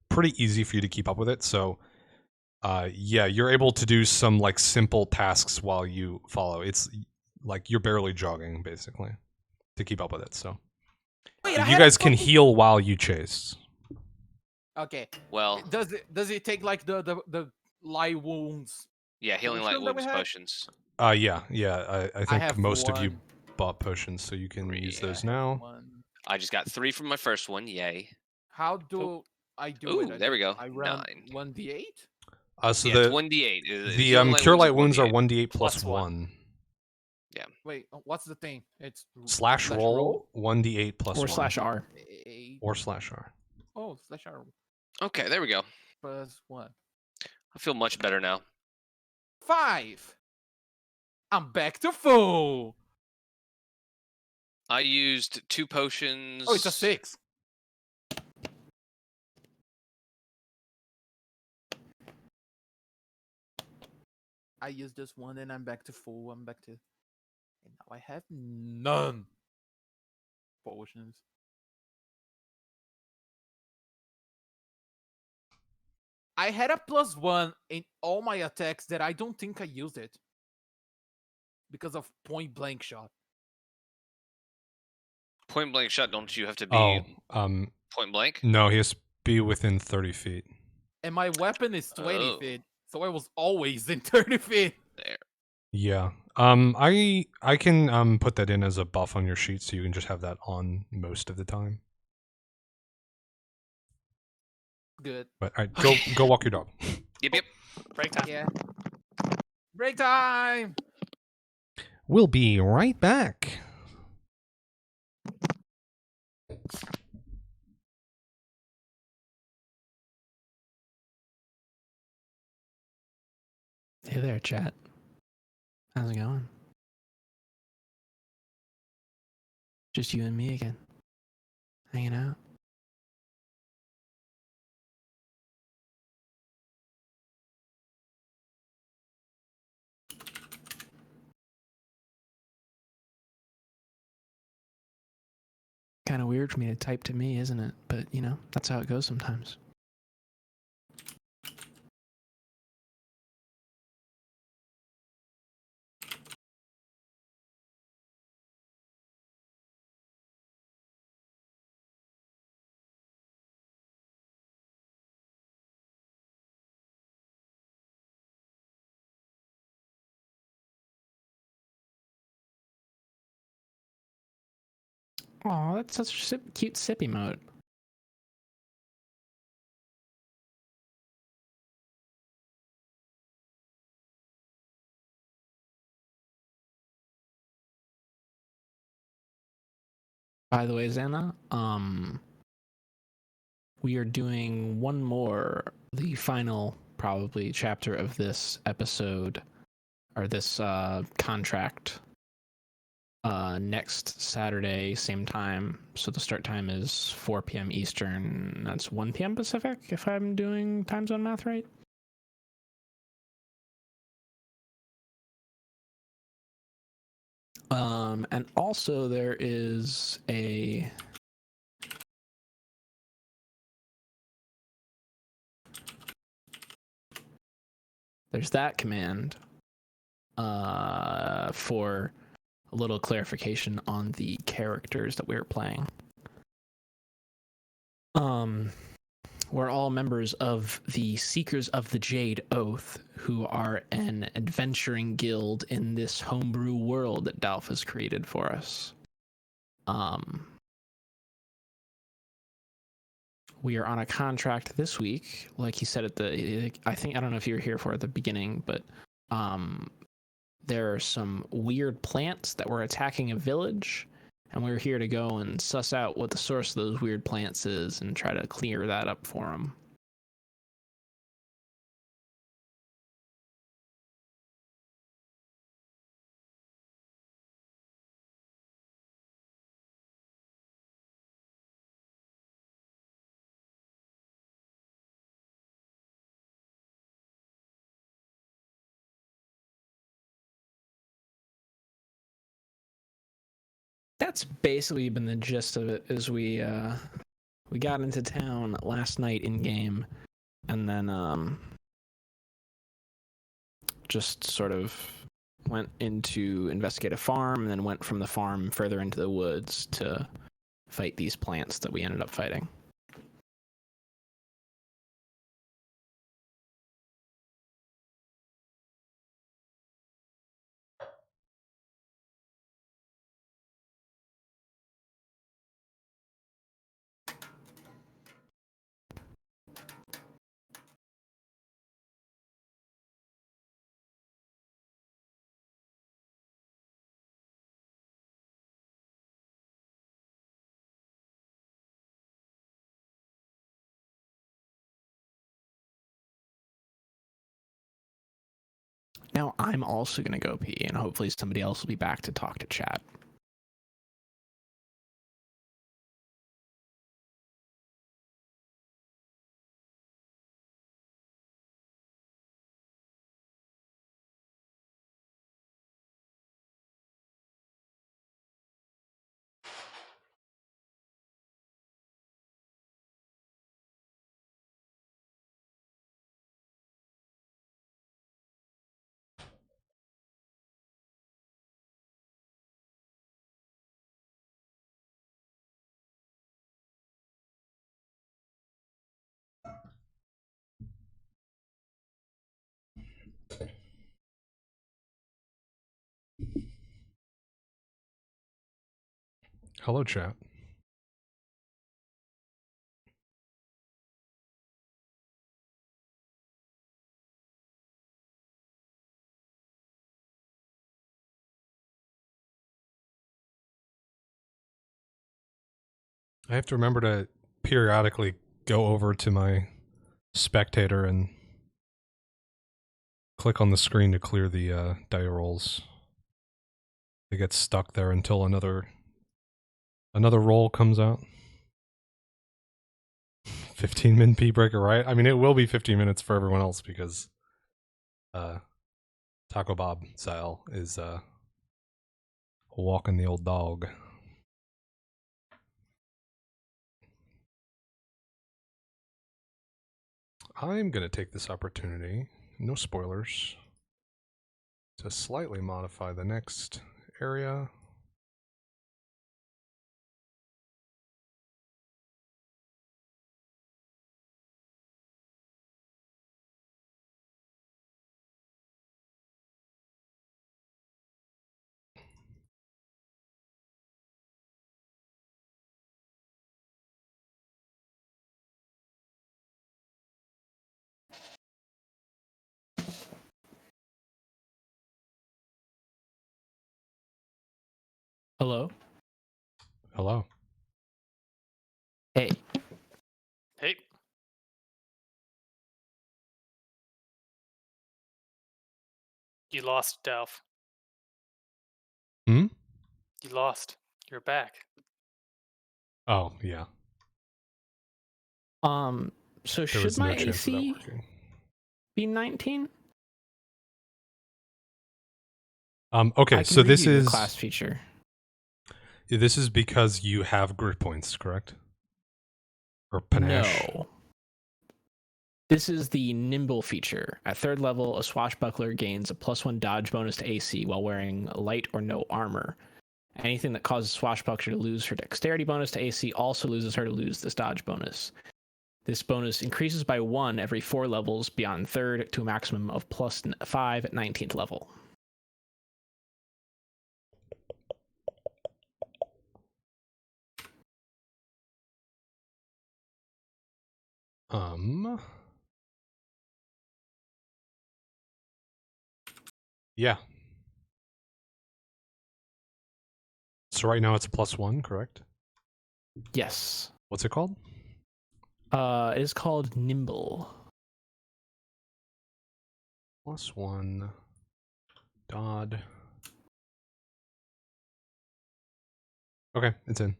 pretty easy for you to keep up with it. So yeah, you're able to do some like simple tasks while you follow. It's like you're barely jogging basically to keep up with it. So Wait, I you had a guys can fucking- heal while you chase. Okay. Well, Does it take like the light wounds? yeah, healing light potion that we wounds had? potions. Yeah. I think have most of you one. bought potions, so you can use Yeah, I those I have now. one. I just got 3 from my first one. Yay. How do I do it? Ooh, there we go. I run 9. 1d8. So Yeah, it's the 1d8. the Healing light cure wounds light wounds are 1d8. 1d8 plus plus one. 1. Wait, what's the thing? It's Slash roll 1d8 plus Or 1. slash R. Or slash R. Oh, slash R Okay, there we go. plus 1. I feel much better now. 5. I'm back to full. I used 2 potions. Oh, it's a 6. I used this one and I'm back to full. I'm back to. And now I have none potions. I had a +1 in all my attacks that I don't think I used it. Because of point blank shot. Point blank shot, don't you have to be Oh, point blank? no, he has to be within 30 feet. And my weapon is 20 Oh. feet. So I was always in 30 feet. There. Yeah. I can put that in as a buff on your sheet so you can just have that on most of the time. Good. But all right, go walk your dog. Yep. Break time. Yeah. Break time. We'll be right back. Hey there, chat. How's it going? Just you and me again. Hanging out. Kind of weird for me to type to me, isn't it? But, you know, that's how it goes sometimes. Oh, that's such a cute sippy mode. By the way, Xana, we are doing one more, the final probably chapter of this episode, or this contract. next Saturday, same time. So the start time is 4 p.m. Eastern. That's 1 p.m. Pacific, if I'm doing time zone math right. And also there is there's that command for a little clarification on the characters that we were playing. We're all members of the Seekers of the Jade Oath, who are an adventuring guild in this homebrew world that Dalf has created for us. We are on a contract this week, like he said I don't know if you were here for at the beginning, but there are some weird plants that were attacking a village, and we're here to go and suss out what the source of those weird plants is and try to clear that up for them. That's basically been the gist of it. As we got into town last night in game, and then just sort of went into investigate a farm, and then went from the farm further into the woods to fight these plants that we ended up fighting. Now I'm also going to go pee, and hopefully somebody else will be back to talk to chat. Hello, chat. I have to remember to periodically go over to my spectator and click on the screen to clear the die rolls. They get stuck there until another roll comes out. 15-min pee breaker, right? I mean, it will be 15 minutes for everyone else because Taco Bob style is walking the old dog. I'm going to take this opportunity, no spoilers, to slightly modify the next area. Hello? Hello. Hey. Hey. You lost Delph. Hmm? You lost. You're back. Oh, yeah. So There was should my no chance of that AC working. be 19? Okay, I can so this review your is class feature. this is because you have grit points, correct? Or panache. No. This is the nimble feature. At 3rd level, a swashbuckler gains a +1 dodge bonus to AC while wearing light or no armor. Anything that causes swashbuckler to lose her dexterity bonus to AC also loses her to lose this dodge bonus. This bonus increases by 1 every 4 levels beyond 3rd to a maximum of +5 at 19th level. Yeah. So right now it's a +1, correct? Yes. What's it called? It is called nimble. +1 Dodd. Okay, it's in.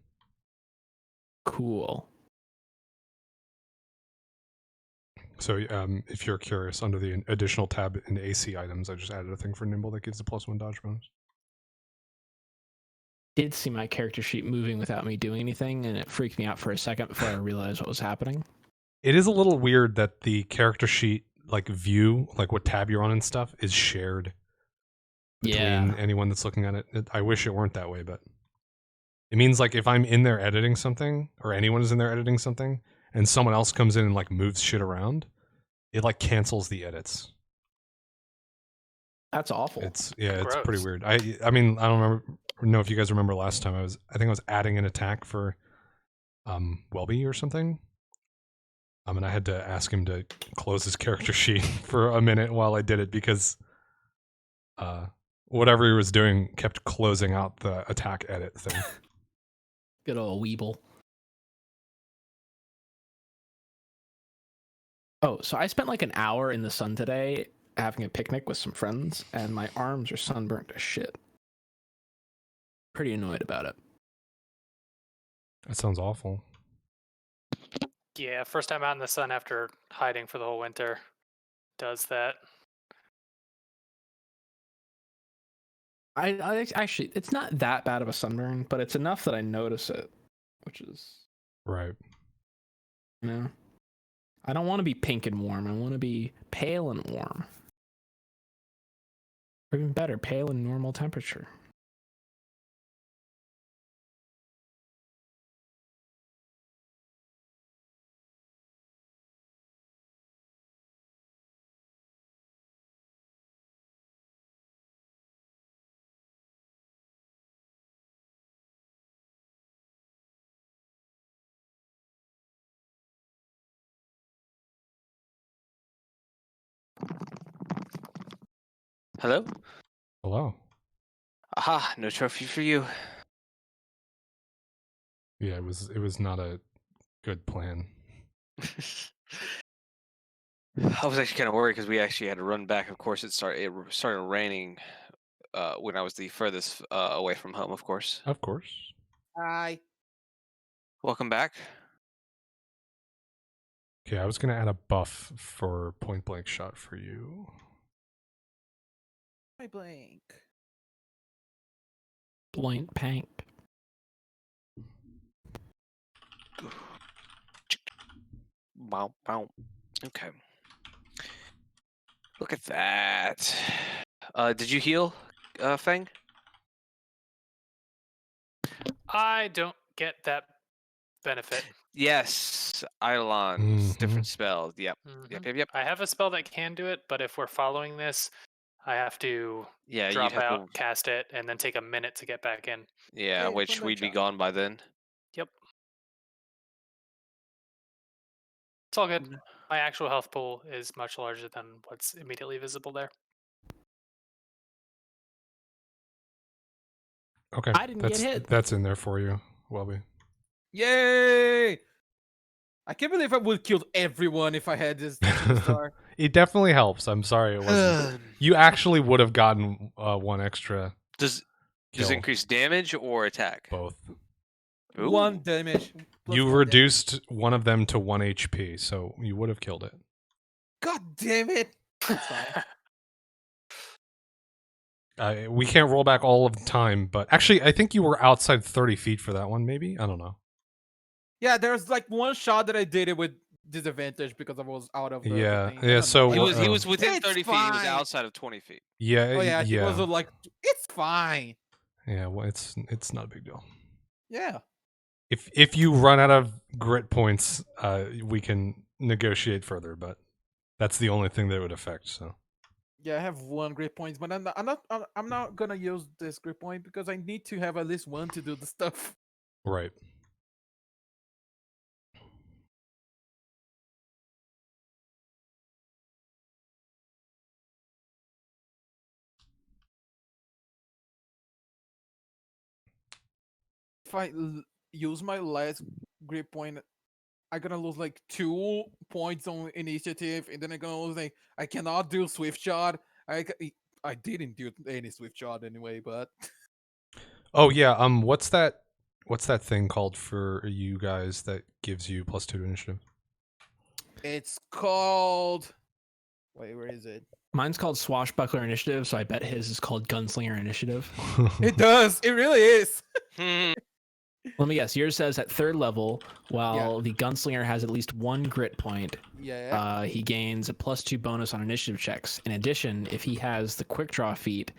Cool. So if you're curious, under the additional tab in AC items, I just added a thing for nimble that gives a +1 dodge bonus. Did see my character sheet moving without me doing anything, and it freaked me out for a second before I realized what was happening. It is a little weird that the character sheet, like view, like what tab you're on and stuff, is shared between anyone that's looking at it. I wish it weren't that way, but it means like if I'm in there editing something, or anyone is in there editing something, and someone else comes in and like moves shit around, it like cancels the edits. That's awful. It's pretty Gross. weird. I mean, I don't know if you guys remember last time I think I was adding an attack for Welby or something. And I had to ask him to close his character sheet for a minute while I did it because whatever he was doing kept closing out the attack edit thing. Good old Weeble. Oh, so I spent like an hour in the sun today having a picnic with some friends, and my arms are sunburnt to shit. Pretty annoyed about it. That sounds awful. Yeah, first time out in the sun after hiding for the whole winter does that. I actually, it's not that bad of a sunburn, but it's enough that I notice it, which is, Right. you know, I don't want to be pink and warm. I want to be pale and warm. Or even better, pale and normal temperature. Hello? Hello. Aha, no trophy for you. Yeah, it was not a good plan. I was actually kind of worried because we actually had to run back. Of course, it started raining when I was the furthest away from home, of course. Of course. Hi. Welcome back. Okay, I was gonna add a buff for point blank shot for you. My blank. Blank pank. Wow, wow. Okay. Look at that. Did you heal, Feng? I don't get that benefit. Yes, Eidolon's different Mhm. spells. Yep. Mhm. I have a spell that can do it, but if we're following this, I have to Yeah, you'd drop have out, to. cast it, and then take a minute to get back in. Yeah, Okay, which run that we'd be shot. gone by then. Yep. It's all good. My actual health pool is much larger than what's immediately visible there. Okay. I didn't get hit. That's in there for you, Welby. Yay! I can't believe I would have killed everyone if I had this star. It definitely helps. I'm sorry it wasn't. You actually would have gotten one extra. Does Does kill it increase damage or attack? both. 1 Ooh. damage. plus You 1 damage. reduced one of them to 1 HP, so you would have killed it. God damn it! That's fine. We can't roll back all of the time, but actually, I think you were outside 30 feet for that one, maybe? I don't know. Yeah, there's like one shot that I did it with disadvantage because I was out of the Yeah, thing. I yeah, don't so know. He was he Oh. was within It's 30 feet. He was fine. outside of 20 feet. Yeah, Oh yeah, he yeah. was like, it's fine. Yeah, well, it's not a big deal. Yeah. If you run out of grit points, we can negotiate further, but that's the only thing that would affect. So Yeah, I have 1 grit point, but I'm not gonna use this grit point because I need to have at least 1 to do the stuff. right. If I use my last grit point, I'm gonna lose like 2 points on initiative, and then I'm gonna lose like I cannot do swift shot. I didn't do any swift shot anyway, but Oh yeah. What's that thing called for you guys that gives you +2 to initiative? it's called. Wait, where is it? Mine's called Swashbuckler Initiative, so I bet his is called Gunslinger Initiative. It does. It really is. Hmm. Let me guess. Yours says at 3rd level, while the Gunslinger has at least 1 grit point, Yeah. he gains a +2 bonus on initiative checks. In addition, if he has the quick draw feat,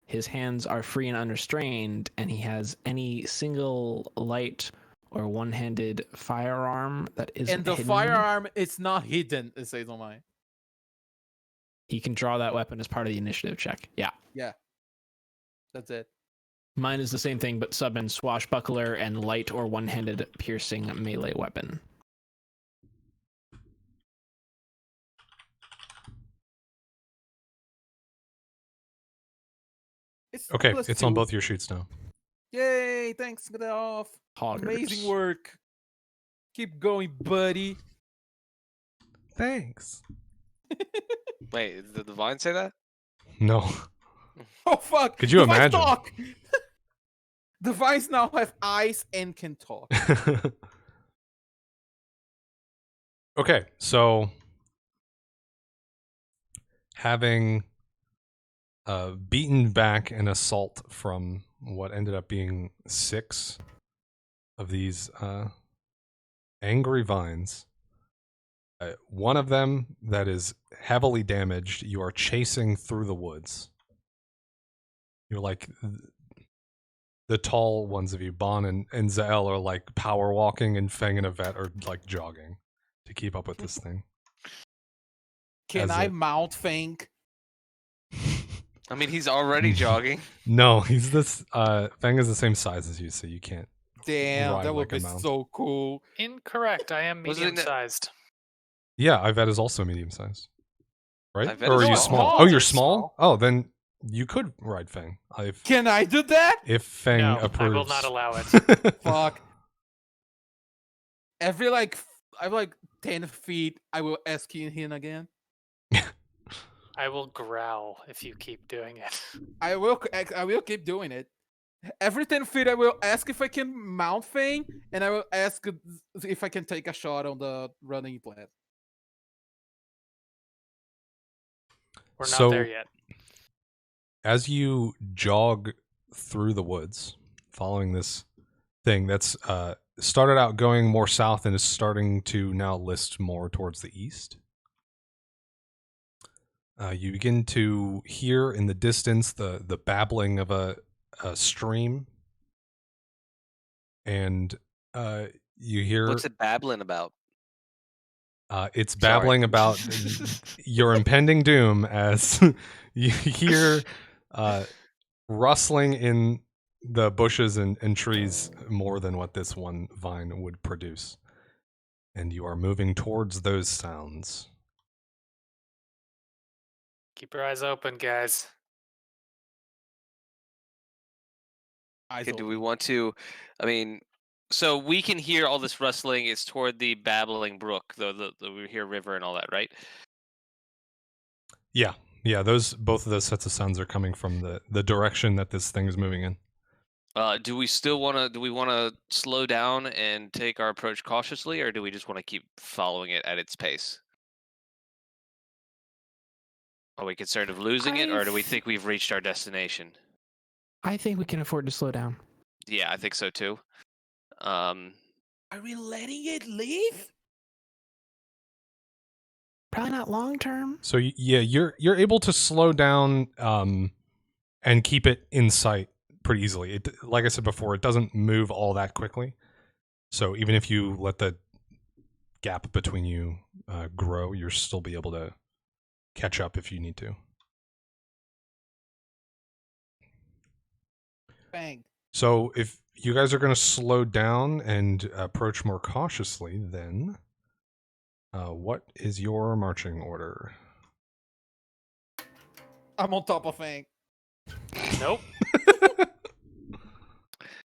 his hands are free and unrestrained, and he has any single light or one-handed firearm that isn't And the hidden, firearm, it's not hidden. It says on mine. he can draw that weapon as part of the initiative check. Yeah. Yeah. That's it. Mine is the same thing, but sub in Swashbuckler and light or one-handed piercing melee weapon. It's Okay, plus it's on 2. both your sheets now. Yay! Thanks, get it off. Hoggers. Amazing work. Keep going, buddy. Thanks. Wait, did the vine say that? No. Oh fuck! Could you The vines imagine? Talk! The vines now have eyes and can talk. Okay, so having beaten back an assault from what ended up being 6 of these angry vines, one of them that is heavily damaged, you are chasing through the woods. You're like the tall ones of you, Bon and Zael, are like power walking, and Feng and Yvette are like jogging to keep up with this thing. Can As I it- mount Fang? I mean, he's already jogging. No, he's this. Feng is the same size as you, so you can't. Damn, Ride that would like a be mount. so cool. Incorrect. I am Wasn't it- medium-sized. Yeah, Yvette is also medium sized, right? Yvette Or are is you small. small? Oh, you're You're small. small. Oh, then you could ride Feng Can I do that? if Feng No, approves. I will not allow it. Fuck. Every like 10 feet, I will ask him again. I will growl if you keep doing it. I will keep doing it. Every 10 feet, I will ask if I can mount Fang, and I will ask if I can take a shot on the running plant. We're not So- there yet. As you jog through the woods, following this thing that's started out going more south and is starting to now list more towards the east, you begin to hear in the distance the babbling of a stream, and you hear What's it babbling about? it's Sorry. babbling about your impending doom as you hear rustling in the bushes and trees more than what this one vine would produce. And you are moving towards those sounds. Keep your eyes open, guys. Eyes Okay, do we open. want to? I mean, so we can hear all this rustling. It's toward the babbling brook, the we hear river and all that, right? Yeah, Yeah, both of those sets of suns are coming from the direction that this thing is moving in. Do we want to slow down and take our approach cautiously, or do we just want to keep following it at its pace? Are we concerned of losing it, or do we think we've reached our destination? I think we can afford to slow down. Yeah, I think so too. Are we letting it leave? Probably not long term. So yeah, you're able to slow down and keep it in sight pretty easily. It, like I said before, it doesn't move all that quickly. So even if you let the gap between you grow, you'll still be able to catch up if you need to. Bang. So if you guys are going to slow down and approach more cautiously, then what is your marching order? I'm on top of Fang. Nope.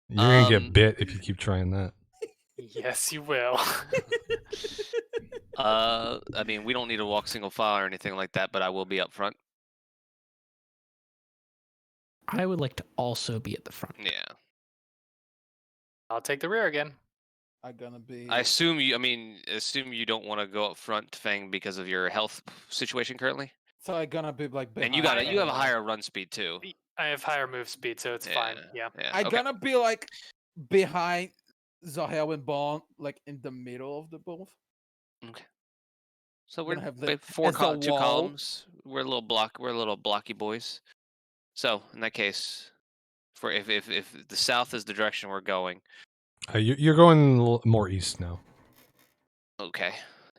You're going to get bit if you keep trying that. Yes, you will. I mean, we don't need to walk single file or anything like that, but I will be up front. I would like to also be at the front. Yeah. I'll take the rear again. I'm gonna be. I assume you don't want to go up front, Fang, because of your health situation currently. So I'm gonna be like. And you have a higher run speed too. I have higher move speed, so it's fine. Yeah. I'm okay. gonna be like behind Zahel and Bond, like in the middle of the both. Okay. So We're we're gonna have two wall. columns. We're a little blocky boys. So in that case, if the south is the direction we're going, You're going a little more east now. okay.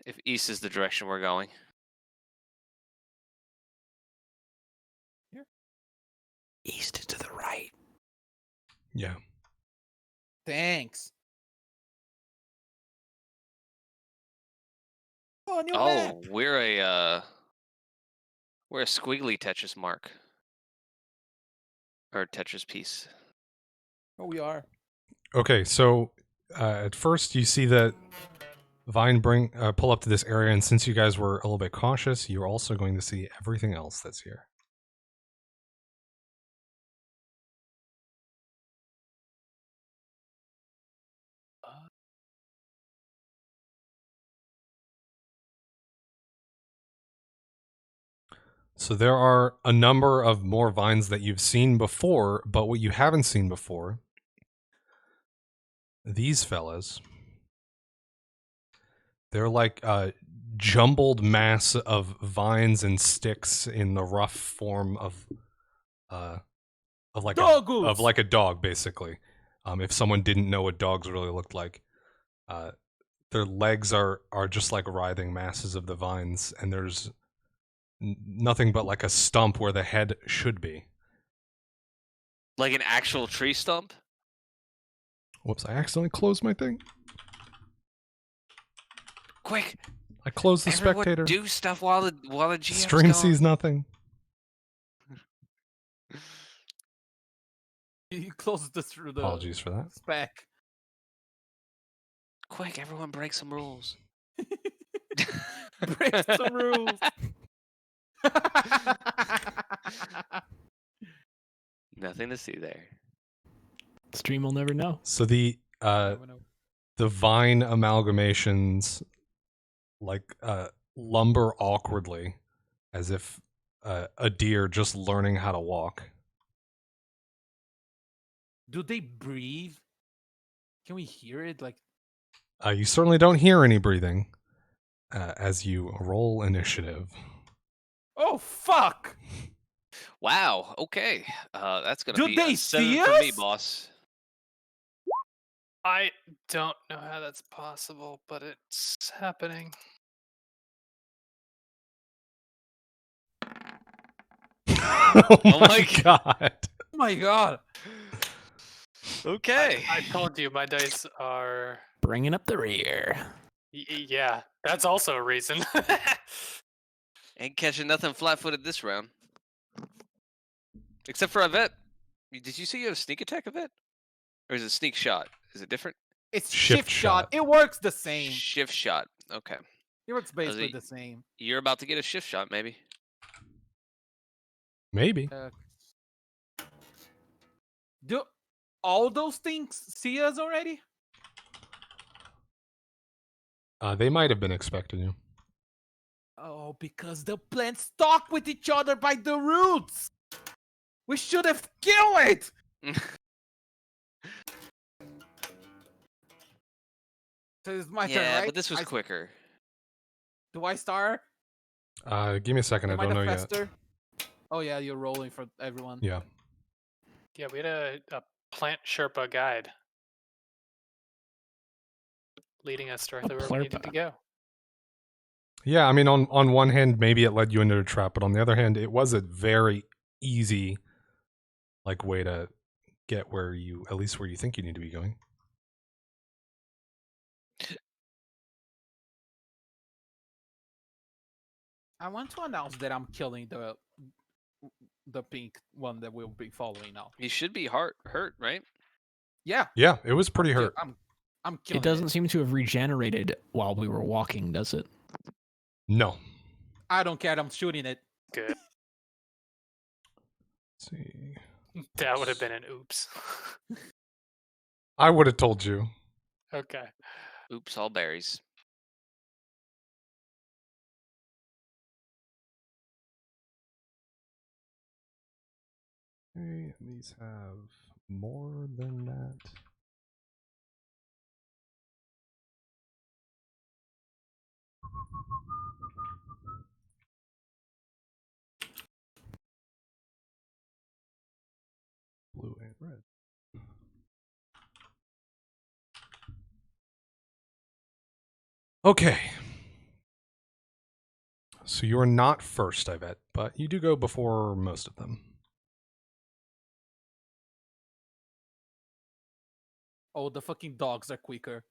If east is the direction we're going, East is to the right. Yeah. Thanks. Oh, new map. we're a squiggly Tetris mark or Tetris piece. Oh, we are. Okay, so at first you see that Vine pull up to this area, and since you guys were a little bit cautious, you're also going to see everything else that's here. So there are a number of more vines that you've seen before, but what you haven't seen before, these fellas, they're like a jumbled mass of vines and sticks in the rough form of like a dog, basically. If someone didn't know what dogs really looked like, their legs are just like writhing masses of the vines, and there's nothing but like a stump where the head should be. Like an actual tree stump? Whoops, I accidentally closed my thing. Quick! I closed the Everyone spectator. do stuff while the GM's Stream gone. sees nothing. You closed this through the Apologies for that. spec. Quick, everyone break some rules. Break some rules. Nothing to see there. Stream will never know. So the vine amalgamations like lumber awkwardly as if a deer just learning how to walk. Do they breathe? Can we hear it? Like You certainly don't hear any breathing as you roll initiative. oh fuck! Wow. Okay. That's gonna Do be they a 7 see for me, us? boss. I don't know how that's possible, but it's happening. Oh my god! Oh my god! Okay. I told you my dice are. Bringing up the rear. Yeah, that's also a reason. Ain't catching nothing flat-footed this round. Except for Yvette. Did you say you have a sneak attack, Yvette? Or is it sneak shot? Is it different? It's Shift shift shot. shot. It works the same. Shift shot. Okay. It works basically it- the same. You're about to get a shift shot, maybe. Maybe. Do all those things see us already? They might have been expecting you. Oh, because the plants talk with each other by the roots. We should have killed it. So it's my turn, Yeah, right? but this was quicker. Do I start? Give me a second. Am I don't the know faster? Oh yeah, you're rolling for everyone. yet. Yeah. Yeah, we had a plant Sherpa guide leading us directly where we needed to go. Yeah, I mean, on one hand, maybe it led you into a trap, but on the other hand, it was a very easy, like, way to get where you, at least where you think you need to be going. I want to announce that I'm killing the pink one that we'll be following now. You should be hurt, right? Yeah. Yeah, it was pretty hurt. I'm killing It doesn't seem to have regenerated while we were walking, does it? No. I don't care. I'm shooting it. Good. Let's see. That would have been an oops. I would have told you. Okay. Oops, all berries. Okay, these have more than that. Blue and red. Okay. So you're not first, I bet, but you do go before most of them. Oh, the fucking dogs are quicker.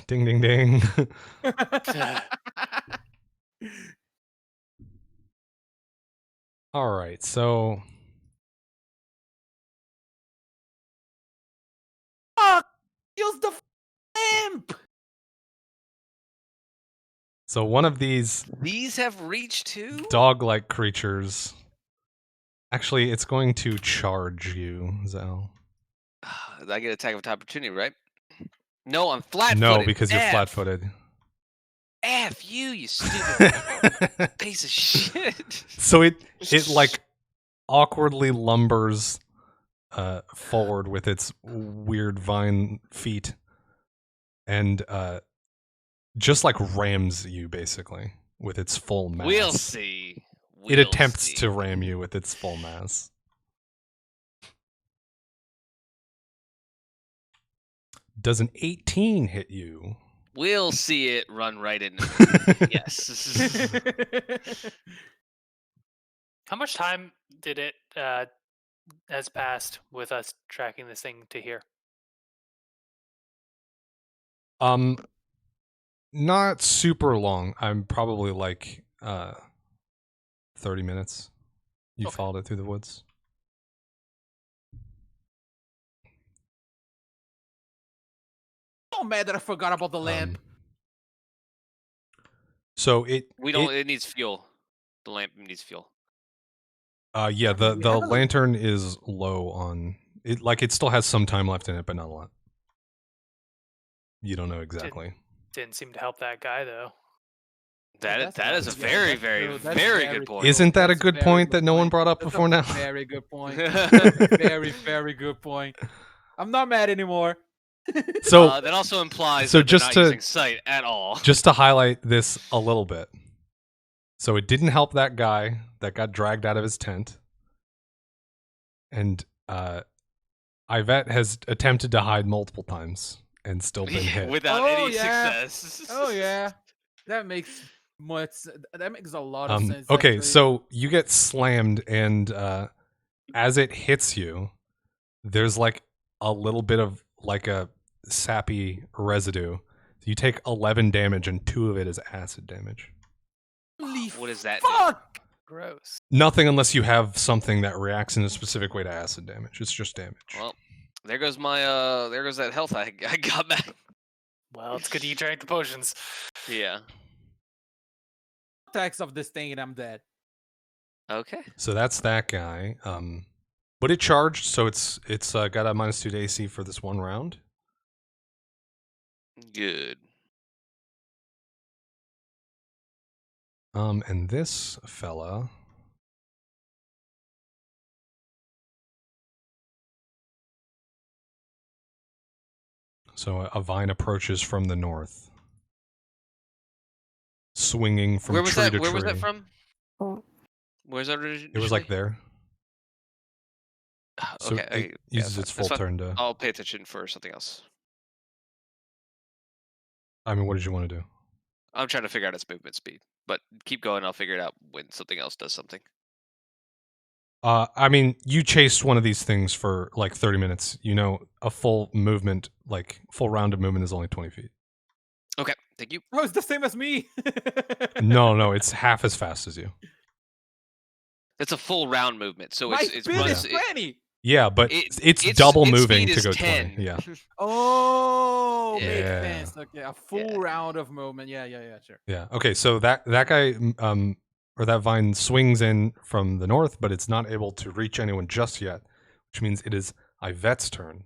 Ding, ding, ding. All right, so Fuck! Use the imp! so one of these These have reach too? dog-like creatures. Actually, it's going to charge you, Zal. I get attack of opportunity, right? No, I'm flat-footed. No, because you're F. flat-footed. F you stupid piece of shit. So it like awkwardly lumbers forward with its weird vine feet and just like rams you basically with its full mass. We'll see. It attempts to ram you with its full mass. Does an 18 hit you? We'll see it run right into me. Yes. How much time did it has passed with us tracking this thing to here? Not super long. I'm probably like 30 minutes. You Okay. followed it through the woods. So mad that I forgot about the lamp. So It needs fuel. The lamp needs fuel. Yeah, the we have a- lantern is low on it. Like it still has some time left in it, but not a lot. You don't know exactly. Didn't seem to help that guy though. that's That is a not- very, that's very, true. That's very very good point. true. Isn't that a That's good very point good that no one point. brought up That's before a now? Very good point. Very, very good point. I'm not mad anymore. So that also implies so that they're just not to- using sight at all. just to highlight this a little bit. So it didn't help that guy that got dragged out of his tent. And Yvette has attempted to hide multiple times and still been hit. Without Oh, any yeah. success. Oh yeah, that makes a lot of sense. Okay, actually. so you get slammed, and as it hits you, there's like a little bit of like a sappy residue. You take 11 damage, and 2 of it is acid damage. Holy What does that do? fuck! Gross. Nothing unless you have something that reacts in a specific way to acid damage. It's just damage. Well, there goes my there goes that health I got back. Well, it's good you drank the potions. Yeah. Attacks of this thing and I'm dead. Okay. So that's that guy. But it charged, so it's got a -2 to AC for this one round. Good. And this fella. So a vine approaches from the north, swinging from Where was tree that? to Where tree. was that from? Where's that originally? It was like there. So Okay. it uses its full turn to. I'll pay attention for something else. I mean, what did you want to do? I'm trying to figure out its movement speed, but keep going. I'll figure it out when something else does something. I mean, you chased one of these things for like 30 minutes. You know, a full movement, like full round of movement, is only 20 feet. Okay. Thank you. Oh, it's the same as me. No, it's half as fast as you. It's a full round movement, so My it's speed is runs. 20. Yeah, but it's its double speed moving to is go 10. 20. Yeah, Oh, Yeah. makes sense. Okay, a full Yeah. round of movement. Yeah, sure. yeah. Okay, so that guy, or that vine swings in from the north, but it's not able to reach anyone just yet, which means it is Ivette's turn.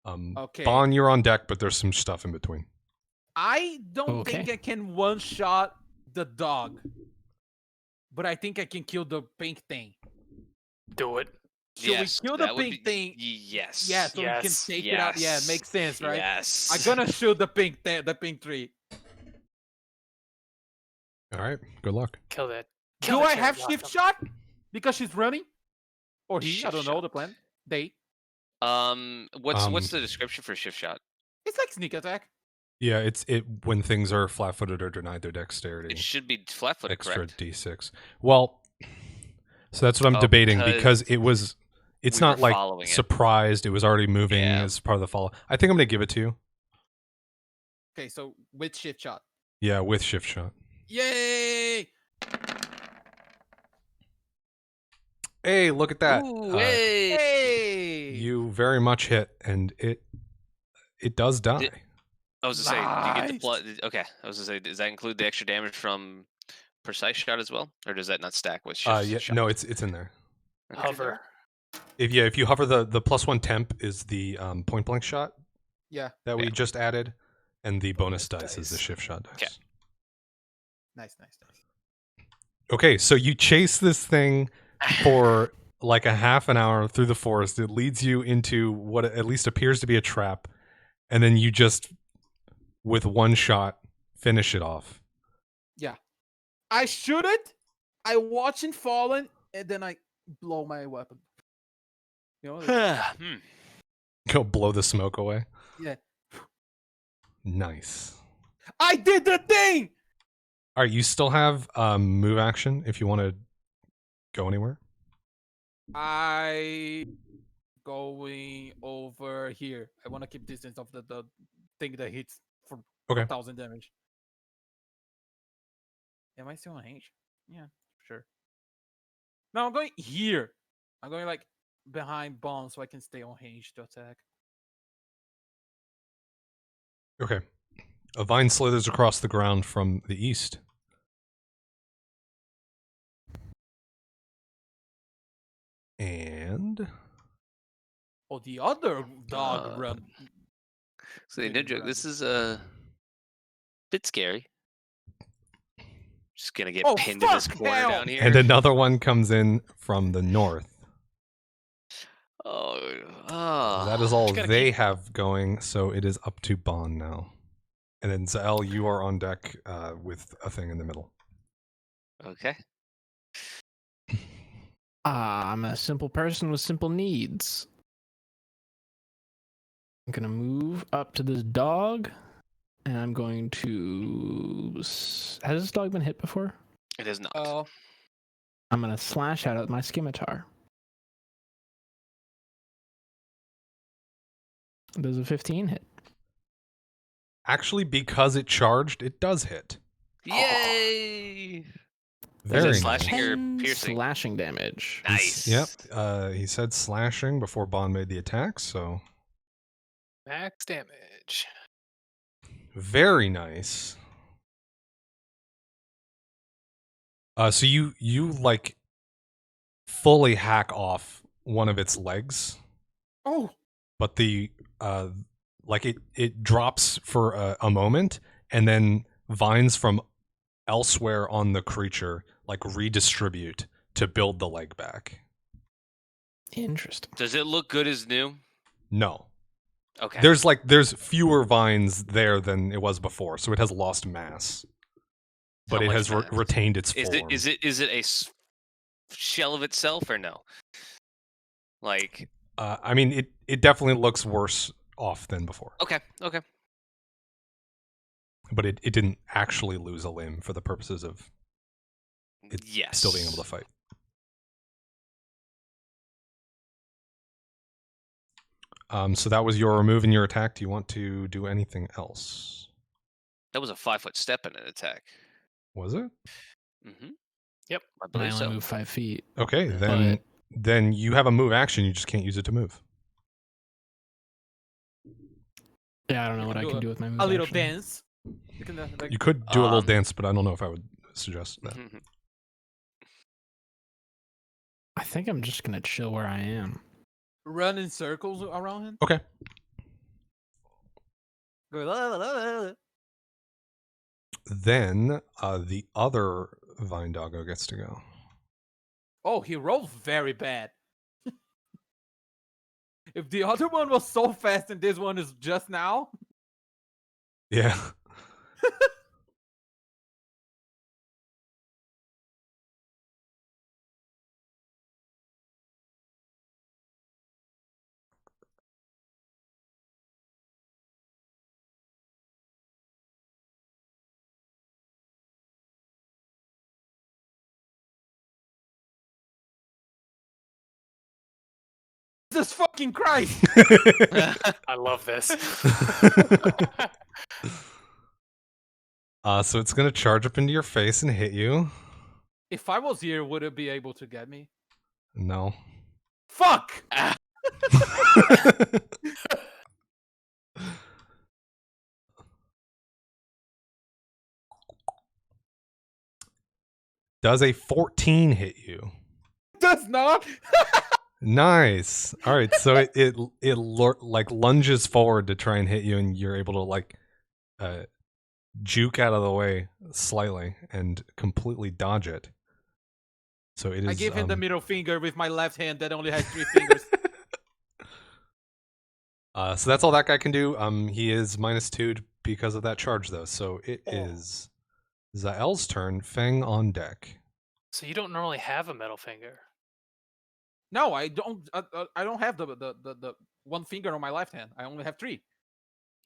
Okay. Bon, you're on deck, but there's some stuff in between. I don't think Okay. I can one-shot the dog, but I think I can kill the pink thing. Do it. Should Yes, we kill the that would pink be- thing? Yes. Yeah, so we can Yes. take it out. Yeah, it makes sense, right? Yes. I'm gonna shoot the pink tree. All right, good luck. Kill that. Do Kill the I cherry have blossom. shift shot? Because she's running? Or he? I Shift don't know shot. the plan. They. What's the description for shift shot? It's like sneak attack. Yeah, it's when things are flat-footed or denied their dexterity. It should be flat-footed, Extra correct? D6. Well, so that's what I'm Oh, debating because because it's we not were like following it. surprised. It was already moving Yeah. as part of the follow. I think I'm gonna give it to you. Okay, so with shift shot. Yeah, with shift shot. Yay! Hey, look at that. Ooh, hey! Hey! You very much hit, and it does die. I was gonna say, do you get the Nice. blood? Okay, I was gonna say, does that include the extra damage from precise shot as well, or does that not stack with shift Yeah, shot? no, it's in there. Okay. Hover. If you hover, the +1 temp is the point blank shot Yeah, that we Yeah. just added, and the bonus dice is the dice. shift shot dice. Okay. nice. Okay, so you chase this thing for like a half an hour through the forest. It leads you into what at least appears to be a trap, and then you just, with one shot, finish it off. I shoot it, I watch it fallen, and then I blow my weapon. You know? like- Go blow the smoke away. yeah. Nice. I did the thing! All right, you still have move action if you want to go anywhere. I going over here. I want to keep distance of the thing that hits for Okay. 1,000 damage. Am I still on range? Yeah, sure. No, I'm going here. I'm going like behind Bon so I can stay on range to attack. Okay. A vine slithers across the ground from the east. And Oh, the other dog run. So Big no joke, run. this is a bit scary. Just gonna get Oh, pinned in this fuck corner hell! down here. and another one comes in from the north. That is all Just gotta they keep- have going, so it is up to Bon now. And then Zael, you are on deck with a thing in the middle. Okay. I'm a simple person with simple needs. I'm gonna move up to this dog, and I'm going to. Has this dog been hit before? It is not. Oh, I'm gonna slash at it with my scimitar. Does a 15 hit? Actually, because it charged, it does hit. Yay! Very it nice. slashing? Or 10 piercing? slashing damage. Nice. Yep. He said slashing before Bon made the attack, so Max damage. very nice. So you like fully hack off one of its legs, Oh, but like it drops for a moment, and then vines from elsewhere on the creature like redistribute to build the leg back. Interesting. Does it look good as new? No. Okay. There's fewer vines there than it was before, so it has lost mass. But How it much has mass? retained its Is form. it a shell of itself or no? Like, I mean, it definitely looks worse off than before. okay. But it didn't actually lose a limb for the purposes of it Yes. still being able to fight. So that was your remove and your attack. Do you want to do anything else? That was a 5-foot step in an attack. Was it? Mm-hmm. Yep. I And I believe only so. move 5 feet. Okay, But then you have a move action. You just can't use it to move. yeah, I don't know You what can I do can do with my move a little action. dance. You can like You could do a little Um, dance, but I don't know if I would suggest that. I think I'm just gonna chill where I am. run in circles around him. Okay. Go, "La, la, la, la, la." Then the other Vine Doggo gets to go. Oh, he rolled very bad. If the other one was so fast and this one is just now, Yeah. Jesus fucking Christ! I love this. So it's gonna charge up into your face and hit you. If I was here, would it be able to get me? No. Fuck! Does a 14 hit you? Does not. Nice. All right, so it like lunges forward to try and hit you, and you're able to like juke out of the way slightly and completely dodge it. So it is. I give him the middle finger with my left hand that only has 3 fingers. So that's all that guy can do. He is -2 because of that charge, though. So it is Zael's turn. Feng on deck. So you don't normally have a middle finger. No, I don't. I don't have the one finger on my left hand. I only have 3.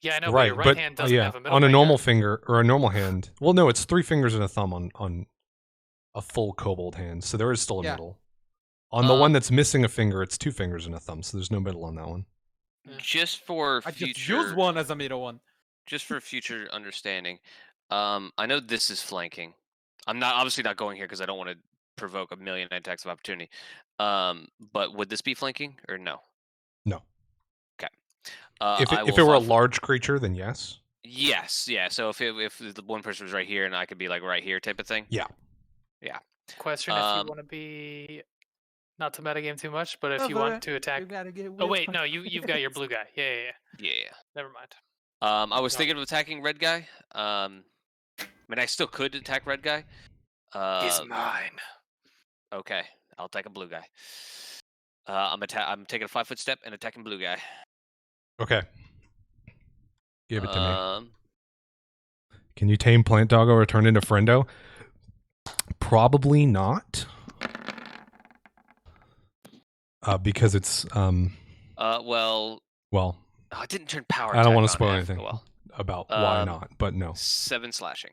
Yeah, I know, but Right, your right but hand doesn't yeah, have a middle on a finger. normal finger or a normal hand. Well, no, it's 3 fingers and a thumb on a full kobold hand. So there is still a Yeah. middle. On the one that's missing a finger, it's 2 fingers and a thumb. So there's no middle on that one. Just for I future, just use one as a middle one. just for future understanding, I know this is flanking. I'm not obviously not going here because I don't want to provoke a million attacks of opportunity. But would this be flanking or no? No. Okay. If I it will were a fall- large creature, then yes. Yes, yeah. So if the one person was right here and I could be like right here type of thing. Yeah. Question: if you want to be not to metagame too much, but if you want to attack. You gotta get Oh wait, no, you've got your blue guy. Yeah. Yeah. Never mind. I was Got thinking of attacking red guy. I mean, I still could attack red guy. He's mine. Okay, I'll take a blue guy. I'm taking a 5-foot step and attacking blue guy. Okay. Give it to me. me. Can you tame Plant Doggo or turn into Friendo? Probably not. Because it's Well, well, I didn't turn power. I don't want wanna to spoil anything. about why not, but no. 7 slashing.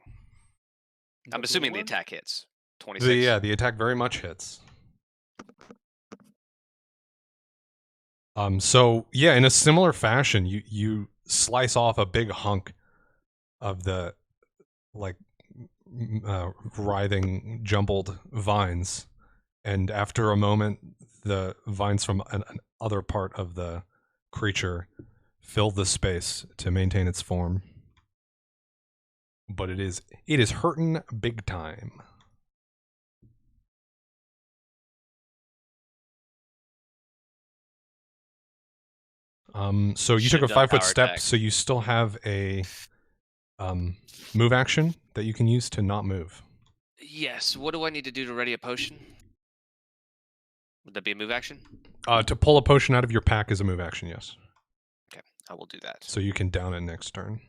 The I'm blue assuming the one? attack hits. 26. The attack very much hits. So yeah, in a similar fashion, you slice off a big hunk of the like writhing, jumbled vines, and after a moment, the vines from an other part of the creature fill the space to maintain its form. But it is hurting big time. So you Should've took a done 5-foot power step, attack. so you still have a move action that you can use to not move. Yes. What do I need to do to ready a potion? Would that be a move action? To pull a potion out of your pack is a move action, yes. I will do that. So you can down it next turn.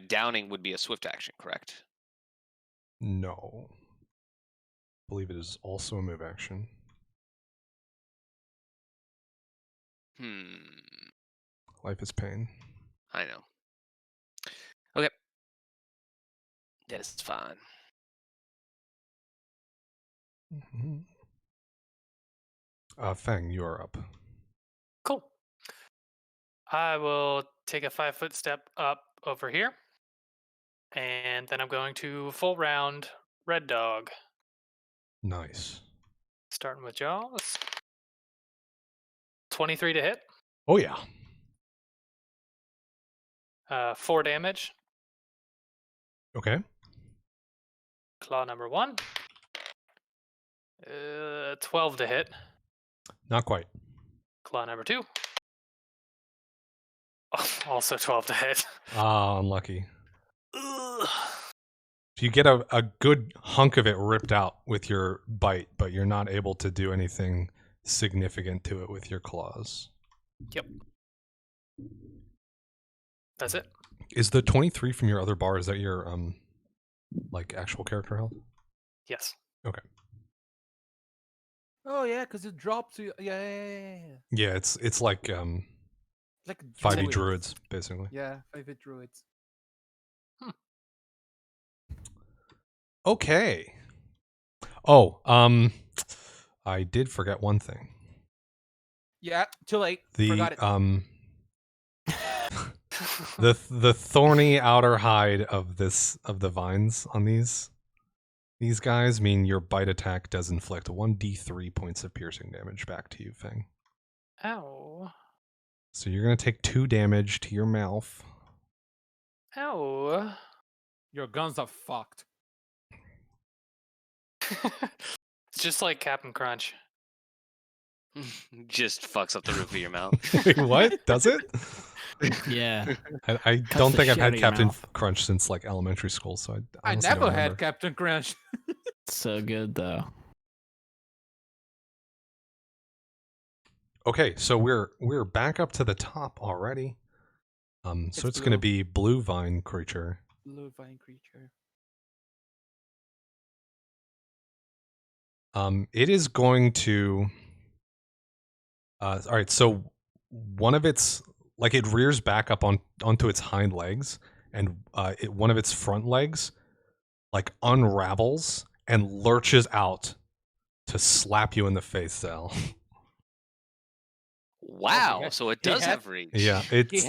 Downing would be a swift action, correct? No. I believe it is also a move action. Life is pain. I know. Okay. That is fine. Fang, you are up. Cool. I will take a 5-foot step up over here. And then I'm going to full round Red Dog. Nice. Starting with Jaws. 23 to hit. Oh yeah. 4 damage. Okay. Claw number 1. 12 to hit. Not quite. Claw number 2. Also 12 to hit. Ah, unlucky. Ugh. You get a good hunk of it ripped out with your bite, but you're not able to do anything significant to it with your claws. Yep. That's it. Is the 23 from your other bar, is that your like actual character health? Yes. Oh yeah, because it drops to yeah. Yeah, it's like Like 5e druids, basically. Yeah, 5e druids. Okay. Oh, I did forget one thing. Yeah, too late. The Forgot it. the thorny outer hide of the vines on these guys mean your bite attack does inflict 1d3 points of piercing damage back to you, Fang. Ow. So you're gonna take 2 damage to your mouth. Ow. Your guns are fucked. It's just like Captain Crunch. Just fucks up the roof of your mouth. Wait, what? Does it? Yeah. I Cuts don't the think I've shit out had of your Captain mouth. Crunch since like elementary school, so I I honestly don't never had remember. Captain Crunch. So good though. Okay, so we're back up to the top already. So It's it's gonna blue. be blue vine creature. Blue vine creature. It is going to. All right, so one of its it rears back up onto its hind legs, and one of its front legs like unravels and lurches out to slap you in the face, Sal. Wow. ha- So it he does ha- have reach. Yeah, He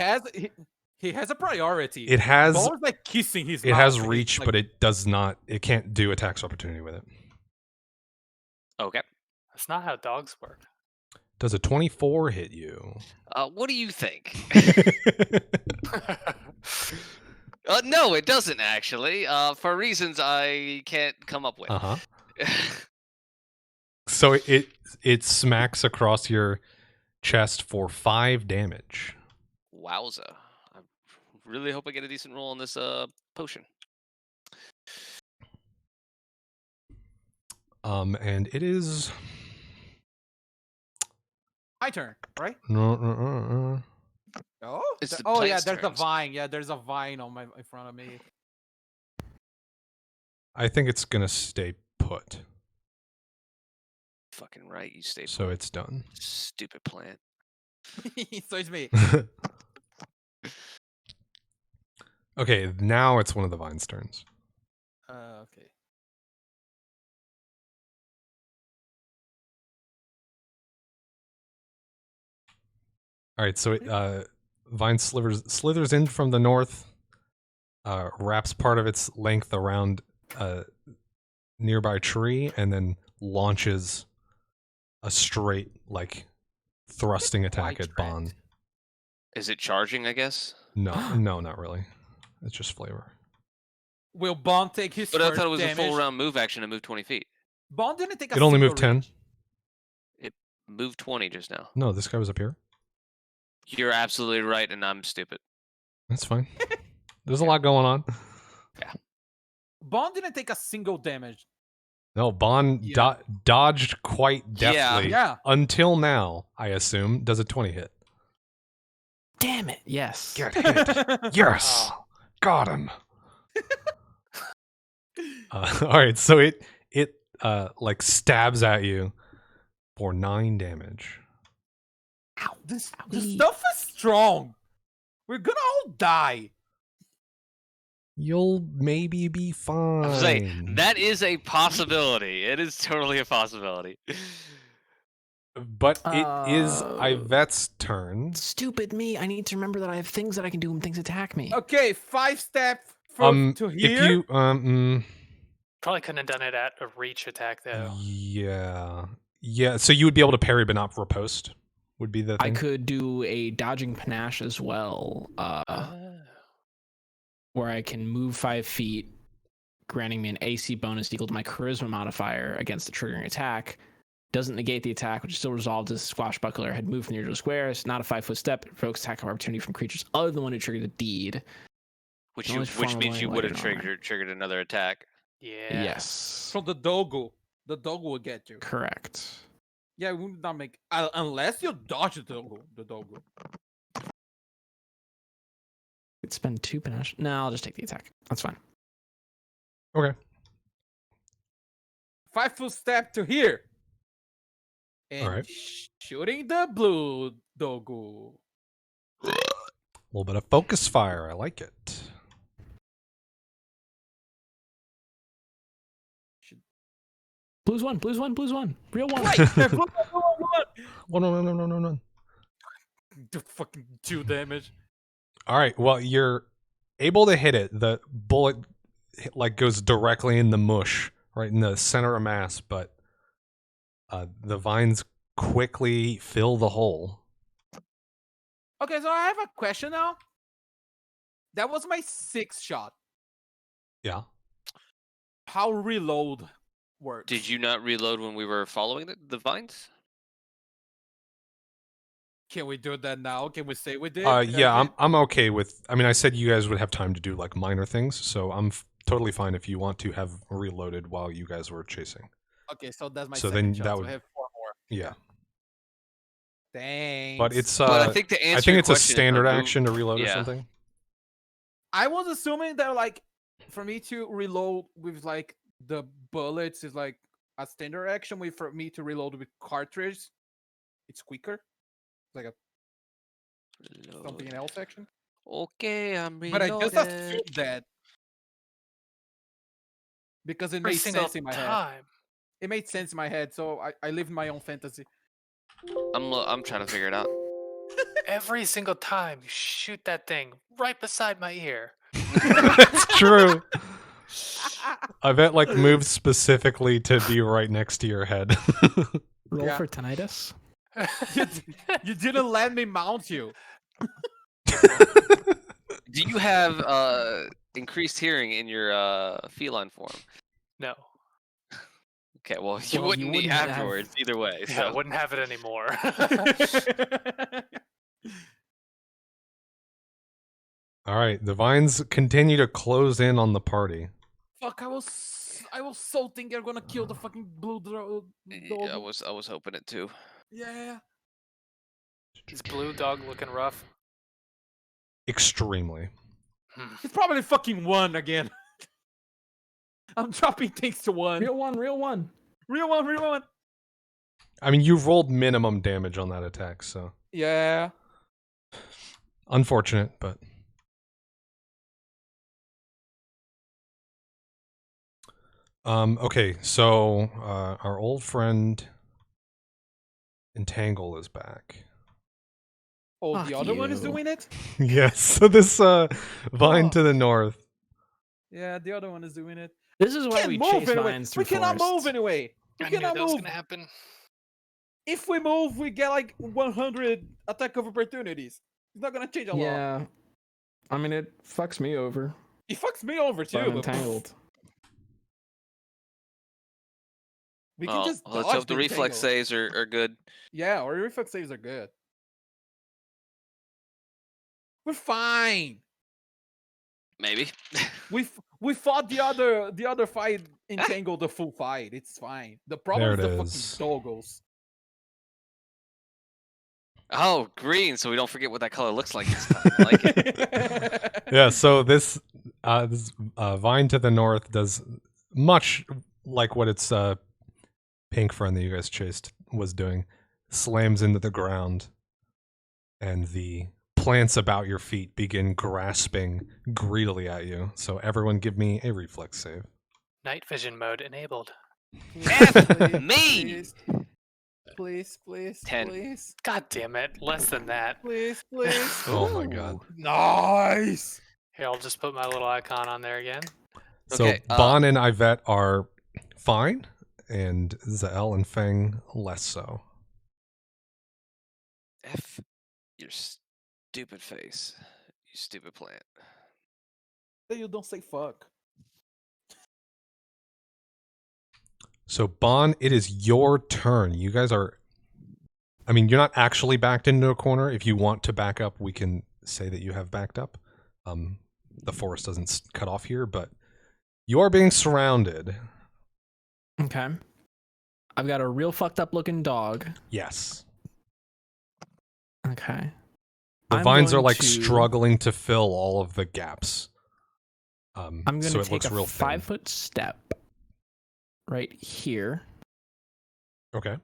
has a priority. it has Ball's like kissing his it mouth. has He's reach, like, but it does not. It can't do attacks opportunity with it. Okay. That's not how dogs work. Does a 24 hit you? What do you think? No, it doesn't actually. For reasons I can't come up with. Uh-huh. So it smacks across your chest for 5 damage. Wowza. I really hope I get a decent roll on this potion. And it is my turn, right? no. Oh, It's the oh yeah, plant's there's a turns. vine. Yeah, there's a vine in front of me. I think it's gonna stay put. Fucking right, you stay. So it's done. Stupid plant. So it's me. Okay, now it's one of the vine's turns. Okay. All right, so it vine slithers in from the north, wraps part of its length around a nearby tree, and then launches a straight thrusting attack at Bon. Is it charging, I guess? No, not really. It's just flavor. Will Bond take his But I first thought it was damage? a full round move action to move 20 feet. Bond didn't take a It only single moved 10. reach. Move 20 just now. No, this guy was up here. You're absolutely right, and I'm stupid. That's fine. There's a lot going on. Bond didn't take a single damage. No, Bond Yeah. dodged quite deftly. Yeah. Until now, I assume. Does a 20 hit? Damn it! Yes. Get hit. Yes! Got him. All right, so it like stabs at you for 9 damage. Ow, the stuff is strong. We're gonna all die. You'll maybe be fine. I was saying, that is a possibility. It is totally a possibility. But it is Ivette's turn. Stupid me! I need to remember that I have things that I can do when things attack me. Okay, 5 steps to here. If you Probably couldn't have done it at a reach attack though. yeah. So you would be able to parry but not riposte. Would be the I thing. could do a dodging panache as well, where I can move 5 feet, granting me an AC bonus equal to my charisma modifier against the triggering attack. Doesn't negate the attack, which is still resolved as Swashbuckler had moved near to a square. It's not a 5-foot step. It provokes attack of opportunity from creatures other than one who triggered the deed. Which Knowledge means you form would of have light armor. triggered another attack. Yeah. Yes. So the doggo will get you. Correct. Yeah, it would not make unless you dodge the doggo. Could spend 2 panache. No, I'll just take the attack. That's fine. Okay. 5-foot step to here. And Alright. shooting the blue doggo. A little bit of focus fire. I like it. Blues one. Real one. Right! One. Do fucking 2 damage. All right. Well, you're able to hit it. The bullet like goes directly in the mush, right in the center of mass, but the vines quickly fill the hole. Okay, so I have a question now. That was my 6th shot. Yeah. How reload works? Did you not reload when we were following the vines? Can we do that now? Can we say we did? Yeah, I'm okay with. I mean, I said you guys would have time to do like minor things, so I'm totally fine if you want to have reloaded while you guys were chasing. Okay, so that's my So second then shot. that So would- I have 4 more. Yeah, Thanks. but it's. But I think to answer I think your it's a question, standard remove- action to reload or yeah. something. I was assuming that like for me to reload with like the bullets is like a standard action. For me to reload with cartridge, it's quicker. Like a something Reload. else action. Okay, I'm But I reloaded. just assumed that because it Every made single sense in my head. time. It made sense in my head, so I lived my own fantasy. I'm trying to figure it out. Every single time you shoot that thing right beside my ear. It's true. I bet like moved specifically to be right next to your head. Roll Yeah. for tinnitus. You didn't let me mount you. Do you have increased hearing in your feline form? No. Okay, well you Well, wouldn't you need wouldn't have- afterwards either way. Yeah, I So wouldn't have it anymore. All right, the vines continue to close in on the party. Fuck! I was so thinking you're gonna kill the fucking blue dog. yeah, I was hoping it too. Yeah. Is Blue Dog looking rough? Extremely. He's probably fucking 1 again. I'm dropping things to 1. Real one. Real one. I mean, you've rolled minimum damage on that attack, so Yeah. unfortunate, but okay, so our old friend Entangle is back. Oh, Fuck the other one is you. doing it? Yes, so this vine Oh. to the north. Yeah, the other one is doing it. This is why Can't we move chase anyway. vines We through cannot move forests. anyway. We I knew cannot that was move. gonna happen. If we move, we get like 100 attack of opportunities. It's not gonna change a lot. Yeah. I mean, it fucks me over. He fucks me over But I'm too. But entangled. we can Oh, just let's dodge hope the reflex entangle. saves are good. Yeah, our reflex saves are good. We're fine. Maybe. We fought the other fight, entangled the full fight. It's fine. The problem There is it the is. fucking doggos. Oh, green, so we don't forget what that color looks like this time. I like it. Yeah, so this vine to the north does much like what its pink friend that you guys chased was doing. Slams into the ground, and the plants about your feet begin grasping greedily at you. So everyone give me a reflex save. Night vision mode enabled. F me! Please, 10. please, God damn it. Less than that. please. Oh my god. Nice. Here, I'll just put my little icon on there again. So Okay, Bon and Yvette are fine, and Zael and Feng less so. F your stupid face. You stupid plant. You don't say fuck. So Bon, it is your turn. You guys are, I mean, you're not actually backed into a corner. If you want to back up, we can say that you have backed up. The forest doesn't cut off here, but you are being surrounded. Okay. I've got a real fucked up looking dog. Yes. Okay. The I'm vines are going like to- struggling to fill all of the gaps. I'm going so to it take looks a real thin. 5-foot step right here. Okay.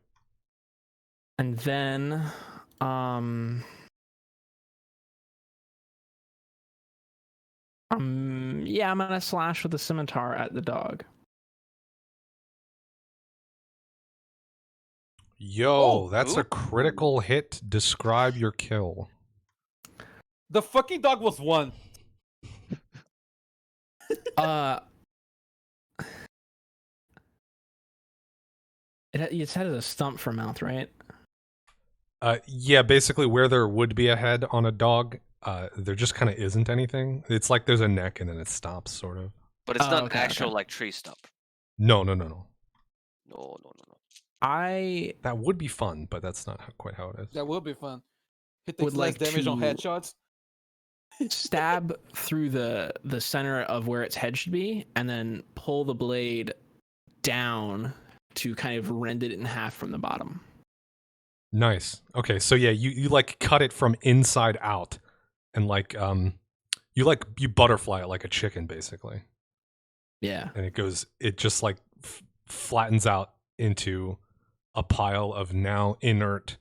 And then yeah, I'm gonna slash with a scimitar at the dog. Yo, Oh, that's a ooh. critical hit. Describe your kill. The fucking dog was one. It's had a stump for mouth, right? Yeah, basically where there would be a head on a dog, there just kind of isn't anything. It's like there's a neck and then it stops, sort of. But it's Oh, not okay, an actual okay. like tree stump. No. No. I That would be fun, but that's not quite how it is. That will be fun. It Would takes less like damage on to- headshots. stab through the center of where its head should be, and then pull the blade down to kind of rend it in half from the bottom. Nice. Okay, so yeah, you like cut it from inside out, and like you butterfly it like a chicken, basically, Yeah. and it just like flattens out into a pile of now inert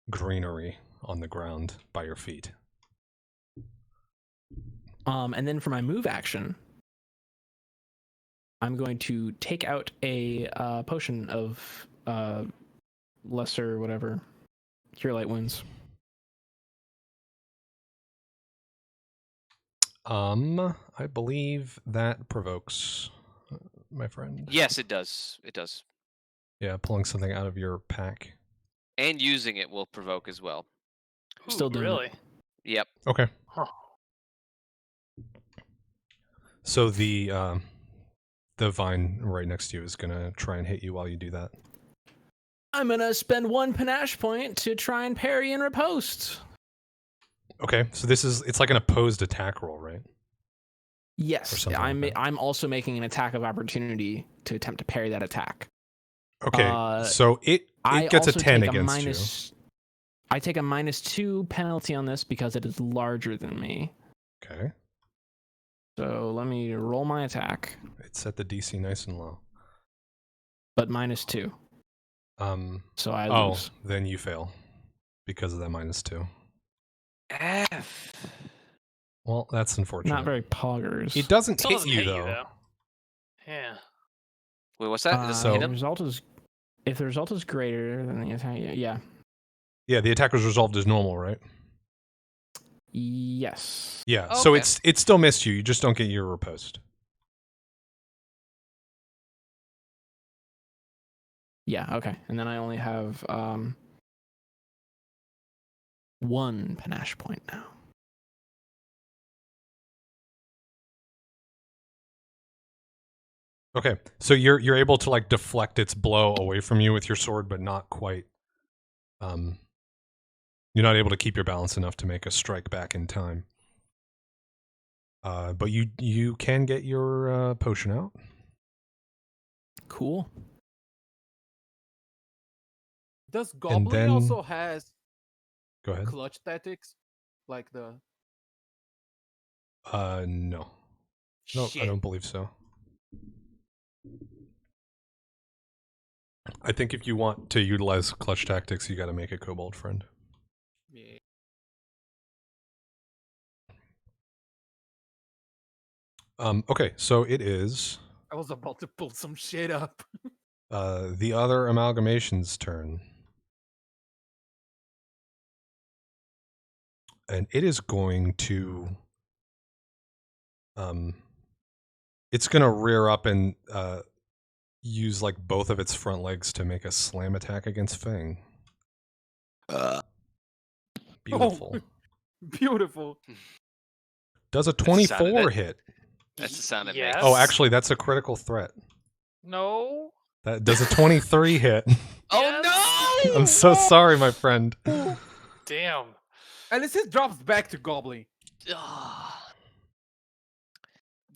greenery on the ground by your feet. And then for my move action, I'm going to take out a potion of lesser whatever cure light wounds. I believe that provokes, my friend. Yes, it does. It does. Yeah, pulling something out of your pack. And using it will provoke as well. Still doing it. really? Yep. Okay. Huh. So the vine right next to you is gonna try and hit you while you do that. I'm gonna spend 1 panache point to try and parry and riposte. Okay, so it's like an opposed attack roll, right? Or Yes, something like that. I'm also making an attack of opportunity to attempt to parry that attack. Okay, so it I gets a also 10 take against you. I take a -2 penalty on this because it is larger than me. Okay, So let me roll my attack, it set the DC nice and low. but -2. So I lose. Then you fail because of that -2. F. Well, that's unfortunate. Not very poggers. It doesn't Still hit doesn't you hit though. Yeah. Wait, what's that? It doesn't so- hit the him? result is if the result is greater than the attack, yeah. Yeah, the attack was resolved as normal, right? Yes. Yeah. So Okay. it still missed you. You just don't get your riposte. Yeah, okay. And then I only have 1 panache point now. Okay, so you're able to like deflect its blow away from you with your sword, but not quite You're not able to keep your balance enough to make a strike back in time. But you can get your potion out. Cool. Does Goblin then- also has Go ahead. clutch tactics? Like the No. No, shit. I don't believe so. I think if you want to utilize clutch tactics, you got to make a kobold friend. Yeah. Okay, so it is I was about to pull some shit up. the other amalgamation's turn. And it is going to it's going to rear up and use like both of its front legs to make a slam attack against Fang. Beautiful. Beautiful. Does a That's the sound of 24 it. hit? That's the sound it Yes. makes. Oh, actually that's a critical threat. No. That does a 23 hit. Oh no! I'm so sorry, my friend. Damn. And it drops back to Goblin. Ah.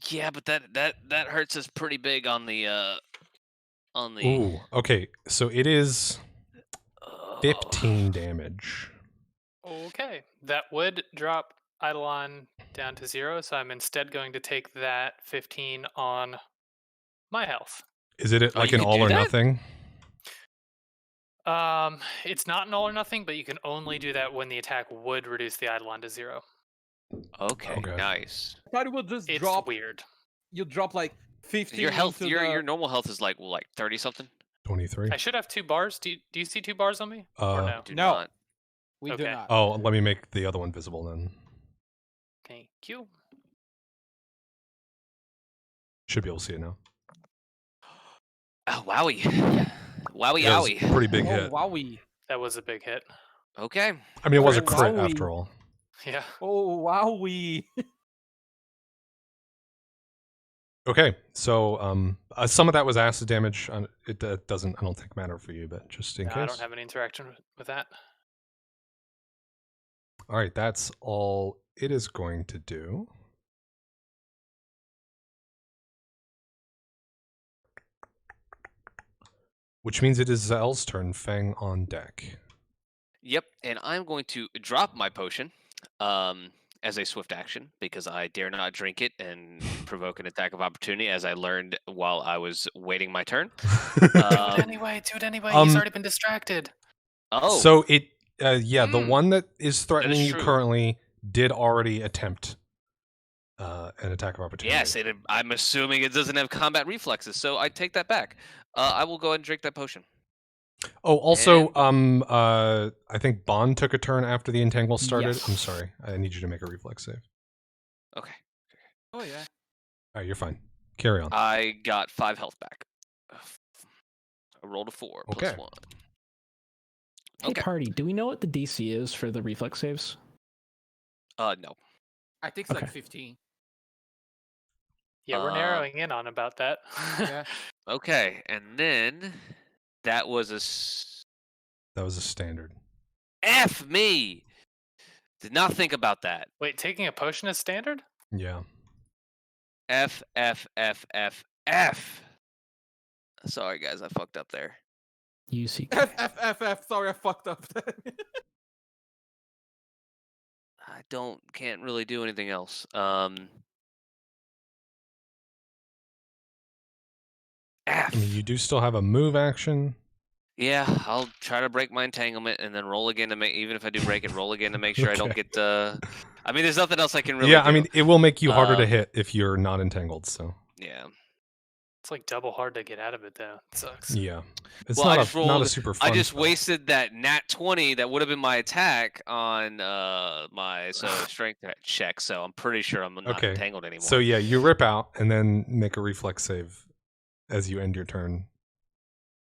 Yeah, but that hurts us pretty big on the Ooh, okay. So it is 15 damage. Okay. That would drop Eidolon down to 0, so I'm instead going to take that 15 on my health. Is it like you an can all do or that? nothing? It's not an all or nothing, but you can only do that when the attack would reduce the Eidolon to 0. Okay, Okay. nice. I thought it would just It's drop. weird. You drop like 15. Your health, into your the... normal health is like 30 something. 23. I should have 2 bars. Do you see 2 bars on me? Or no? Do No. not. We do Okay. not. Oh, let me make the other one visible then. Thank you. Should be able to see it now. Oh, wowie. Wowie That was owie. a pretty big Oh, hit. wowie. That was a big hit. Okay. I mean, it was a Oh, crit wowie. after all. Yeah. Oh, wowie. Okay, so some of that was acid damage. It doesn't, I don't think, matter for you, but just in No, case. I don't have any interaction with that. All right, that's all it is going to do. Which means it is Zell's turn. Fang on deck. Yep, and I'm going to drop my potion as a swift action because I dare not drink it and provoke an attack of opportunity, as I learned while I was waiting my turn. Do it anyway. He's already been distracted. Oh, So it, yeah, the Hmm. one that is threatening you true. currently did already attempt an attack of opportunity. yes, I'm assuming it doesn't have combat reflexes, so I take that back. I will go ahead and drink that potion. Oh, also, I think Bond took a turn after the entangle started. Yes. I'm sorry. I need you to make a reflex save. Okay. Oh, yeah. All right, you're fine. Carry on. I got 5 health back. I rolled a 4 plus Okay. 1. Hey, Okay. party, do we know what the DC is for the reflex saves? No. I think it's like Okay. 15. Yeah, we're narrowing in on about that. Yeah. Okay, and then that was That was a standard. F me. Did not think about that. Wait, taking a potion is standard? Yeah. F. Sorry, guys, I fucked up there. UC. F. Sorry, I fucked up. I can't really do anything else. F. I mean, you do still have a move action. Yeah, I'll try to break my entanglement and then roll again to make. Even if I do break it, roll again to make sure I don't Okay. get. I mean, there's nothing else I can really. Yeah, do. I mean, it will make you harder to Um, hit if you're not entangled. So Yeah. It's like double hard to get out of it, though. It sucks. yeah, it's Well, I not just a not a rolled- super fun. I just spell. wasted that nat 20 that would have been my attack on my strength check. So I'm pretty sure I'm not Okay, entangled anymore. So yeah, you rip out and then make a reflex save as you end your turn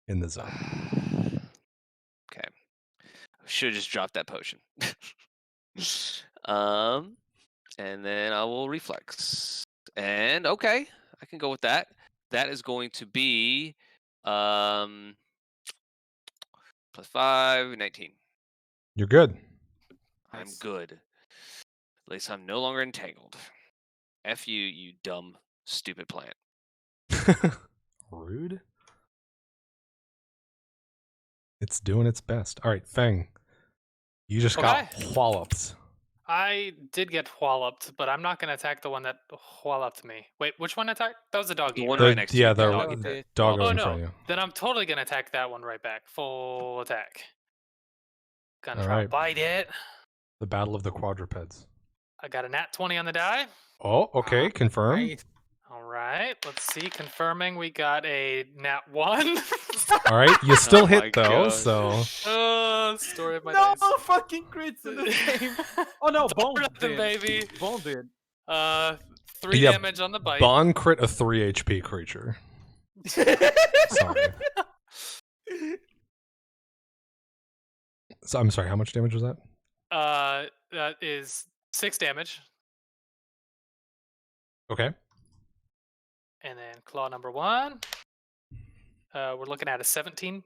in the zone. Okay. Should have just dropped that potion. And then I will reflex. And okay, I can go with that. That is going to be plus 5, 19. You're good. I'm Nice. good. At least I'm no longer entangled. F you, you dumb, stupid plant. Rude. It's doing its best. All right, Feng. You just got walloped. I did get walloped, but I'm not going to attack the one that walloped me. Wait, which one attacked? That was the doggy. one right? right next to you. Yeah, The the doggy was pit. it. doggo Oh in no, front of you. then I'm totally going to attack that one right back. Full attack. Gonna All try right. to bite it. The battle of the quadrupeds. I got a nat 20 on the die. Oh, okay. Ah, Confirm. Nice. All right, let's see. Confirming we got a nat 1. All right, you still Oh hit my though. God. So Story of my No days. fucking crits in this game. Oh no, Bone Nothing, did. baby. Bone did. 3 Yeah, damage on the bite. Bond crit a 3 HP creature. Sorry. So I'm sorry. How much damage was that? That is 6 damage. Okay. And then claw number 1. We're looking at a 17.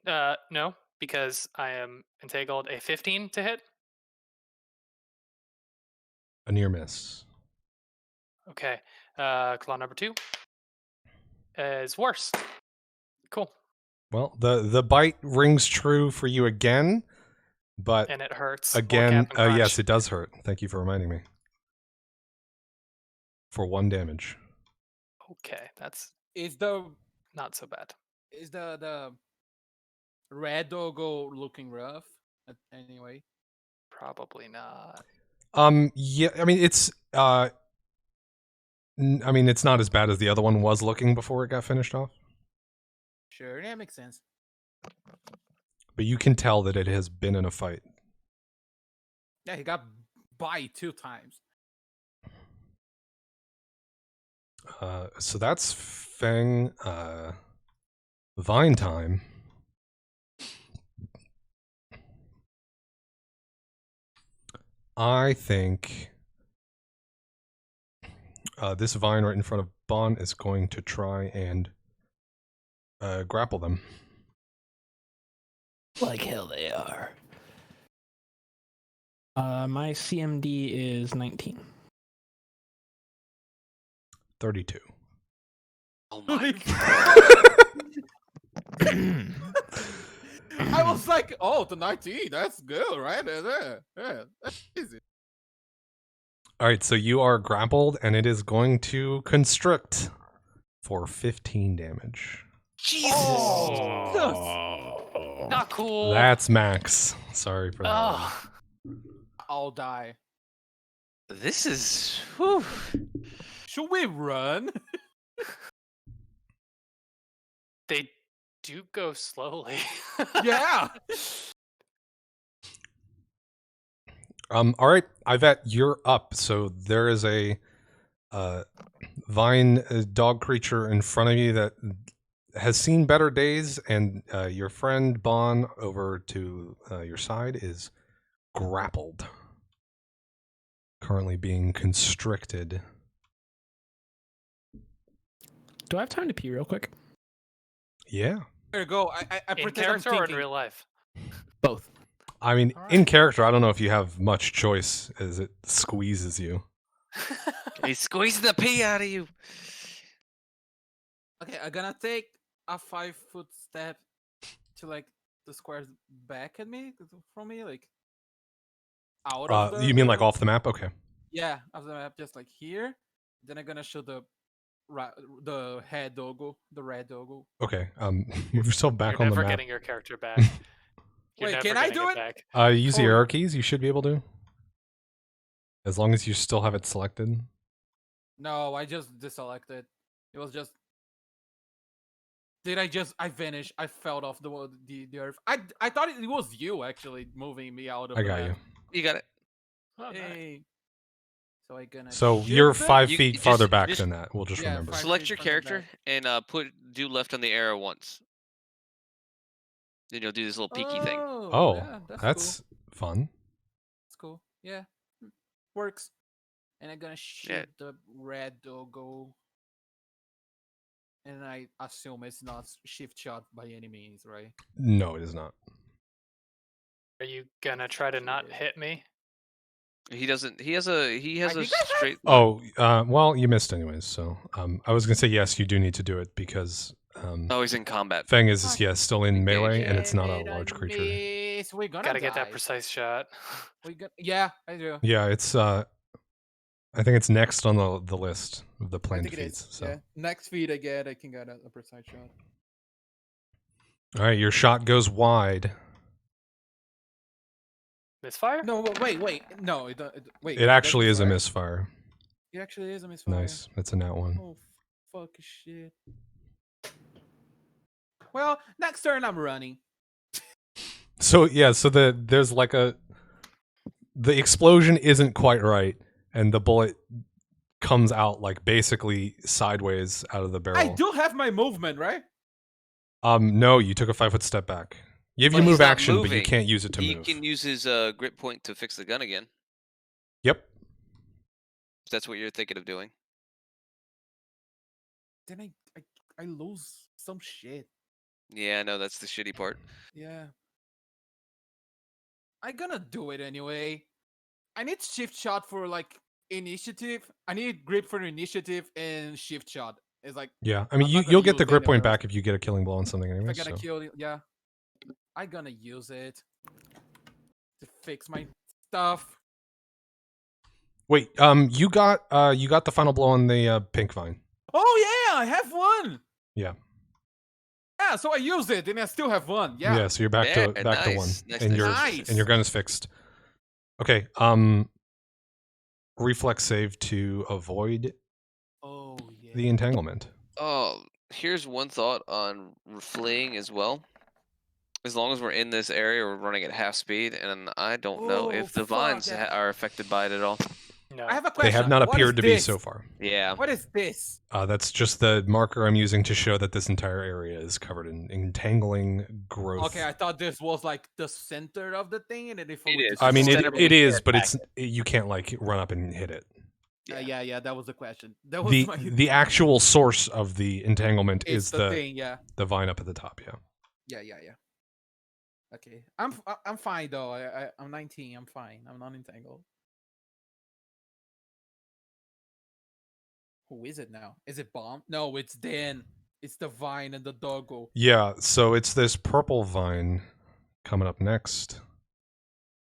No, because I am entangled. A 15 to hit. A near miss. Okay. Claw number 2 is worse. Cool. Well, the bite rings true for you again, but And it hurts. More again, Captain Crunch. yes, it does hurt. Thank you for reminding me. For 1 damage. Okay, that's Is the not so bad. red doggo looking rough? Anyway. Probably not. Yeah, I mean it's I mean it's not as bad as the other one was looking before it got finished off. Sure, that makes sense. But you can tell that it has been in a fight. Yeah, he got bite 2 times. So that's Feng. Vine time. I think this vine right in front of Bon is going to try and grapple them. Like hell they are. My CMD is 19. 32. Oh my I was like, oh, the 19, that's good, right? Yeah, that's easy. All right, so you are grappled, and it is going to constrict for 15 damage. Jesus! Not cool. That's max. Sorry for that. one. Oh, I'll die. This is. Whew. Should we run? they do go slowly. Yeah. All right, Ivette, you're up. So there is a vine dog creature in front of you that has seen better days, and your friend Bon over to your side is grappled, currently being constricted. Do I have time to pee real quick? Yeah. There you go. I In pretend I'm character or in thinking. real life? Both. I mean, in character, I don't know if you have much choice as it squeezes you. He's squeezing the pee out of you. Okay, I'm gonna take a 5-foot step to like the squares back at me from me, like out of the. You mean like off the map? Okay. Yeah, off the map, just like here. Then I'm gonna show the head doggo, the red doggo. Okay. Move yourself back You're on the never map. getting your character back. You're Wait, never can I getting do it? Back. Use the Oh. arrow keys. You should be able to. As long as you still have it selected. No, I just deselected. It was just. I vanished. I fell off the earth. I thought it was you actually moving me out of I the got map. you. You got it. Oh, nice. Hey. So I gonna. So shift you're it? 5 You- feet you farther just- back just- than that. We'll just Yeah, remember. 5 Select feet your further character back. and do left on the arrow once. Then you'll do this little peeky thing. Oh, yeah, that's cool. fun. That's cool. Yeah, works. And I'm gonna shoot the red doggo. And I assume it's not shift shot by any means, right? No, it is not. Are you gonna try to not Yeah. hit me? He doesn't. He has a think I have- straight. Oh, well, you missed anyways. So, I was gonna say yes, you do need to do it because Oh, he's in combat. Feng is still in melee, and yeah. it's not a Damn it, I large creature. miss. We're gonna Gotta get that die. precise shot. Yeah, I do. Yeah, it's I think it's next on the list of the I planned think it is. feats. So, Yeah. Next feed I get, I can get a precise shot. all right, your shot goes wide. Misfire? No, wait. No, wait. It actually is a misfire? misfire. It actually is a misfire. Nice, that's a nat one. Oh, fuck shit. Well, next turn I'm running. So yeah, so there's like the explosion isn't quite right, and the bullet comes out like basically sideways out of the barrel. I do have my movement, right? No, you took a 5-foot step back. You have But your he's move not action, but you moving. can't use it to He move. can use his grip point to fix the gun again. Yep. If that's what you're thinking of doing. Then I lose some shit. Yeah, no, that's the shitty part. Yeah. I'm gonna do it anyway. I need shift shot for like initiative. I need grip for initiative and shift shot. It's like Yeah, I mean, I'm not you'll gonna get the use grip point anywhere back if you get a killing blow on something if anyway. I gotta So. kill it. Yeah. I'm gonna use it to fix my stuff. Wait, you got the final blow on the pink vine. Oh yeah, I have one. Yeah. Yeah, so I used it and I still have one. Yeah. So you're back Yeah, to one, nice, nice, and nice. your Nice. and your gun is fixed. Okay. Reflex save to avoid Oh yeah. the entanglement. Oh, here's one thought on fleeing as well. As long as we're in this area, we're running at half speed, and I don't know if Oh, the vines fuck. are affected by it at all. No. I have a They question. have not What is appeared to be this? so far. Yeah. What is this? That's just the marker I'm using to show that this entire area is covered in entangling growth. Okay, I thought this was like the center of the thing, and then if It is. I mean, Center, but we it is, can't but attack you can't like run up and hit it. yeah, that was the question. That was The my the actual source of the entanglement it's is the thing. Yeah. the vine up at the top. Yeah. Yeah. Okay, I'm fine though. I'm 19. I'm fine. I'm not entangled. Who is it now? Is it Bomb? No, it's Dan. It's the vine and the doggo. Yeah, so it's this purple vine coming up next.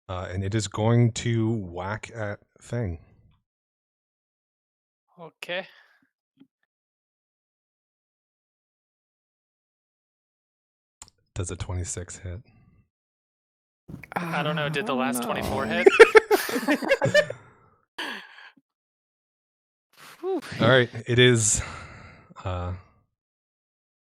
And it is going to whack at Feng. Okay. Does a 26 hit? I don't know. Did the last 24 no. hit? All right, it is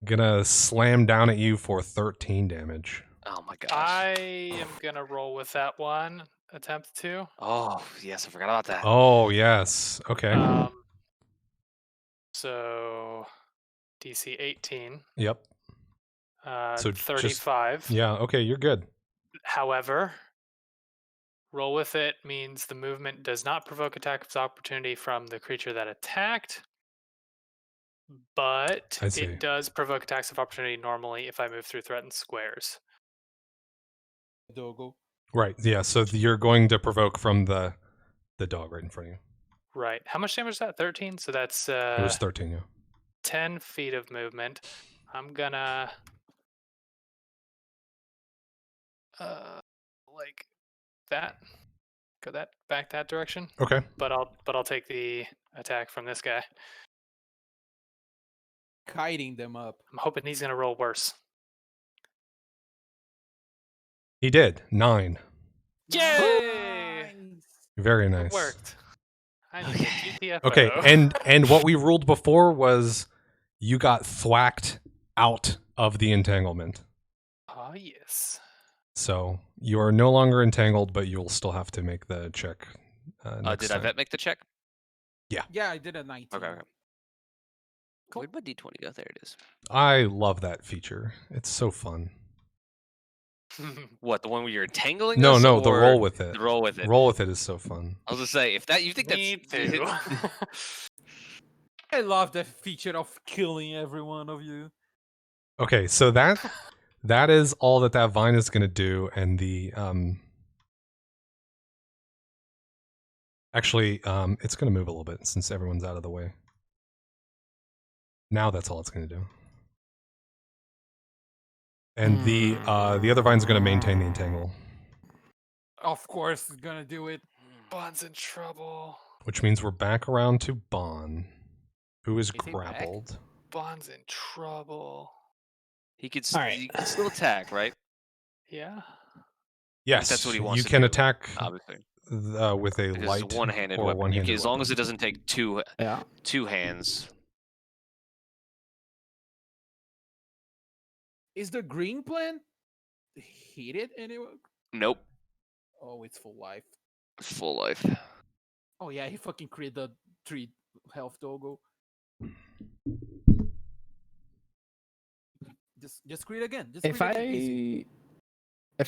gonna slam down at you for 13 damage. Oh my gosh. I am gonna roll with that one. Attempt to. Oh yes, I forgot about that. Oh, yes. Okay. So DC 18. Yep. So just- 35. Yeah, okay, you're good. However, roll with it means the movement does not provoke attack of opportunity from the creature that attacked, but I see. it does provoke attacks of opportunity normally if I move through threatened squares. Doggo. Right, yeah, so you're going to provoke from the dog right in front of you. Right. How much damage is that? 13? So that's It was 13, yeah. 10 feet of movement. I'm gonna like that. Go that back that direction. Okay. But I'll take the attack from this guy. Kiting them up. I'm hoping he's gonna roll worse. He did. 9. Yay! Nice. Very It nice. worked. I need a GTFO. Okay, and what we ruled before was you got thwacked out of the entanglement. Oh yes. So you are no longer entangled, but you'll still have to make the check. Next Did time. Yvette make the check? Yeah, I did a 19. Okay. Cool. Where'd my D20 go? There it is. I love that feature. It's so fun. What, the one where you're entangling No, us, no, the or roll with it. the roll with it. Roll with it is so fun. I was gonna say, if that you think Me that's too. I love the feature of killing every one of you. Okay, so that is all that vine is going to do, and the Actually, it's going to move a little bit since everyone's out of the way. Now that's all it's going to do. And the other vine's going to maintain the entangle, Of course, it's gonna do it. Bon's in trouble. which means we're back around to Bon, who is Is he back? grappled. Bon's in trouble. He could, All right. he could still attack, right? Yeah. Yes, that's what he wants you to can do, attack Obviously. with a Because light it's a one-handed or weapon. one-handed As long as it weapon. doesn't take two Yeah. hands. Is the green plant heated anyway? Nope. Oh, it's full life. Full life. Oh yeah, he fucking created the 3 health doggo. Just create again. Just If create again, easy.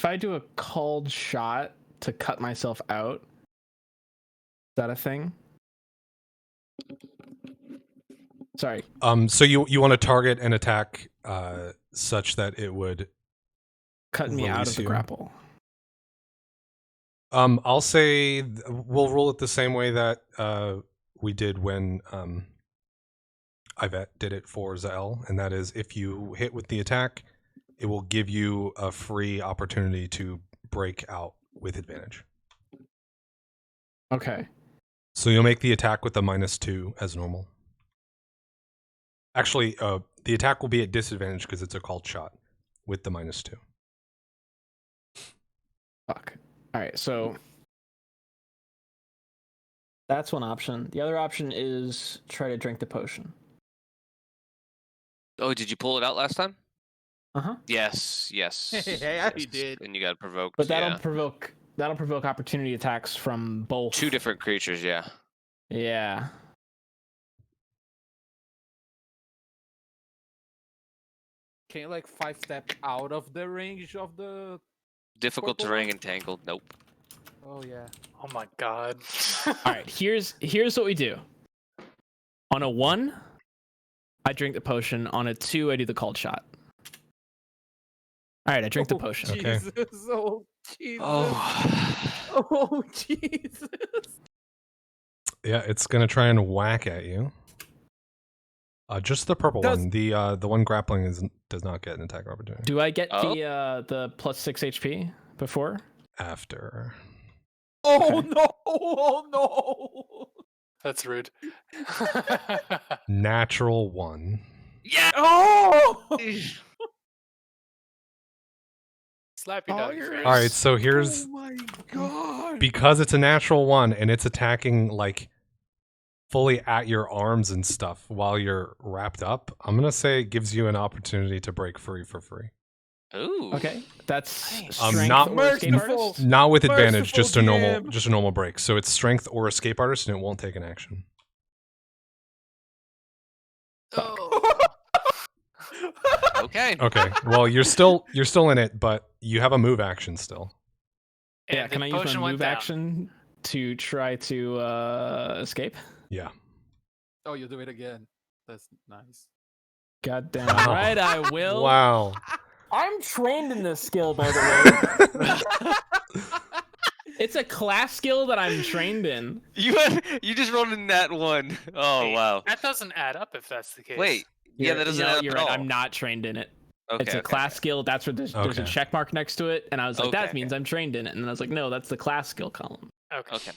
I do a called shot to cut myself out, is that a thing? Sorry. So you want to target an attack such that it would Cut me out release of the you? grapple. I'll say we'll rule it the same way that we did when Yvette did it for Zell, and that is if you hit with the attack, it will give you a free opportunity to break out with advantage. Okay. So you'll make the attack with the -2 as normal. Actually, the attack will be at disadvantage because it's a called shot with the -2. Fuck. All right, so that's one option. The other option is try to drink the potion. Oh, did you pull it out last time? Uh-huh. Yes, yes. Yeah, he yes. did. And you got provoked. But that'll yeah. provoke opportunity attacks from both. 2 different creatures, yeah. Yeah. Can you like 5 step out of the range of the? Difficult Purple terrain one? entangled. Nope. Oh yeah. Oh my god. All right, here's what we do. On a 1, I drink the potion. On a 2, I do the called shot. All right, I drink the potion. Okay. Jesus. Oh Jesus. Oh. Oh Jesus. Yeah, it's gonna try and whack at you. Just the purple Does- one. The one grappling does not get an attack opportunity. Do I get Oh. the plus 6 HP before? After. Oh Okay. no. Oh no. That's rude. Natural 1. Yeah! Oh. Slap your dog. you're face. All right, so here's Oh my god. because it's a natural 1 and it's attacking like fully at your arms and stuff while you're wrapped up. I'm gonna say it gives you an opportunity to break free for free. Ooh. Okay, that's Nice. strength Not or escape merciful. artist? Not with advantage, Merciful just a normal DM. break. So it's strength or escape artist, and it won't take an action. Okay. Okay. Well, you're still in it, but you have a move action still. Yeah, And can the I use potion my went move down. action to try to escape? Yeah. Oh, you do it again. That's nice. God damn Wow. right, I will. Wow. I'm trained in this skill, by the way. It's a class skill that I'm trained in. You just rolled in that one. Oh Wait, wow. That doesn't add up if that's the case. Wait. Yeah, that doesn't add up You're at right. all. I'm not trained in it. Okay. It's a okay, class skill. That's where there's a Okay. check mark next to it, and I was like, Okay, that means I'm trained in it. And I was like, no, that's the class skill column. Okay. Okay.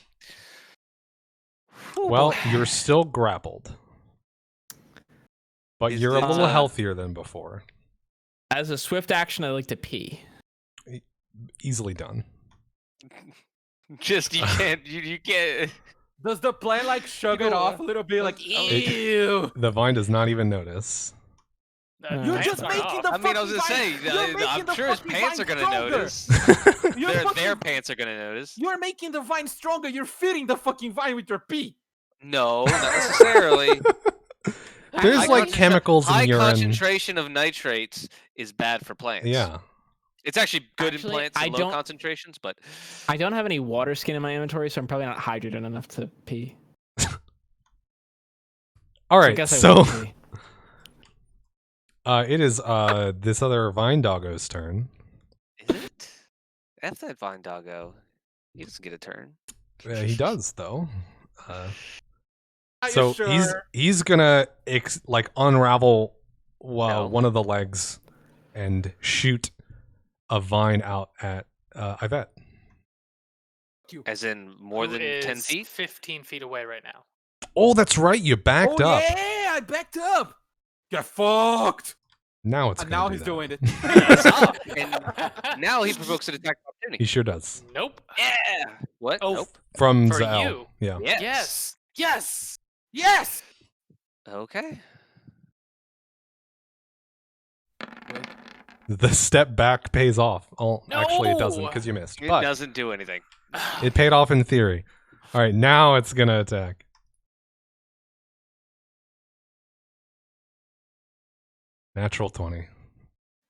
Well, you're still grappled, but Is you're a this, little healthier than before. As a swift action, I like to pee. Easily done. Just you can't. You can't. Does the plant like shrug You it know off a what? little bit, like It- ew? The vine does not even notice. You're Pants just are making off. the I mean, I was fucking gonna say. vine- you're making I'm the sure his fucking pants are vine gonna stronger. notice. You're Their fucking- pants are gonna notice. You're making the vine stronger. You're feeding the fucking vine with your pee. No, not necessarily. There's High like concentra- chemicals High in urine. concentration of nitrates is bad for plants. Yeah. It's actually good Actually, in plants I in low don't- concentrations, but I don't have any water skin in my inventory, so I'm probably not hydrated enough to pee. All So I right. guess I So will pee. it is this other vine doggo's turn. is it? F that vine doggo. He doesn't get a turn. He does though. Are So you sure? he's gonna like unravel No. one of the legs and shoot a vine out at Yvette. As in more Who than 10 is feet? 15 feet away right now. Oh, that's right. You backed Oh up. yeah, I backed up. Get fucked. Now it's And gonna now do he's that. doing it. It's up, and now he provokes an attack of He opportunity. sure does. Nope. Yeah. What? Oh, Nope. From For Zael. you. Yeah. Yes. Yes. Yes. Yes. Okay. The step back pays off. Oh, actually it doesn't No! because you missed. It But doesn't do anything. it paid off in theory. All right, now it's gonna attack. Natural 20.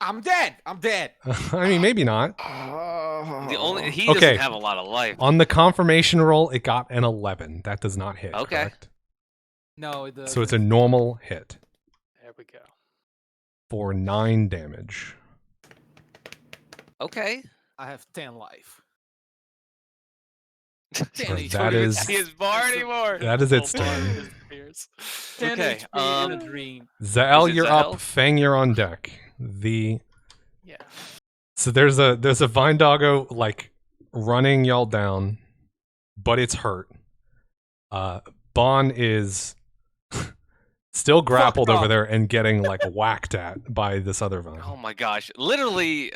I'm dead. I'm dead. I mean, maybe not. The only he Okay. doesn't have a lot of life. On the confirmation roll, it got an 11. That does not hit. Okay. Correct? No, it doesn't. So it's a normal hit There we go. for 9 damage. Okay. I have 10 life. So 10 HP. that is See his bar anymore. that is its Oh, boy, turn. disappears. 10 Okay, HP in a dream. Zael, Is it you're Zael? up. Fang, you're on deck. The Yeah. So there's a vine doggo like running y'all down, but it's hurt. Bon is still grappled Fucked over up. there and getting like whacked at by this other vine. Oh my gosh! Literally,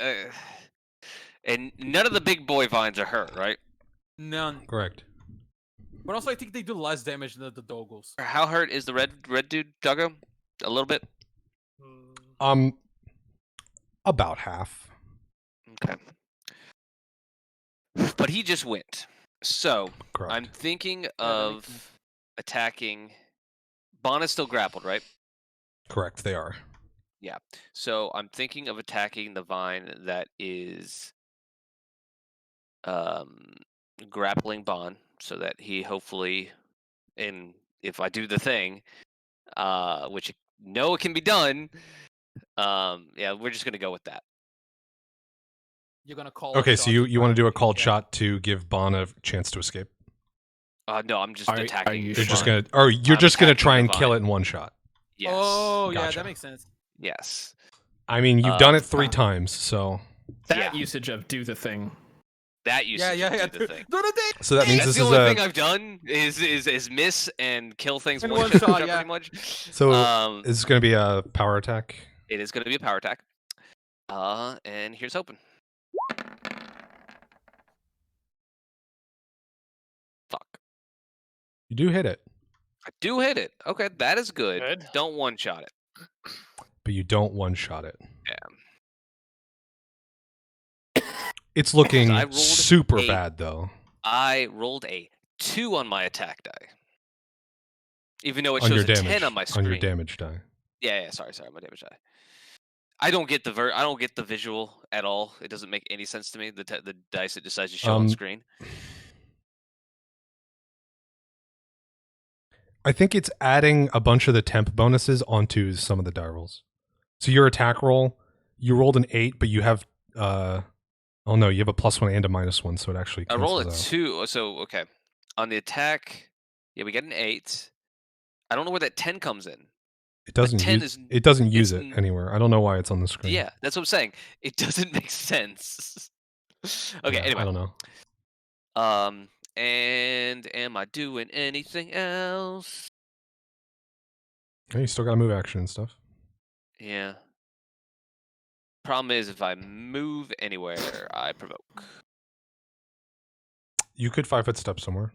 and none of the big boy vines are hurt, right? None. Correct. But also, I think they do less damage than the doggos. How hurt is the red dude, Duggo? A little bit. Mm, About half. Okay. But he just went. So Correct. I'm thinking that makes of sense. attacking. Bon is still grappled, right? Correct. They are. So I'm thinking of attacking the vine that is grappling Bon, so that he hopefully, and if I do the thing, which no, it can be done. Yeah, we're just gonna go with that. You're gonna call. a Okay, so shot you to want to do a try called get- shot to give Bon a chance to escape? No, I'm just Are attacking. you You're just Fine. gonna, or you're I'm just gonna attacking try the and kill vine. it in one shot. Yes. Oh yeah, Gotcha. that makes sense. Yes. I mean, you've done it 3 uh, times, so That Yeah. usage of do the thing. That used Yeah, to yeah, yeah. do the thing. Do the thing. so that means That's this the is only a thing I've done is miss and kill things In one one shot, shot, yeah. pretty much. so Um, this is gonna be a power attack. it is going to be a power attack. And here's hoping. Fuck. You do hit it, I do hit it. Okay, that is good. Good. Don't one shot it. but you don't one shot it. Yeah. It's looking I rolled super a- bad though. I rolled a 2 on my attack die. Even though it On shows your a damage, 10 on my screen. on your damage die. Yeah, sorry, my damage die. I don't get I don't get the visual at all. It doesn't make any sense to me. The dice it decides to show on screen. I think it's adding a bunch of the temp bonuses onto some of the die rolls. So your attack roll, you rolled an 8, but you have oh no, you have a +1 and a -1, so it actually I rolled a cancels out. 2. So okay, on the attack, yeah, we get an 8. I don't know where that 10 comes in. It doesn't 10 use is it doesn't use it's it n- anywhere. I don't know why it's on the screen. Yeah, that's what I'm saying. It doesn't make sense. Okay, Yeah, anyway. I don't know. And am I doing anything else? Yeah, you still got to move action and stuff. Yeah. Problem is, if I move anywhere, I provoke. You could 5-foot step somewhere.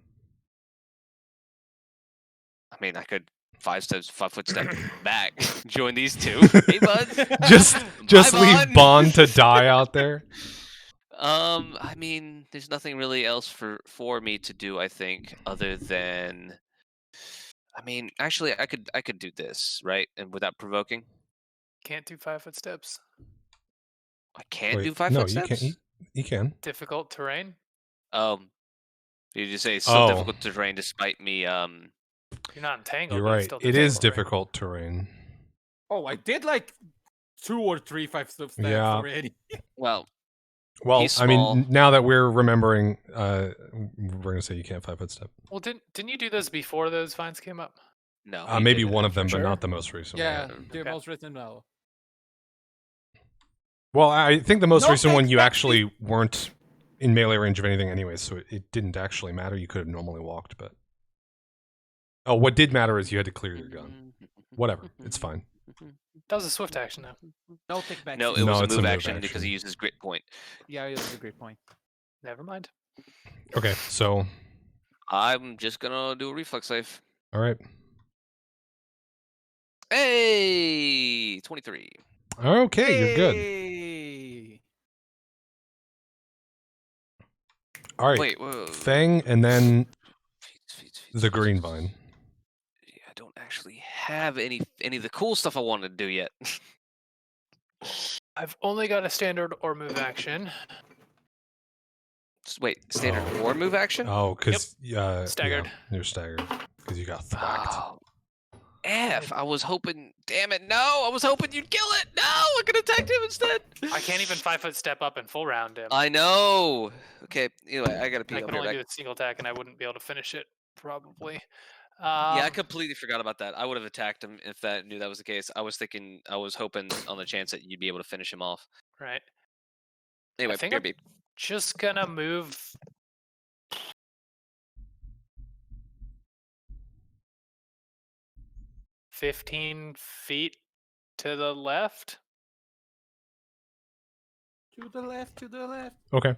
I mean, I could 5-foot step back, join these two. Hey, bud. Just Bye, leave Bond to die out there. I mean, there's nothing really else for me to do. I think, other than, I mean, actually, I could do this, right, and without provoking. Can't do 5-foot steps. I can't Wait, do 5 no, foot you steps. can't. You can. Difficult terrain. You just say it's still Oh. difficult terrain despite me. You're not entangled. You're but it's right. still It is terrain. difficult terrain. Oh, I did like 2 or 3 5 steps Yeah. already. Well, Well, He's I mean, small. now that we're remembering, we're gonna say you can't 5-foot step. Well, didn't you do those before those vines came up? No, he Maybe did it one of after. them, but sure. not the most recent Yeah, one. the Okay. most recent now. Well, I think the most No recent one thanks, you Betsy. actually weren't in melee range of anything anyway, so it didn't actually matter. You could have normally walked, but what did matter is you had to clear your gun. Whatever, it's fine. That was a swift action, though. No take back. No, it No, was a it's a move move action because action. he uses grit point. Yeah, it was a great point. Never mind. Okay, so I'm just gonna do a reflex save. all right, Hey, 23. okay, you're good. Hey! All right, Wait, whoa. Fang, and then Feats, the green vine. Yeah, I don't actually have any of the cool stuff I wanted to do yet. I've only got a standard or move action. Wait, standard Oh. or move action? Oh, because Staggered. yeah, you're staggered because you got thwacked. Oh, F. I was hoping. Damn it! No, I was hoping you'd kill it. No, I could attack him instead. I can't even 5-foot step up and full round him. I know. Okay. Anyway, I gotta pee. I I'll can be only right do back. a single attack, and I wouldn't be able to finish it probably. Yeah, I Um, completely forgot about that. I would have attacked him if that knew that was the case. I was hoping on the chance that you'd be able to finish him off. Right. Anyway, think BRB. Just gonna move. $15 feet to the left. To the left, to the left. Okay.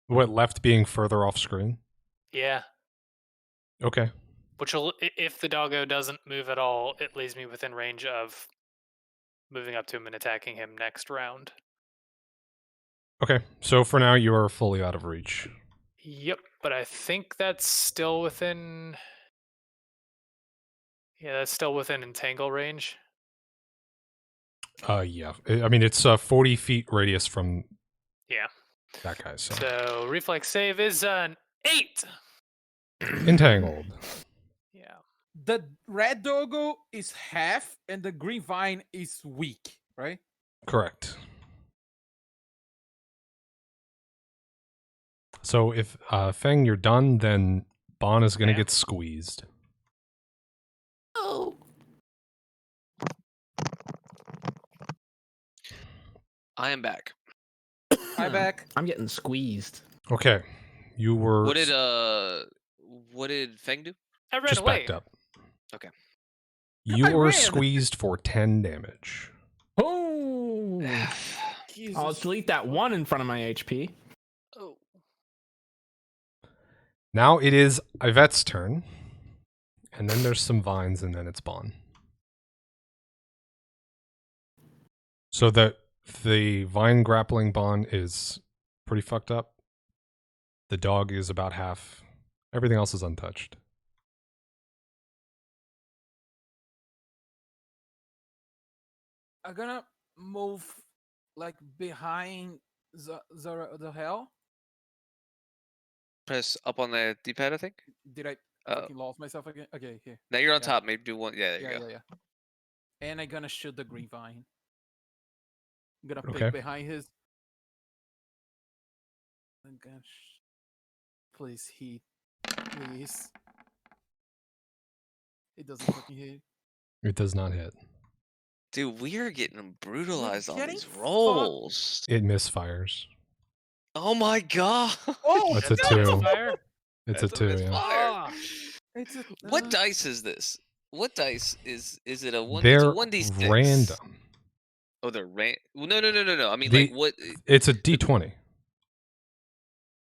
What, left being further off screen? Yeah. Okay. Which will, if the doggo doesn't move at all, it leaves me within range of moving up to him and attacking him next round. Okay. So for now, you are fully out of reach. Yep, but I think that's still within. Yeah, that's still within entangle range. Yeah. I mean, it's a 40 feet radius from Yeah. that guy, so. So reflex save is an 8. Entangled. Yeah. The red doggo is half, and the green vine is weak, right? Correct. So if Feng, you're done, then Bon is going to Yeah. get squeezed. Oh. I am back. Hi back. I'm getting squeezed. Okay. You were What did Feng do? I ran just away. backed up. Okay. You I were ran. squeezed for 10 damage. Oh! I'll Jesus. delete that 1 in front of my HP. Oh. Now it is Yvette's turn. And then there's some vines, and then it's Bon. So the vine grappling Bon is pretty fucked up. The dog is about half. Everything else is untouched. I'm gonna move like behind the hell. Press up on the D-pad, I think. Did I Oh, fucking lost myself again? Okay, here. now you're on yeah. top. Maybe do one. Yeah, there you Yeah, go. yeah, yeah. And I'm gonna shoot the green vine. I'm gonna Okay. pick behind his. I'm gonna please hit. Please. It doesn't fucking hit. It does not hit. Dude, we are getting brutalized on getting these fucked. rolls. It misfires. Oh my god. Oh, That's a That's 2. fire. It's That's a 2, yeah. misfire. Ah. it's a, What dice is this? What dice is it? A one? It's They're a 1d6. random. Oh, they're Well, no. I mean, The- like what It's a d20.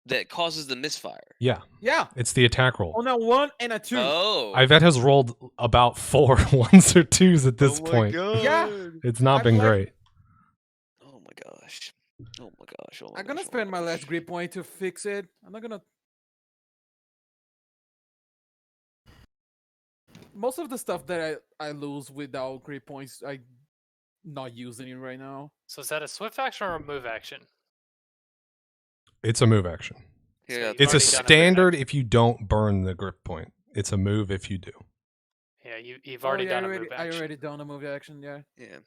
that causes the misfire? Yeah, Yeah. it's the attack roll. On a 1 and a 2. Oh. Yvette has rolled about 4 1s or 2s at this Oh my point. God. Yeah. It's not I've been left- great. Oh my gosh. Oh my gosh. Oh my I'm gonna gosh, oh spend my gosh. last grip point to fix it. I'm not gonna. Most of the stuff that I lose without grip points, I not using it right now. So is that a swift action or a move action? It's a move action. So Yeah, you've It's a already done a move standard action. if you don't burn the grip point. It's a move if you do. Yeah, you've already yeah, done I a already, move I action. already done a move action. Yeah. Yeah.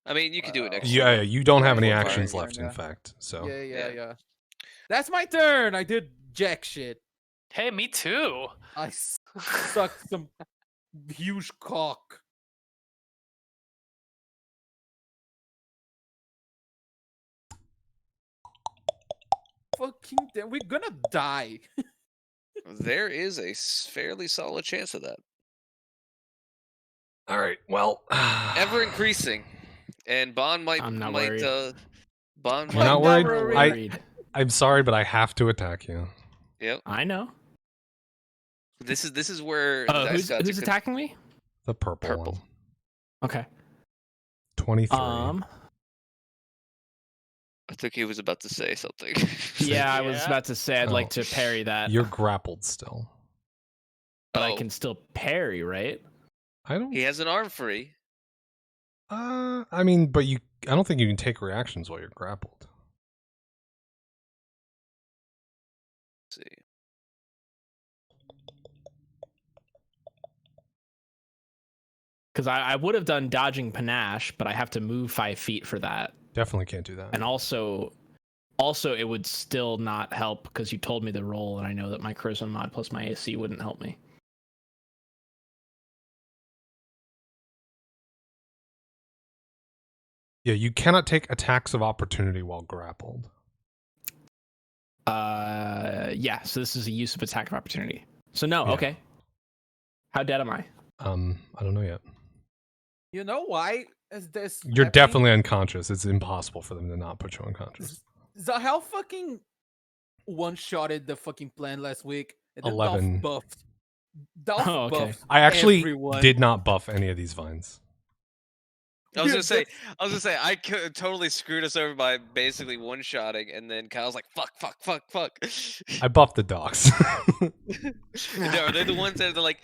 I mean, you can do it next. Yeah, you don't have any Yeah, actions yeah, left, in yeah. fact. So Yeah. That's my turn. I did jack shit. Hey, me too. I sucked some huge cock. Fucking damn, we're gonna die. There is a fairly solid chance of that. all right, well, Ever increasing, and Bond might I'm not might worried. Bond You're might not I'm worried? not worried. I'm sorry, but I have to attack you. Yep. I know. This is where Oh, the dice gods who's are attacking me? The purple, Purple. one. Okay. 23. I think he was about to say something. Yeah, I was Yeah. about to say I'd like Oh. to parry that. You're grappled still. But I Oh, can still parry, right? I don't. He has an arm free. I mean, but I don't think you can take reactions while you're grappled. Let's see. Because I would have done dodging panache, but I have to move 5 feet for that. Definitely can't do that. And also it would still not help because you told me the roll, and I know that my charisma mod plus my AC wouldn't help me. Yeah, you cannot take attacks of opportunity while grappled. Yeah. So this is a use of attack of opportunity. So no. Yeah. Okay. How dead am I? I don't know yet. You know why is this? You're happening? definitely unconscious. It's impossible for them to not put you unconscious. Zahel fucking one-shotted the fucking plan last week. And then 11. Dolph buffed. Dolph Oh, okay. buffed I actually everyone. did not buff any of these vines. I was Dude, gonna say, I totally screwed us over by basically one-shotting, and then Kyle's like, fuck. I buffed the dogs. They're the ones that are like,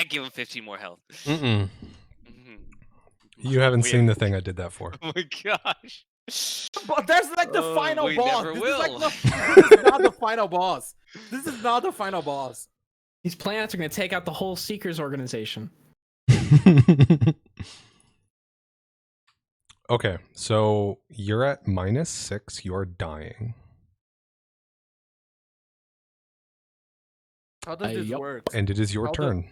give him 15 more health. Mm-mm. Mhm. You haven't We seen the thing I did that for. Oh my gosh. But there's like the Oh, final we boss. never This will. is this is not the final boss. This is not the final boss. These planets are going to take out the whole Seekers organization. Okay, so you're at -6. You're dying. How does this Yup. work? And it is your How the- turn.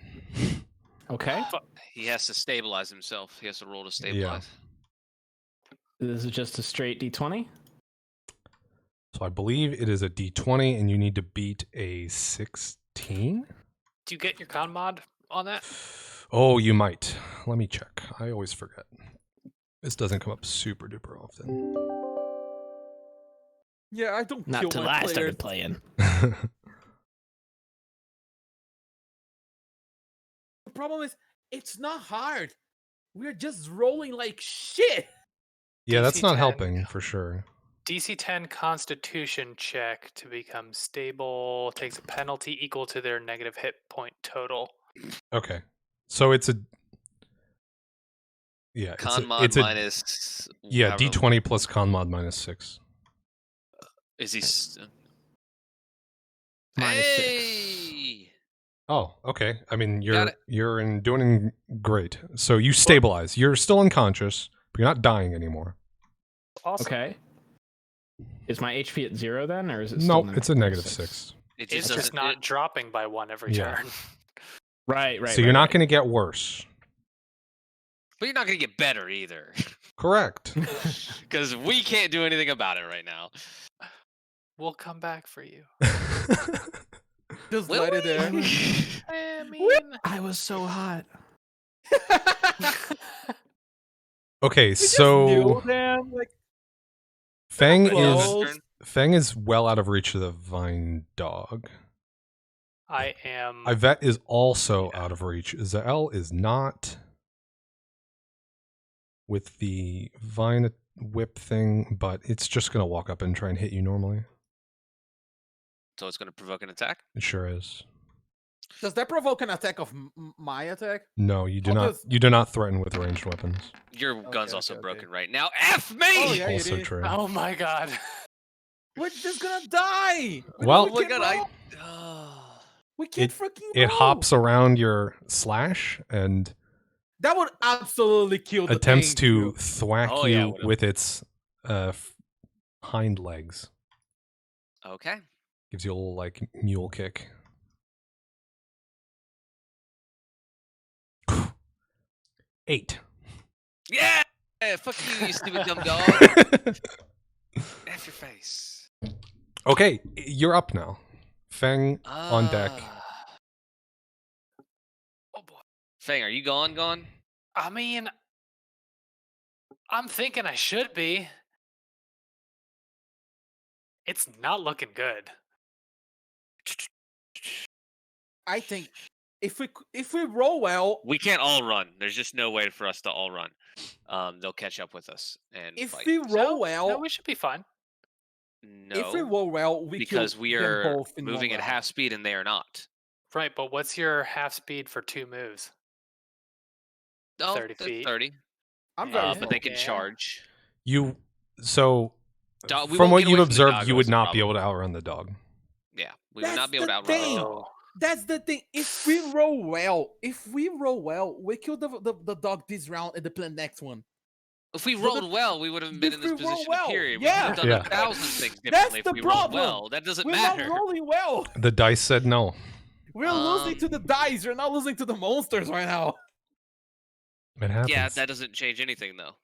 Okay. He has to stabilize himself. He has to roll to stabilize. This is just a straight D20. So I believe it is a d20 and you need to beat a 16? Do you get your con mod on that? Oh, you might. Let me check. I always forget. This doesn't come up super duper often. Yeah, I don't Not kill till my I players. started playing. The problem is, it's not hard. We're just rolling like shit. Yeah, that's not DC-10. helping for sure. DC 10 Constitution check to become stable takes a penalty equal to their negative hit point total. Okay. So it's a yeah, Con mod it's a minus. yeah, however- d20 plus con mod -6. Is he? -6. Hey! Oh, okay. I mean, Got it. doing great. So you stabilize. You're still unconscious, but you're not dying anymore. Awesome. Okay. Is my HP at 0 then, or is it still Nope, it's a -6. It It's just just doesn't. not dropping by 1 every Yeah. turn. Right. So you're not going to get worse. But you're not gonna get better either, Correct. because we can't do anything about it right now. We'll come back for you. Just Will let it we? in. I mean, I was so hot. Okay, We just so knew them, like, Fang Close. is well out of reach of the vine dog. I am. Yvette is also out of reach. Zael is not. With the vine whip thing, but it's just going to walk up and try and hit you normally. So it's gonna provoke an attack. It sure is. does that provoke an attack of my attack? No, you do I'll not. just- You do not threaten with ranged weapons. Your gun's Okay, also okay. broken right now. F me! Oh, yeah, it Also is. true. Oh my god. We're just gonna die. Well- we Oh my can't god! roll. We can't freaking. It roll. hops around your slash and That would absolutely kill the attempts thing, to too. thwack Oh, yeah, you would've. with its hind legs. Okay. Gives you a little like mule kick. 8. Yeah! Fuck you, you stupid dumb dog. F your face. Okay, you're up now. Feng on deck. Oh boy. Fang, are you gone? I mean, I'm thinking I should be. It's not looking good. I think if we roll well, We can't all run. There's just no way for us to all run. They'll catch up with us and if fight. we roll No, well, we should be fine. if we No, roll well, we because kill we them are both in one moving at round. half speed and they are not. Right, but what's your half speed for 2 moves? No, 30 that's feet. 30. I'm very But they slow. can Yeah. charge. We We from won't what get you've away from the observed, dog, you though, would is the not be problem. able to outrun the dog. Yeah, we would That's not be able to the outrun the thing. dog. That's the thing. If we roll well, we kill the dog this round and the next one. If we But rolled well, we would have been if in this we roll position. well, Period. yeah. We could have Yeah. done 1,000 things That's differently the if we rolled problem. well. That doesn't We're matter. not rolling well. The dice said no. We're losing to the Um, dice. We're not losing to the monsters right now. It happens. Yeah, that doesn't change anything though.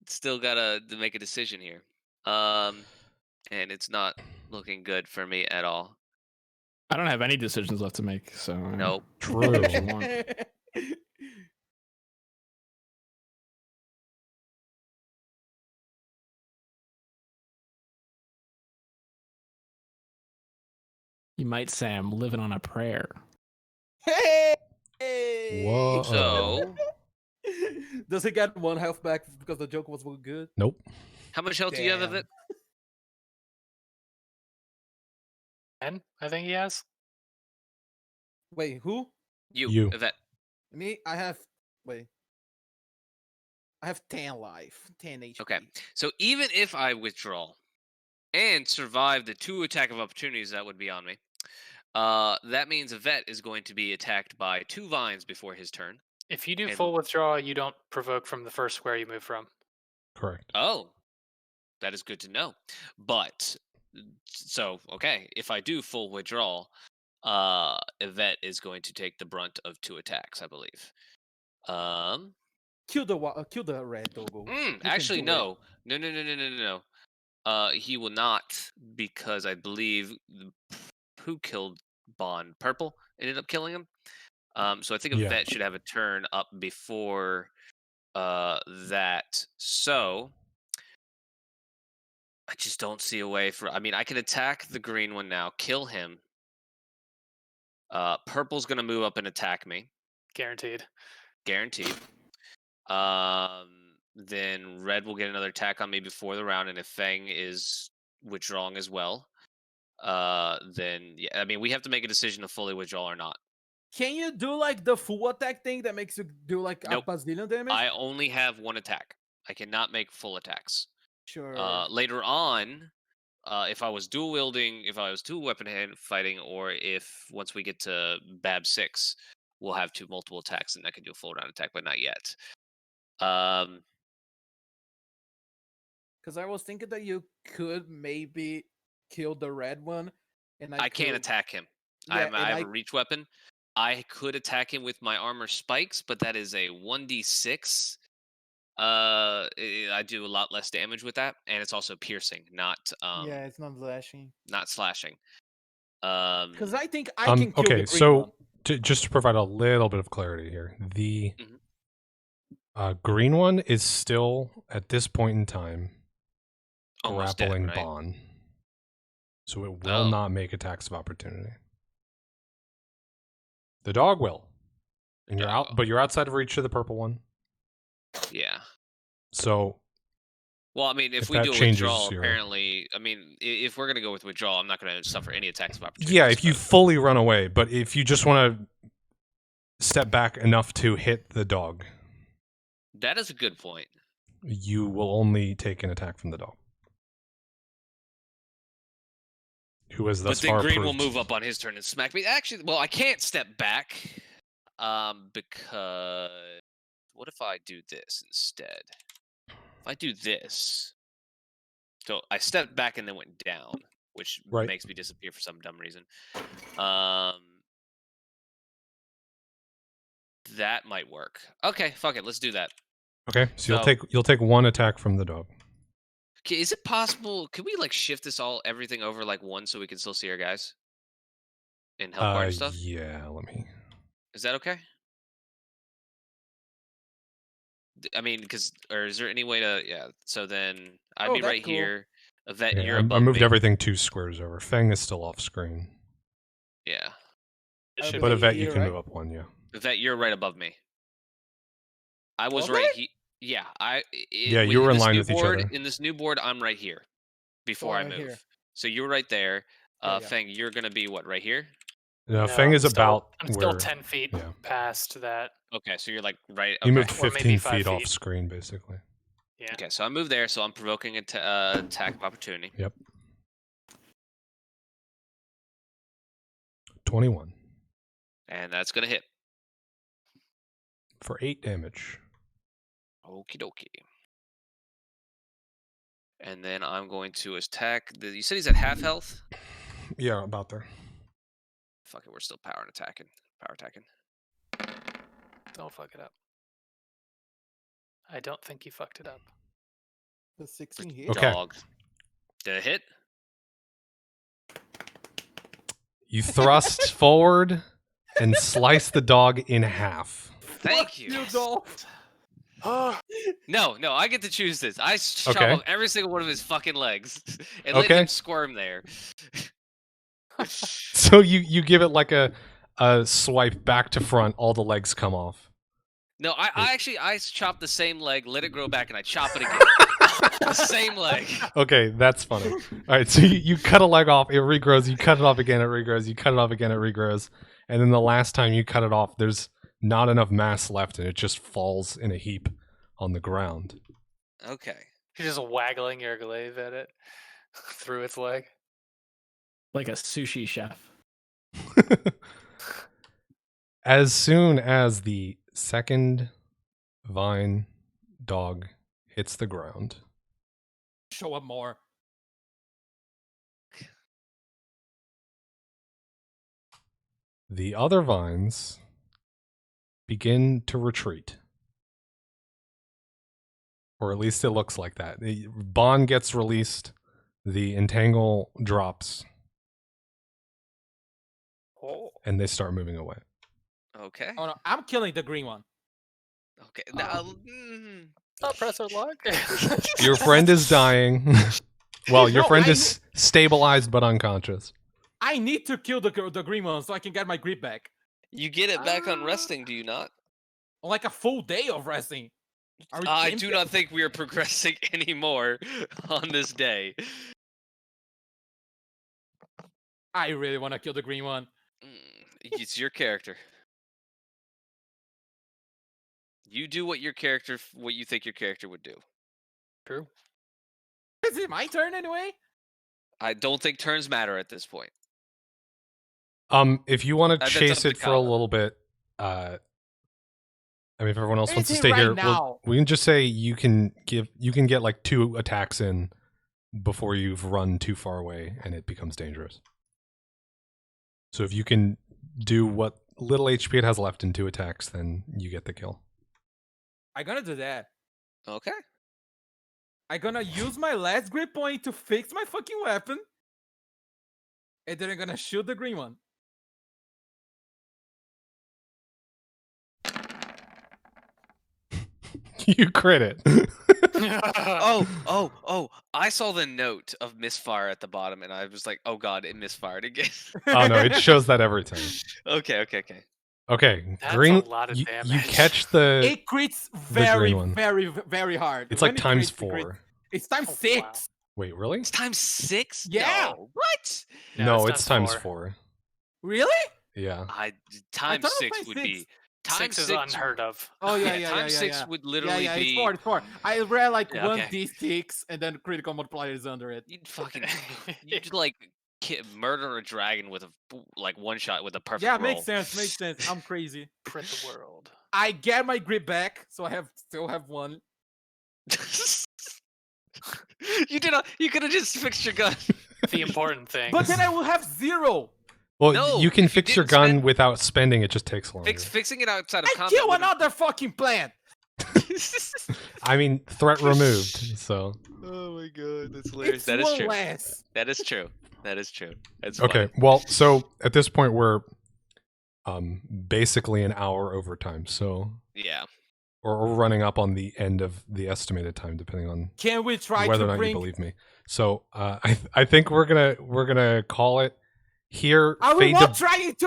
Still gotta make a decision here. And it's not looking good for me at all. I don't have any decisions left to make, so Nope. True. What you want. You might say I'm living on a prayer. Hey! Whoa. So, Does he get 1 health back because the joke was good? Nope. how much health do you have of Damn. it? 10, I think he has. Wait, who? You. Yvette. Me? I have. Wait. I have 10 life. 10 HP. Okay. So even if I withdraw and survive the 2 attack of opportunities that would be on me, that means Yvette is going to be attacked by 2 vines before his turn. If you do And- full withdrawal, you don't provoke from the first square you move from. Correct. Oh, that is good to know. But so okay, if I do full withdrawal, Yvette is going to take the brunt of 2 attacks, I believe. Kill the red doggo. You can Actually, do it. no. He will not, because I believe who killed Bond? Purple ended up killing him. So I think Yeah. Yvette should have a turn up before that. So I just don't see a way for. I mean, I can attack the green one now, kill him. Purple's gonna move up and attack me, Guaranteed. guaranteed. Then red will get another attack on me before the round, and if Fang is withdrawing as well, then yeah, I mean we have to make a decision to fully withdraw or not. Can you do like the full attack thing that makes you do like Nope. a bazillion damage? I only have 1 attack. I cannot make full attacks. Sure. Later on, if I was dual wielding, if I was dual weapon hand fighting, or if once we get to Bab 6, we'll have multiple attacks and I can do a full round attack, but not yet. Because I was thinking that you could maybe kill the red one, and I can't could- attack him. Yeah, I and have a reach weapon. I could attack him with my armor spikes, but that is a 1d6. I do a lot less damage with that, and it's also piercing, not yeah, it's not slashing. not slashing. Because I think I can kill okay, the green so one. just to provide a little bit of clarity here, the Mhm. green one is still at this point in time Almost dead, grappling right? Bond, so it will Oh. not make attacks of opportunity. The dog will, and you're out, Dog. but you're outside of reach of the purple one. Yeah. So Well, I mean, if If we that do a changes withdrawal, your- apparently, I mean, if we're gonna go with withdrawal, I'm not gonna suffer any attacks of opportunity. yeah, if you fully run away, but if you just want to step back enough to hit the dog, that is a good point. you will only take an attack from the dog, who has thus But then far green will proved- move up on his turn and smack me. Actually, well, I can't step back. Because what if I do this instead? If I do this, so I stepped back and then went down, which Right. makes me disappear for some dumb reason. That might work. Okay, fuck it, let's do that. Okay, so So- you'll take 1 attack from the dog. Okay, is it possible? Could we like shift this everything over like 1 so we can still see our guys and help bar and stuff? Yeah, let me. Is that okay? I mean, or is there any way to? Yeah. So then I'd Oh, be that's right cool. here. Yvette, Yeah, you're I above moved me. everything 2 squares over. Feng is still off screen, Yeah. It should but be Yvette, you here, can right? move up 1. Yeah. Yvette, you're right above me. I was Okay. right here. Yeah. Yeah, you were in line with each other. In this new board, I'm right here. Before I right move. here. So you're right there. Yeah, yeah. Feng, you're gonna be what? Right here. No, No, Feng is I'm still- about I'm still where 10 feet yeah. past that. Okay, so you're like right. you Okay. moved Or maybe 15 5 feet off feet. screen, basically. Yeah. Okay, so I moved there, so I'm provoking an attack of opportunity. Yep. 21 And that's gonna hit. for 8 damage. Okie dokie. And then I'm going to attack. You said he's at half health? Yeah, about there. Fuck it, we're still power attacking. Don't fuck it up. I don't think you fucked it up. The 16 hit. Okay. Dog. Did it hit? You thrust forward and slice the dog in half. Thank Fuck you. Dolph. No, I get to choose this. I chop Okay. off every single one of his fucking legs and let Okay. him squirm there. So you give it like a swipe back to front, all the legs come off. No, I actually chop the same leg, let it grow back, and I chop it again. The same leg. Okay, that's funny. All right, so you cut a leg off, it regrows, you cut it off again, it regrows, you cut it off again, it regrows. And then the last time you cut it off, there's not enough mass left and it just falls in a heap on the ground. Okay. You're just waggling your glaive at it through its leg. Like a sushi chef. As soon as the second vine dog hits the ground, Show up more. the other vines begin to retreat. Or at least it looks like that. The bond gets released, the entangle drops, Oh. and they start moving away. Okay. Oh no, I'm killing the green one. Okay. Now, Stop pressing lock. Your friend is dying. Well, your No, friend I is stabilized but unconscious. I need to kill the green one so I can get my grip back. you get it back on resting, do you not? Like a full day of resting. Are we I kidding do me? not think we are progressing anymore on this day. I really want to kill the green one. It's your character. You do what you think your character would do. True. Is it my turn anyway? I don't think turns matter at this point. If you want to That's chase up to it for a Kyle. little bit, I mean, if everyone else wants to Anything stay right here, now. we can just say you can get like 2 attacks in before you've run too far away and it becomes dangerous. So if you can do what little HP it has left in 2 attacks, then you get the kill. I'm gonna do that. Okay. I'm gonna use my last grip point to fix my fucking weapon. And then I'm gonna shoot the green one. You crit it. Oh! I saw the note of misfire at the bottom, and I was like, "Oh God, it misfired again." Oh no, it shows that every time. Okay. Okay, That's green. a lot of you damage. catch the. It crits very, one. very hard. It's When like it times crits, it crits. 4. It's times Oh, 6. wow. Wait, really? It's times 6. Yeah. No. What? No, it's times 4. Really? Yeah. Times thought it was 6 would times be. six. Times 6 is 6 unheard of. Oh yeah, yeah, times yeah, 6 yeah. would Yeah, literally yeah, be. it's 4. I read like Yeah, 1 okay. d6 and then critical multiplier is under it. You'd fucking. You'd like murder a dragon with a one shot with a perfect Yeah, roll. makes sense. I'm crazy. crit the world. I get my grip back, so I still have one. You could have just fixed your gun. The important thing. But then I will have 0. Well, No, you can if you fix your didn't gun spend- without spending. It just takes longer. Fixing it outside of I combat. kill would've- another fucking plant. I mean, threat removed. So Oh my god, that's hilarious. It's That is one true. less. That is true. That is true. That's okay. funny. Well, so at this point we're basically an hour over time. So Yeah. or we're running up on the end of the estimated time, depending on Can we try whether or to not you bring? believe me. So I think we're gonna call it here. Are we Fade not to, trying Fade-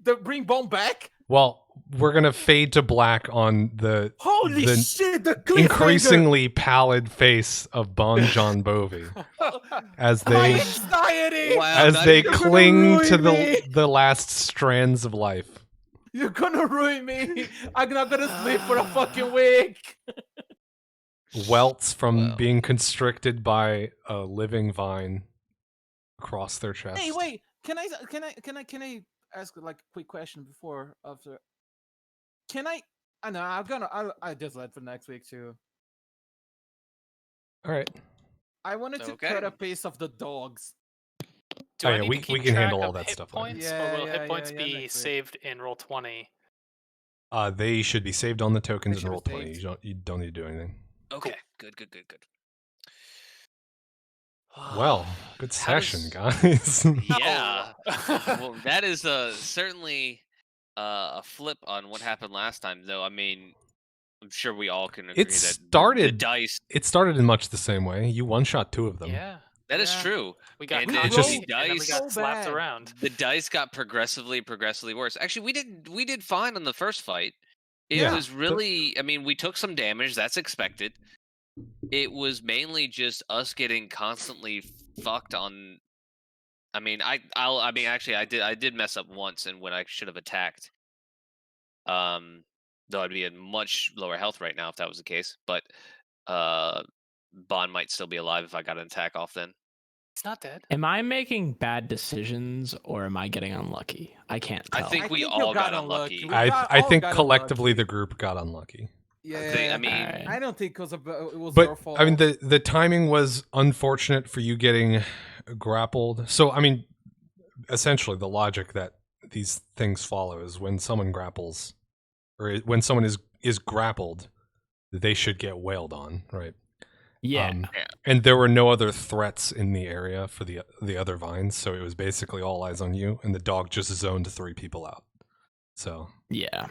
to bring bomb back? well, we're gonna fade to black on the Holy The shit! The cliffhanger. increasingly pallid face of Bon John Bovey as My they anxiety. Wow. as not they even- You're gonna cling to ruin me. the last strands of life. You're gonna ruin me. I'm not gonna sleep for a fucking week. Welts from Wow. being constricted by a living vine across their chest. Hey, wait. Can I ask like a quick question before after? Can I? I know I just let for next week too. All right. I wanted to Okay. cut a piece of the dogs. Do Oh, I yeah, need we to keep can track handle all of that hit stuff later. points, Yeah, or will yeah, hit points yeah, be next week. saved in roll 20? They should be saved on the tokens should and be roll 20. saved. You don't need to do anything. Okay. Good. Well, good How session, does- guys. Yeah. Well, that is certainly a flip on what happened last time, though. I mean, I'm sure we all can agree It that the started- dice. It started in much the same way. You one-shot 2 of them. Yeah. That is Yeah. true. We got And then cocky, just- and then we dice- got So slapped bad. around. The dice got progressively worse. Actually, we did fine on the first fight. It Yeah, was really, I mean, we took some damage. That's expected. It was mainly just us getting constantly fucked on. I mean, actually, I did mess up once, and when I should have attacked. Though I'd be at much lower health right now if that was the case. But Bond might still be alive if I got an attack off then. It's not dead. Am I making bad decisions or am I getting unlucky? I can't I tell. think we you all got unlucky. We I all think got collectively unlucky. the group got unlucky. Yeah. I mean, Alright. I don't think it was it was your But fault. I mean the timing was unfortunate for you getting grappled. So I mean essentially the logic that these things follow is when someone grapples or when someone is grappled, they should get wailed on, right? Yeah. And there were no other threats in the area for the other vines, so it was basically all eyes on you, and the dog just zoned 3 people out. So Yeah.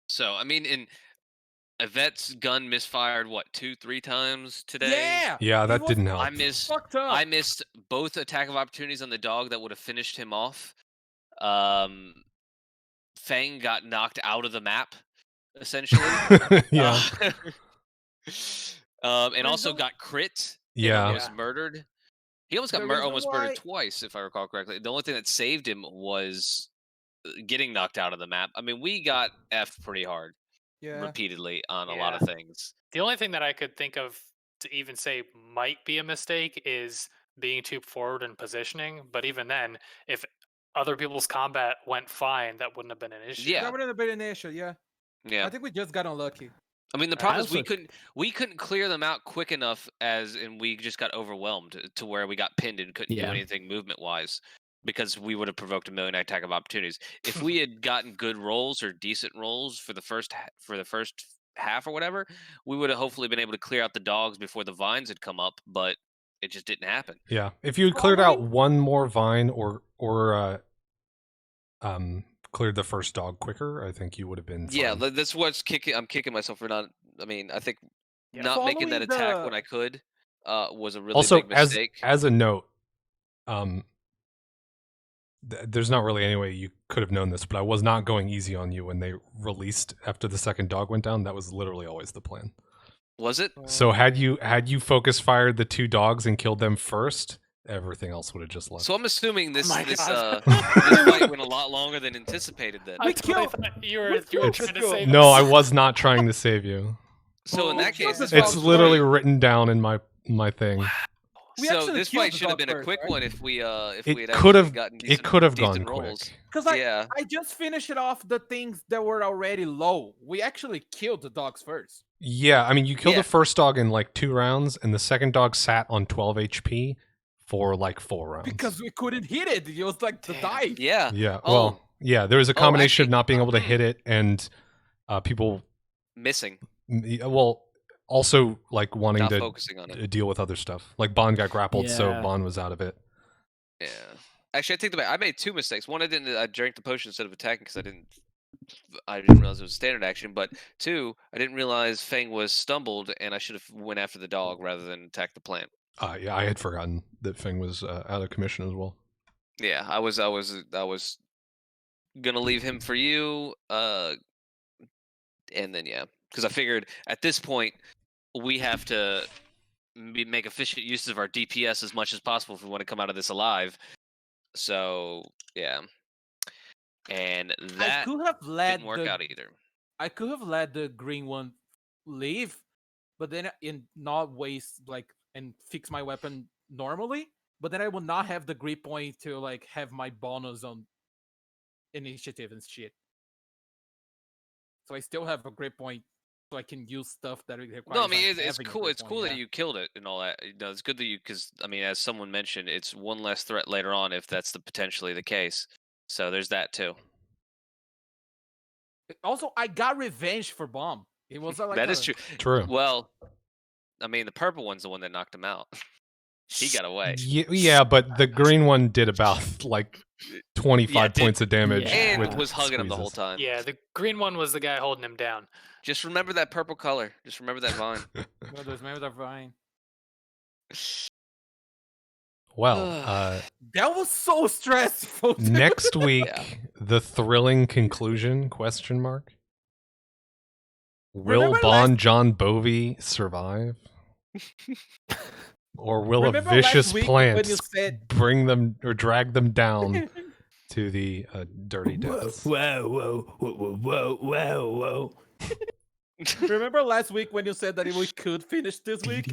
So I mean, in Yvette's gun misfired 2-3 times today. yeah. yeah, It that was didn't help. I missed Fucked up. I missed both attack of opportunities on the dog that would have finished him off. Fang got knocked out of the map, essentially. yeah, And also got crit. And yeah. almost murdered. He almost got The reason almost murdered why- twice, if I recall correctly. The only thing that saved him was getting knocked out of the map. I mean, we got F'd pretty hard yeah. repeatedly on a lot Yeah. of things. The only thing that I could think of to even say might be a mistake is being too forward in positioning. But even then, if other people's combat went fine, that wouldn't have been an issue. Yeah. That would have been an issue. Yeah. Yeah. I think we just got unlucky. I mean, the I problem is also- we couldn't clear them out quick enough, and we just got overwhelmed to where we got pinned and couldn't do Yeah. anything movement wise, because we would have provoked a million attack of opportunities. If we had gotten good rolls or decent rolls for the first half or whatever, we would have hopefully been able to clear out the dogs before the vines had come up, but it just didn't happen. Yeah, if you had Well, cleared I out mean- one more vine or cleared the first dog quicker, I think you would have been Yeah, fine. that's what's kicking. I'm kicking myself for not. I mean, I think Yeah. not making that Following attack when the- I could was a really Also, big mistake. as a note, there's not really any way you could have known this, but I was not going easy on you when they released after the second dog went down. That was literally always the plan. Was it? So had you focus fired the 2 dogs and killed them first, everything else would have just left. So I'm assuming this my this God. this fight went a lot longer than anticipated. Then. I totally thought you were killed trying to the say dog. No, I was not trying to save you. So in Oh, that case, Jesus It's Christ. literally written down in my thing. We So actually this killed fight the should have dog been a first, quick right? one if we had It actually could have. gotten It could have gone decent rolls. quick. Because Yeah. I just finished it off the things that were already low. We actually killed the dogs first. Yeah, I mean, you killed Yeah. the first dog in like 2 rounds, and the second dog sat on 12 HP for like 4 rounds. Because we couldn't hit it. It was like the Damn. dive. Yeah. Yeah, Oh. well, yeah, there was a combination actually, of not being able to hit it and people, Missing. well, also like wanting Not to focusing on it. deal with other stuff. Like Bond got grappled, so Yeah. Bond was out of it. Yeah. Actually, I take the back. I made 2 mistakes. One, I drank the potion instead of attacking because I didn't realize it was standard action. But 2, I didn't realize Fang was stumbled, and I should have went after the dog rather than attack the plant. Yeah, I had forgotten that Fang was out of commission as well. Yeah, I was gonna leave him for you, and then because I figured at this point we have to make efficient use of our DPS as much as possible if we want to come out of this alive. So yeah, and I that could have let didn't work out either. I could have let the green one leave, but then in not waste and fix my weapon normally. But then I would not have the grip point to like have my bonus on initiative and shit. So I still have a grip point, so I can use stuff that requires. No, I mean like, it's having a cool. grip It's point, cool yeah. that you killed it and all that. It's good that because I mean, as someone mentioned, it's one less threat later on if that's potentially the case. So there's that too. Also, I got revenge for Bomb. It was like That is true. True. Well, I mean, the purple one's the one that knocked him out. He got away. Yeah, but the green one did about like 25 did- points of damage Yeah. And with was hugging him the whole squeezes. time. Yeah, the green one was the guy holding him down. Just remember that purple color. Just remember that vine. Remember that vine. Well, That was so stressful. dude. next week, Yeah. the thrilling conclusion, question mark. Will Remember Bon John Bovey survive? Or will Remember a last vicious week plant when you said bring them or drag them down to the dirty depths? Whoa. Remember last week when you said that we could finish this week?